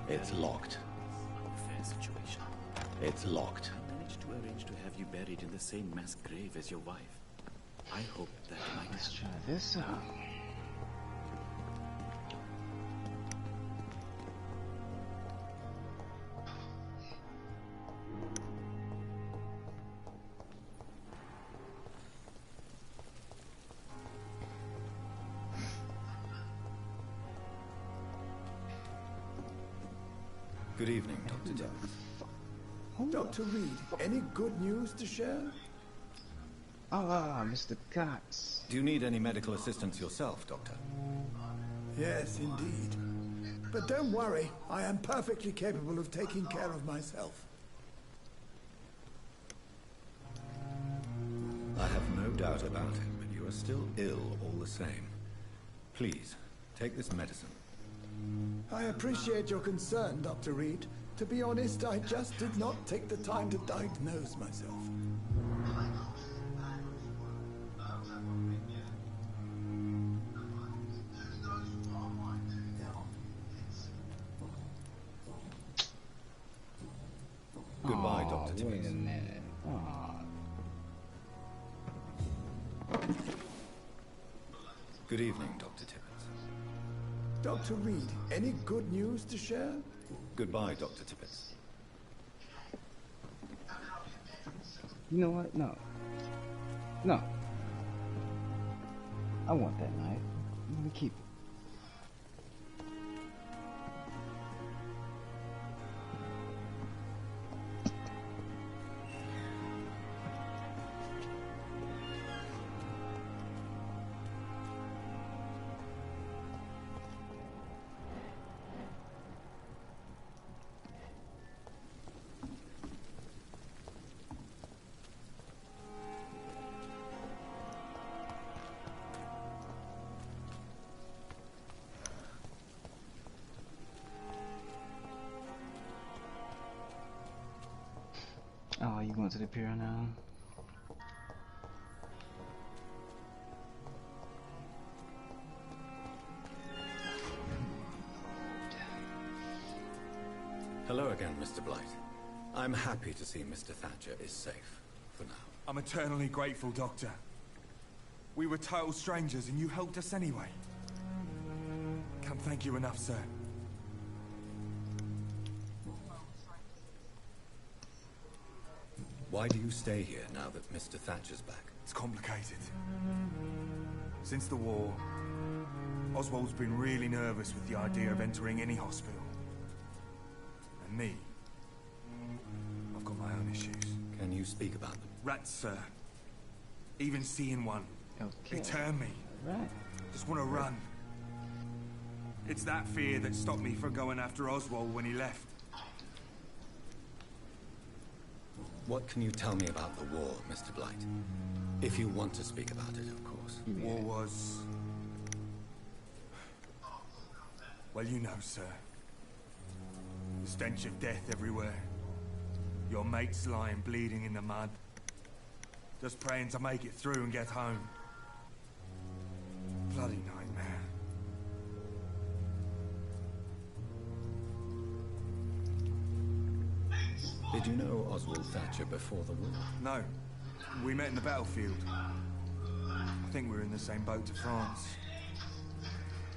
It's locked. Unfair situation. It's locked. I managed to arrange to have you buried in the same mass grave as your wife. I hope that might Let's try this out. Good evening, Dr. Tibbets. Dr. Reed, any good news to share? Mr. Cox. Do you need any medical assistance yourself, Doctor? Yes, indeed. But don't worry, I am perfectly capable of taking care of myself. I have no doubt about it, but you are still ill all the same. Please, take this medicine. I appreciate your concern, Dr. Reed. To be honest, I just did not take the time to diagnose myself. Goodbye, Dr. Tibbets. Wait a minute. Good evening, Dr. Tibbets. Dr. Reed, any good news to share? Goodbye, Dr. Tibbets. You know what? No. No. I want that knife. I'm gonna keep it. Oh, you going to the pier now? Hello again, Mr. Blight. I'm happy to see Mr. Thatcher is safe, for now. I'm eternally grateful, Doctor. We were total strangers and you helped us anyway. Can't thank you enough, sir. Why do you stay here now that Mr. Thatcher's back? It's complicated. Since the war, Oswald's been really nervous with the idea of entering any hospital. And me, I've got my own issues. Can you speak about them? Rats, sir. Even seeing one. Okay. They turn me. Right. Just want to run. It's that fear that stopped me from going after Oswald when he left. What can you tell me about the war, Mr. Blight? If you want to speak about it, of course. War was... Well, you know, sir. The stench of death everywhere. Your mates lying bleeding in the mud. Just praying to make it through and get home. Bloody nightmare. Did you know Oswald Thatcher before the war? No. We met in the battlefield. I think we were in the same boat to France.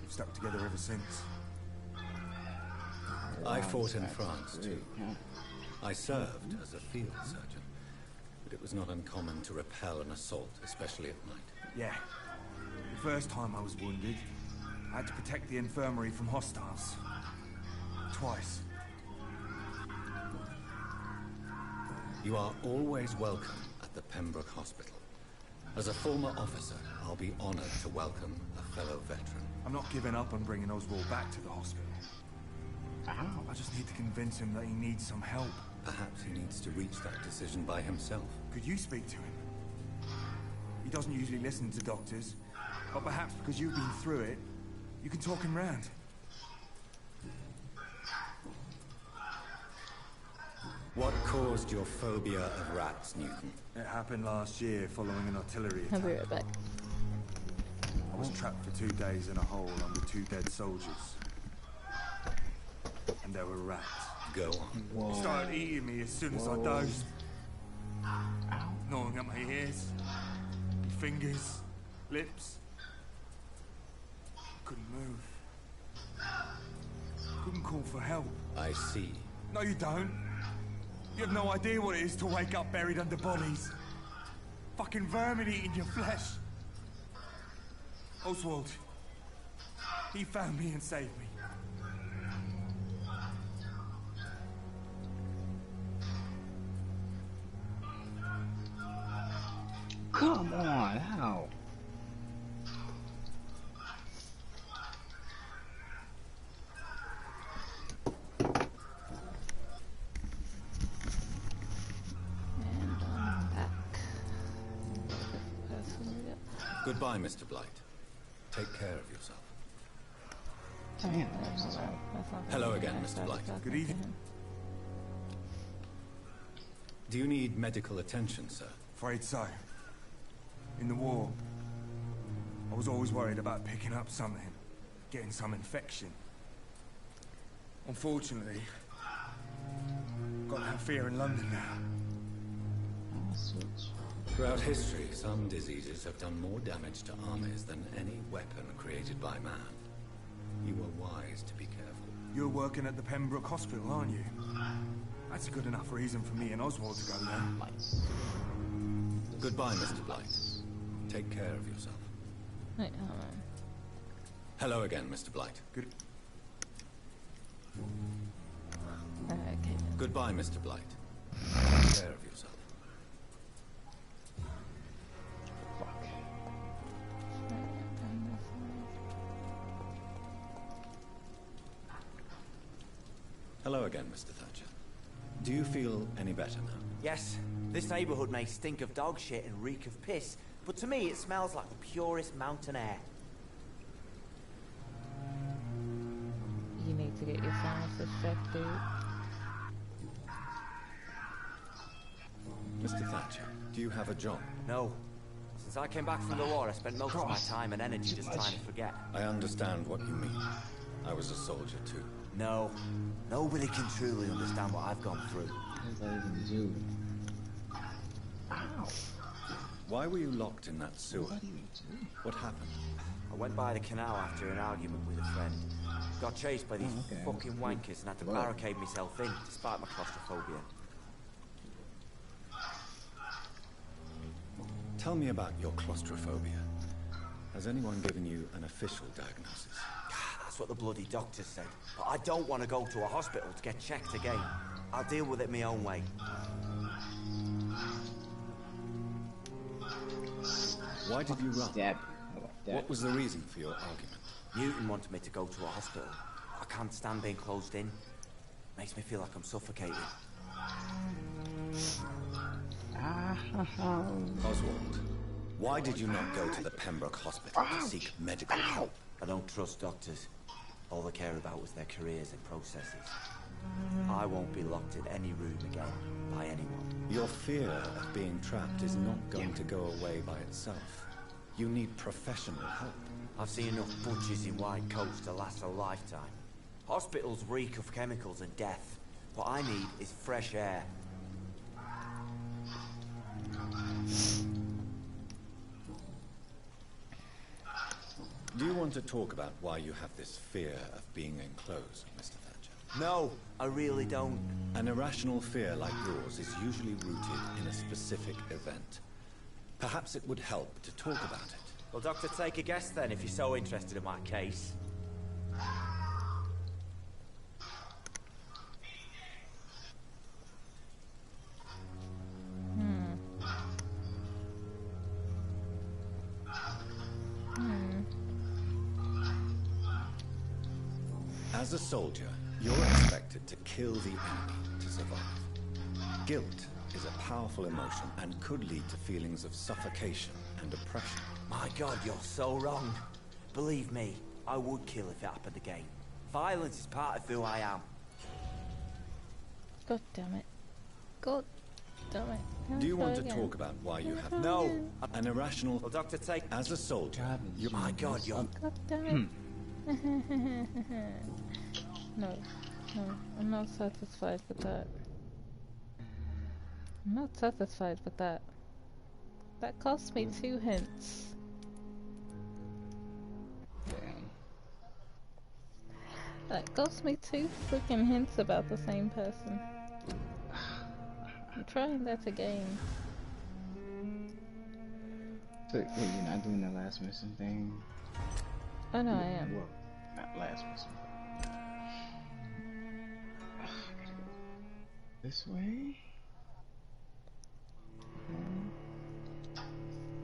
We've stuck together ever since. I fought in France too. I served as a field surgeon, but it was not uncommon to repel an assault, especially at night. Yeah. The first time I was wounded, I had to protect the infirmary from hostiles. Twice. You are always welcome at the Pembroke Hospital. As a former officer, I'll be honored to welcome a fellow veteran. I'm not giving up on bringing Oswald back to the hospital. I just need to convince him that he needs some help. Perhaps he needs to reach that decision by himself. Could you speak to him? He doesn't usually listen to doctors, but perhaps because you've been through it, you can talk him round. What caused your phobia of rats, Newton? It happened last year following an artillery attack. I'll be right back. I was trapped for 2 days in a hole under 2 dead soldiers. And there were rats. Go on. Whoa. They started eating me as soon as I dozed. Gnawing at my ears, my fingers, lips. Couldn't move. Couldn't call for help. I see. No, you don't. You have no idea what it is to wake up buried under bodies. Fucking vermin eating your flesh. Oswald. He found me and saved me. Come on, how? Goodbye, Mr. Blight. Take care of yourself. Damn. Hello again, Mr. Blight. Good evening. Do you need medical attention, sir? Afraid so. In the war, I was always worried about picking up something, getting some infection. Unfortunately, got that fear in London now. Throughout history, some diseases have done more damage to armies than any weapon created by man. You were wise to be careful. You're working at the Pembroke Hospital, aren't you? That's a good enough reason for me and Oswald to go there. Goodbye, Mr. Blight. Take care of yourself. Wait, hold on. Hello again, Mr. Blight. Good. Okay. Goodbye, Mr. Blight. Take care of yourself. Hello again, Mr. Thatcher. Do you feel any better now? Yes. This neighborhood may stink of dog shit and reek of piss, but to me it smells like the purest mountain air. You need to get your sinuses checked, dude. Mr. Thatcher, do you have a job? No. Since I came back from the war, I spent most of my time and energy just trying to forget. I understand what you mean. I was a soldier too. No. Nobody can truly understand what I've gone through. Ow. Why were you locked in that sewer? What happened? I went by the canal after an argument with a friend. Got chased by these fucking wankers and had to barricade myself in, despite my claustrophobia. Tell me about your claustrophobia. Has anyone given you an official diagnosis? That's what the bloody doctor said. But I don't want to go to a hospital to get checked again. I'll deal with it my own way. Why did you run? What was the reason for your argument? Newton wanted me to go to a hospital. I can't stand being closed in. Makes me feel like I'm suffocating. Oswald, why did you not go to the Pembroke Hospital to seek medical help? I don't trust doctors. All they care about was their careers and processes. I won't be locked in any room again by anyone. Your fear of being trapped is not going to go away by itself. You need professional help. I've seen enough butchers in white coats to last a lifetime. Hospitals reek of chemicals and death. What I need is fresh air. Do you want to talk about why you have this fear of being enclosed, Mr. Thatcher? No, I really don't. An irrational fear like yours is usually rooted in a specific event. Perhaps it would help to talk about it. Well, Doctor, take a guess then, if you're so interested in my case. As a soldier, you're expected to kill the enemy to survive. Guilt is a powerful emotion and could lead to feelings of suffocation and oppression. My God, you're so wrong. Believe me, I would kill if it happened again. Violence is part of who I am. God damn it. God damn it. Do you want to talk about why you have an irrational... Well, Doctor, take... As a soldier, you... My God, you're... God damn it. No, I'm not satisfied with that. I'm not satisfied with that. That cost me 2 hints. Damn. That cost me 2 freaking hints about the same person. I'm trying that again. So, wait, you're not doing the last mission thing? Oh no, I am. Well, not last mission. This way?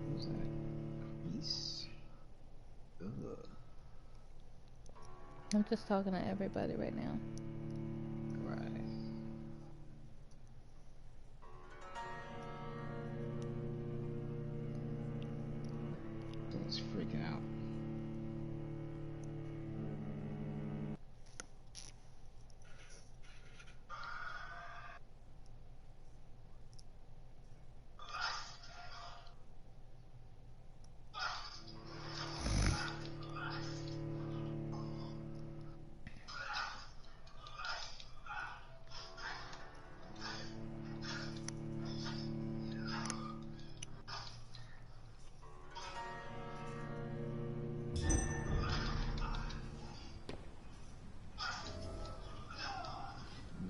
What's that? East? Ugh. I'm just talking to everybody right now. Right. It's freaking out.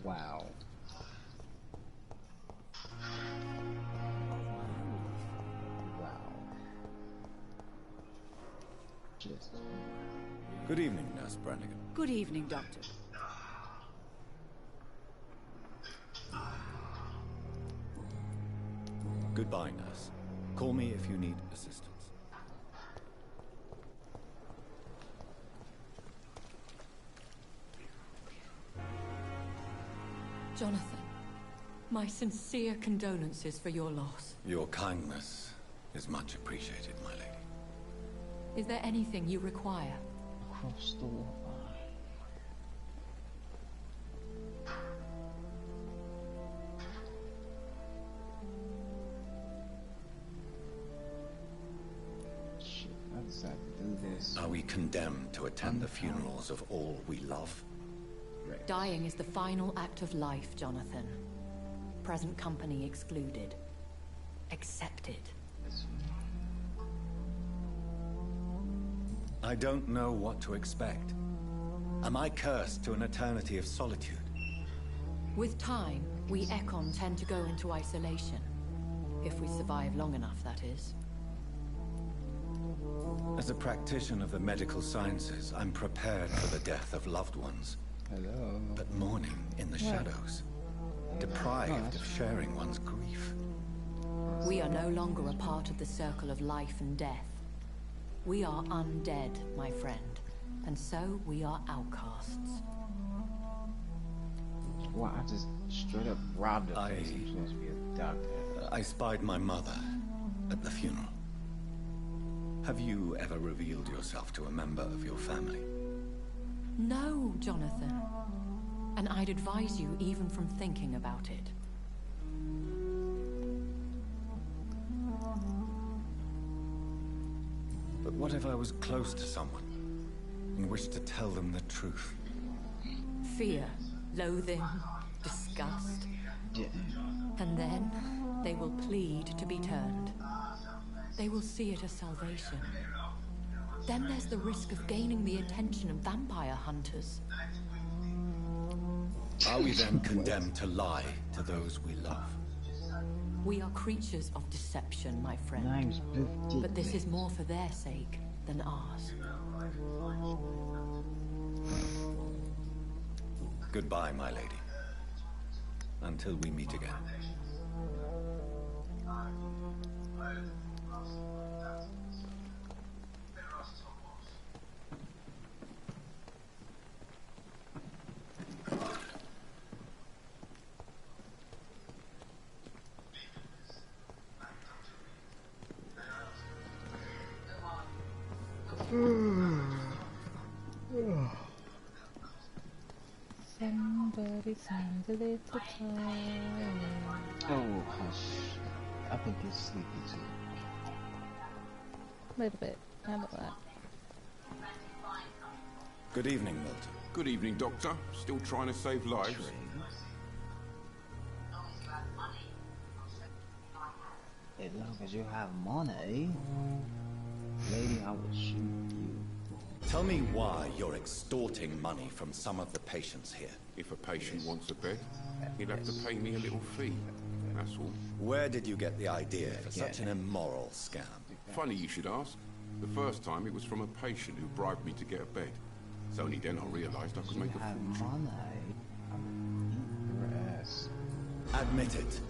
Wow. Wow. Just. Good evening, Nurse Brannigan. Good evening, Doctor. Goodbye, nurse. Call me if you need assistance. Jonathan, my sincere condolences for your loss. Your kindness is much appreciated, my lady. Is there anything you require? Across the water. Shit, I decided to do this. Are we condemned to attend the funerals of all we love? Right. Dying is the final act of life, Jonathan. Present company excluded. Accepted. I don't know what to expect. Am I cursed to an eternity of solitude? With time, we Ekon tend to go into isolation. If we survive long enough, that is. As a practitioner of the medical sciences, I'm prepared for the death of loved ones. Hello. But mourning in the shadows, deprived of sharing one's grief. We are no longer a part of the circle of life and death. We are undead, my friend, and so we are outcasts. Wow, I just straight up robbed a place. I'm supposed to be a doctor. I spied my mother at the funeral. Have you ever revealed yourself to a member of your family? No, Jonathan. And I'd advise you even from thinking about it. But what if I was close to someone and wished to tell them the truth? Fear, loathing, disgust. Yeah. And then, They will plead to be turned. They will see it as salvation. Then there's the risk of gaining the attention of vampire hunters. Are we then condemned to lie to those we love? We are creatures of deception, my friend. But this is more for their sake than ours. Goodbye, my lady. Until we meet again. Somebody sings a little time. Oh, hush. I think he's sleepy too. A little bit, not a lot. Good evening, Milton. Good evening, Doctor. Still trying to save lives? As long as you have money, lady, I will shoot you. Tell me why you're extorting money from some of the patients here. If a patient wants a bed, he'll have to pay me a little fee. That's all. Where did you get the idea for such an immoral scam? Funny you should ask. The first time it was from a patient who bribed me to get a bed. It's only then I realised I could make a fortune. Admit it.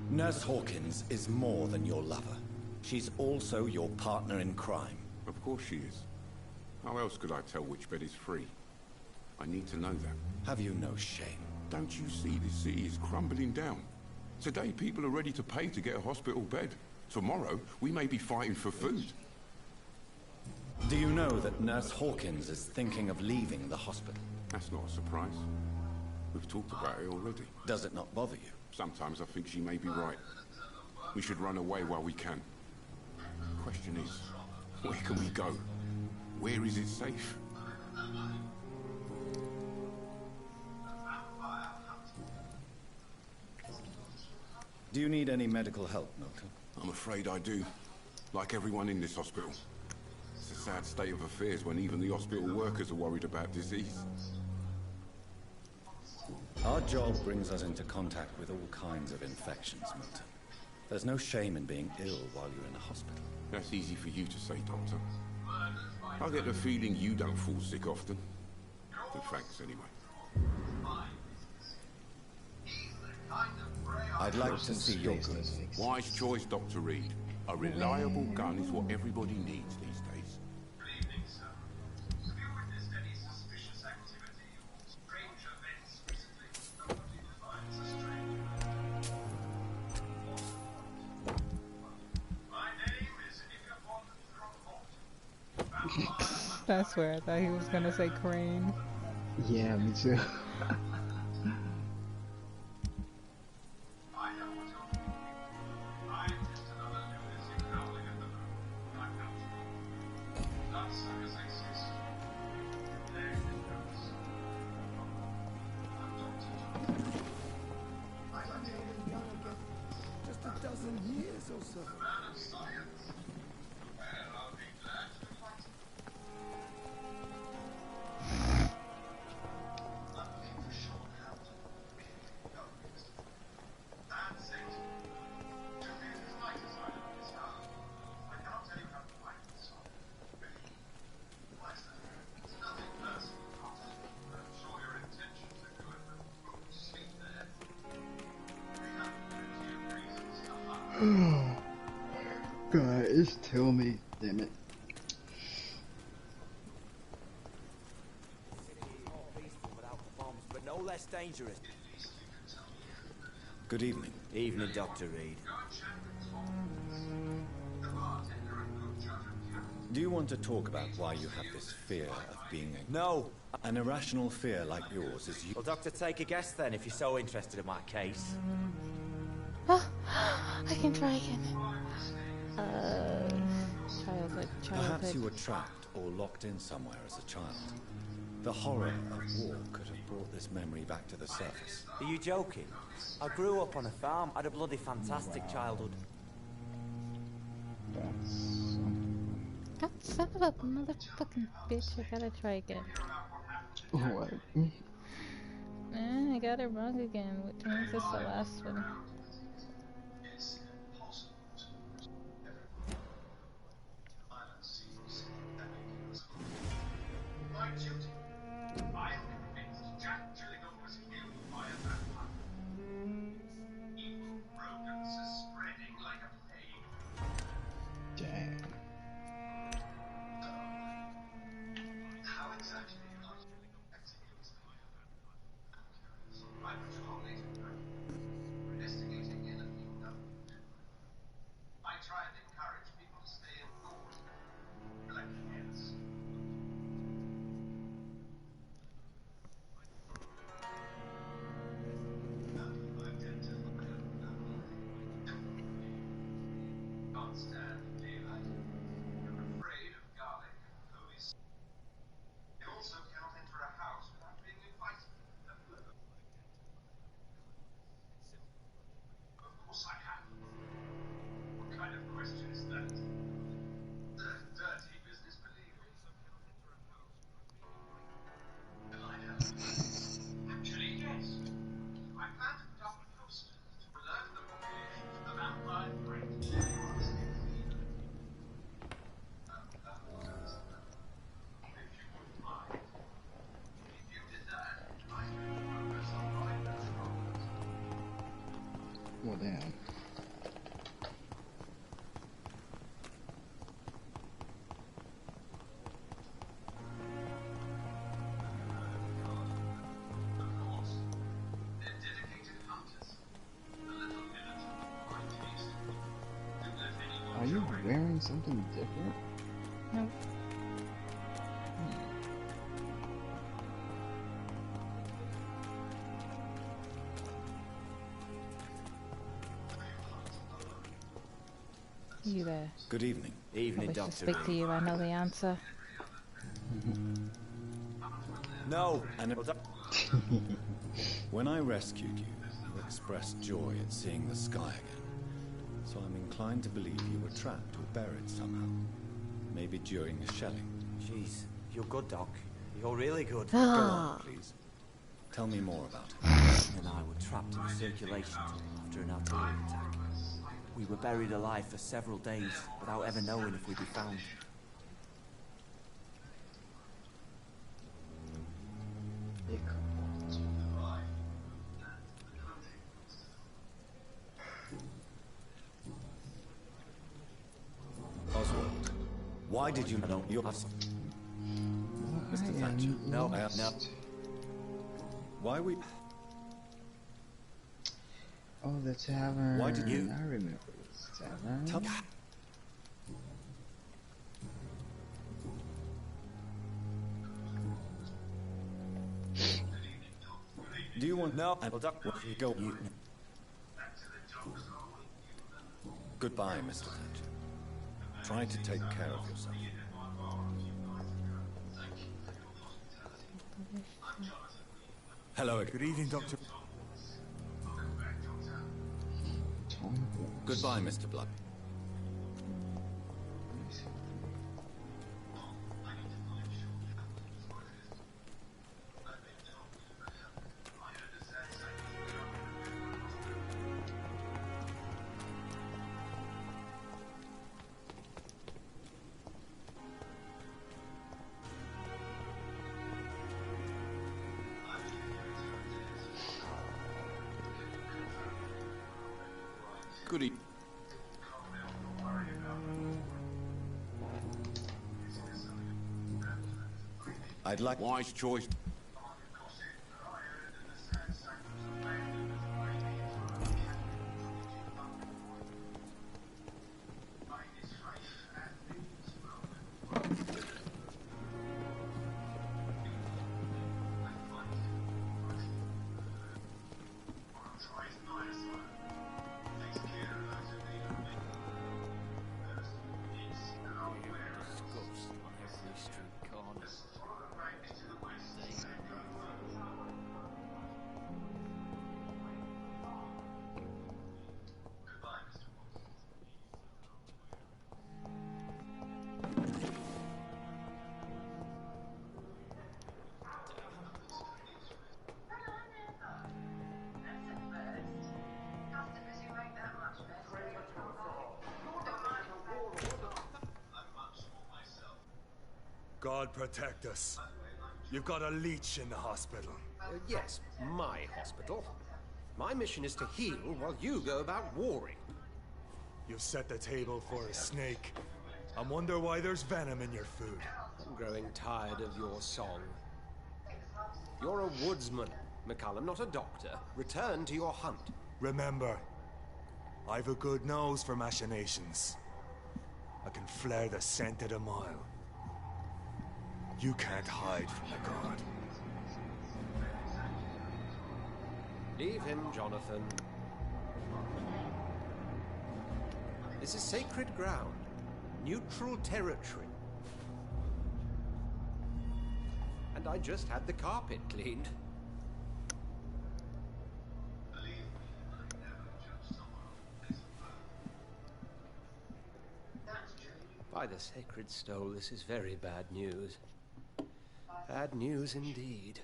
Nurse Hawkins is more than your lover. She's also your partner in crime. Of course she is. How else could I tell which bed is free? I need to know that. Have you no shame? Don't you see this city is crumbling down? Today people are ready to pay to get a hospital bed. Tomorrow we may be fighting for food. Do you know that Nurse Hawkins is thinking of leaving the hospital? That's not a surprise. We've talked about it already. Does it not bother you? Sometimes I think she may be right. We should run away while we can. The question is, where can we go? Where is it safe? Do you need any medical help, Milton? I'm afraid I do. Like everyone in this hospital. It's a sad state of affairs when even the hospital workers are worried about disease. Our job brings us into contact with all kinds of infections, Milton. There's no shame in being ill while you're in a hospital. That's easy for you to say, Doctor. I get the feeling you don't fall sick often. But thanks anyway. I'd like to see your goods. Wise choice, Dr. Reed. A reliable gun is what everybody needs these days. I swear I thought he was gonna say Crane. Yeah, me too. Just a dozen years or so. Guys, tell me, damn it. But no less dangerous. Good evening. Evening, Dr. Reed. Do you want to talk about why you have this fear of being a... No! An irrational fear like yours is you... Well, Doctor, take a guess then, if you're so interested in my case. Oh, I can try again. Childhood. Perhaps you were trapped or locked in somewhere as a child. The horror of war could have brought this memory back to the surface. Are you joking? I grew up on a farm, had a bloody fantastic childhood. God, son of a motherfucking bitch, I gotta try again. What? I got it wrong again, which means it's the last one. Well, damn. Are you wearing something different? No. You there? Good evening. Evening, I wish Doctor. to speak to you. I know the answer. No. And when I rescued you, you expressed joy at seeing the sky again. So I'm inclined to believe you were trapped or buried somehow. Maybe during the shelling. Jeez, you're good, Doc. You're really good. Go on, please. Tell me more about it. and I were trapped in a circulation tunnel after an artillery attack. We were buried alive for several days without ever knowing if we'd be found. Oswald, why did you not? Mr. Thatcher. No. Why we? Oh, the tavern. Why did you? I remember this tavern. Do you want? No. Go. Goodbye, Mr. Thatcher. Try to take care of yourself. Hello again. Good evening, Doctor. Goodbye, Mr. Blood. Good evening. I'd like wise choice. God protect us. You've got a leech in the hospital. Yes, my hospital. My mission is to heal while you go about warring. You've set the table for a snake. I wonder why there's venom in your food. I'm growing tired of your song. You're a woodsman, McCullum, not a doctor. Return to your hunt. Remember, I've a good nose for machinations. I can flare the scent at a mile. You can't hide from the god. Leave him, Jonathan. This is sacred ground. Neutral territory. And I just had the carpet cleaned. By the sacred stole, this is very bad news. Bad news indeed.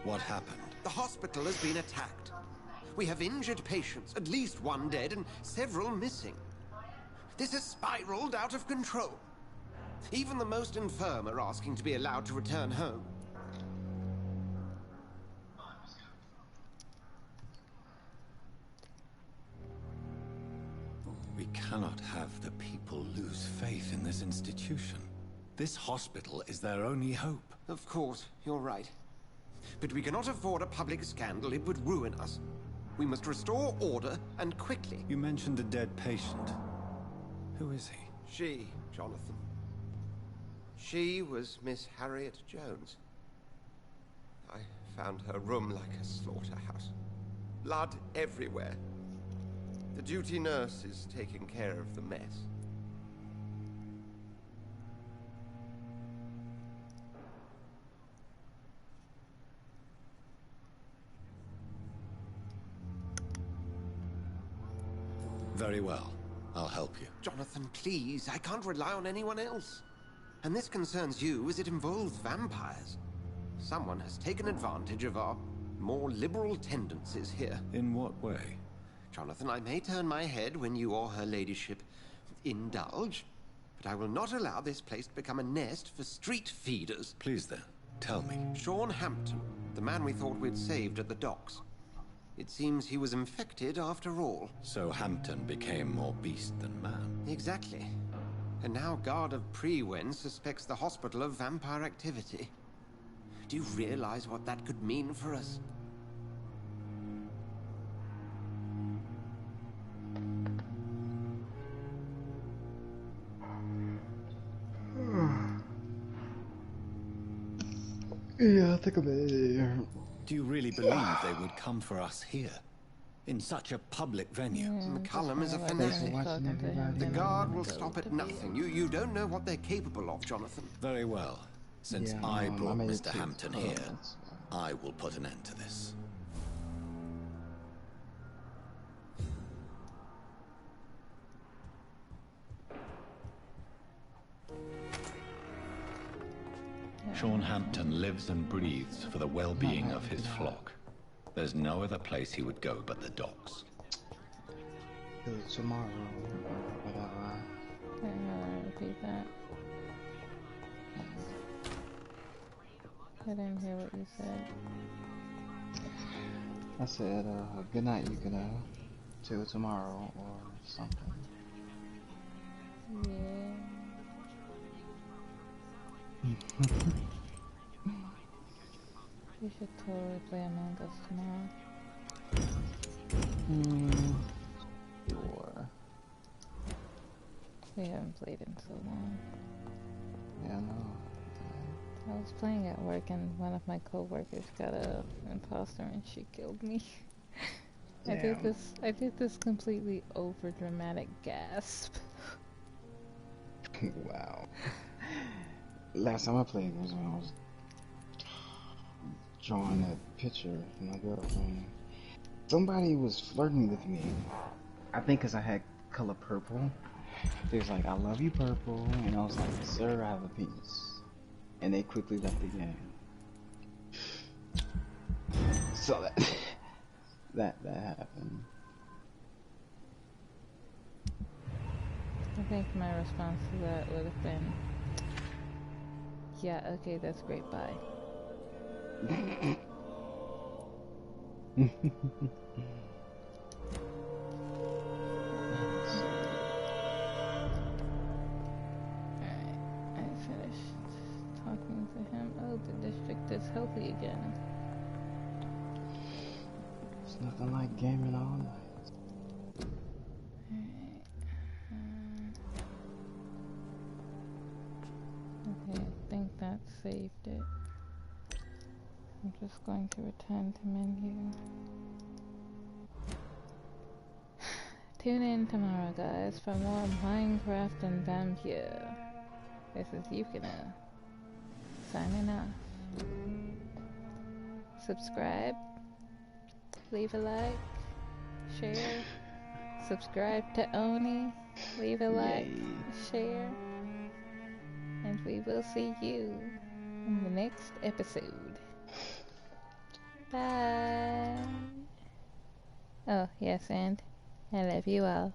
What happened? The hospital has been attacked. We have injured patients, at least one dead and several missing. This has spiraled out of control. Even the most infirm are asking to be allowed to return home. We cannot have the people lose faith in this institution. This hospital is their only hope. Of course, you're right. But we cannot afford a public scandal. It would ruin us. We must restore order, and quickly. You mentioned a dead patient. Who is he? She, Jonathan. She was Miss Harriet Jones. I found her room like a slaughterhouse. Blood everywhere. The duty nurse is taking care of the mess. Very well. I'll help you. Jonathan, please. I can't rely on anyone else. And this concerns you as it involves vampires. Someone has taken advantage of our more liberal tendencies here. In what way? Jonathan, I may turn my head when you or her ladyship indulge, but I will not allow this place to become a nest for street feeders. Please then, tell me. Sean Hampton, the man we thought we'd saved at the docks. It seems he was infected after all. So Hampton became more beast than man. Exactly. And now Guard of Prewen suspects the hospital of vampire activity. Do you realize what that could mean for us? Yeah, I think I'm here. Do you really believe they would come for us here? In such a public venue? McCullum is a fanatic. The guard will stop at nothing. You don't know what they're capable of, Jonathan. Very well. Since I brought Mr. Hampton here, I will put an end to this. Sean Hampton lives and breathes for the well-being of his flock. There's no other place he would go but the docks. Tomorrow. I don't know how to repeat that. I didn't hear what you said. I said, good night, you could, till tomorrow or something. Yeah. We should totally play Among Us tomorrow. Sure. We haven't played in so long. Yeah, I know. I was playing at work and one of my co-workers got a imposter and she killed me. I did this completely over dramatic gasp. Wow. Last time I played was when I was drawing that picture of my girlfriend. Somebody was flirting with me. I think because I had color purple. They was like, I love you, purple. And I was like, sir, I have a penis. And they quickly left the game. So that happened. I think my response to that would have been, yeah, okay, that's great, bye. Alright, I finished talking to him. Oh, the district is healthy again. It's nothing like gaming all night. Okay, I think that saved it. I'm just going to return to menu. Tune in tomorrow, guys, for more Minecraft and Vampire. This is Yukina, signing off. Subscribe, leave a like, share, subscribe to Oni, leave a like, share, and we will see you in the next episode. Bye. Oh, yes, and I love you all.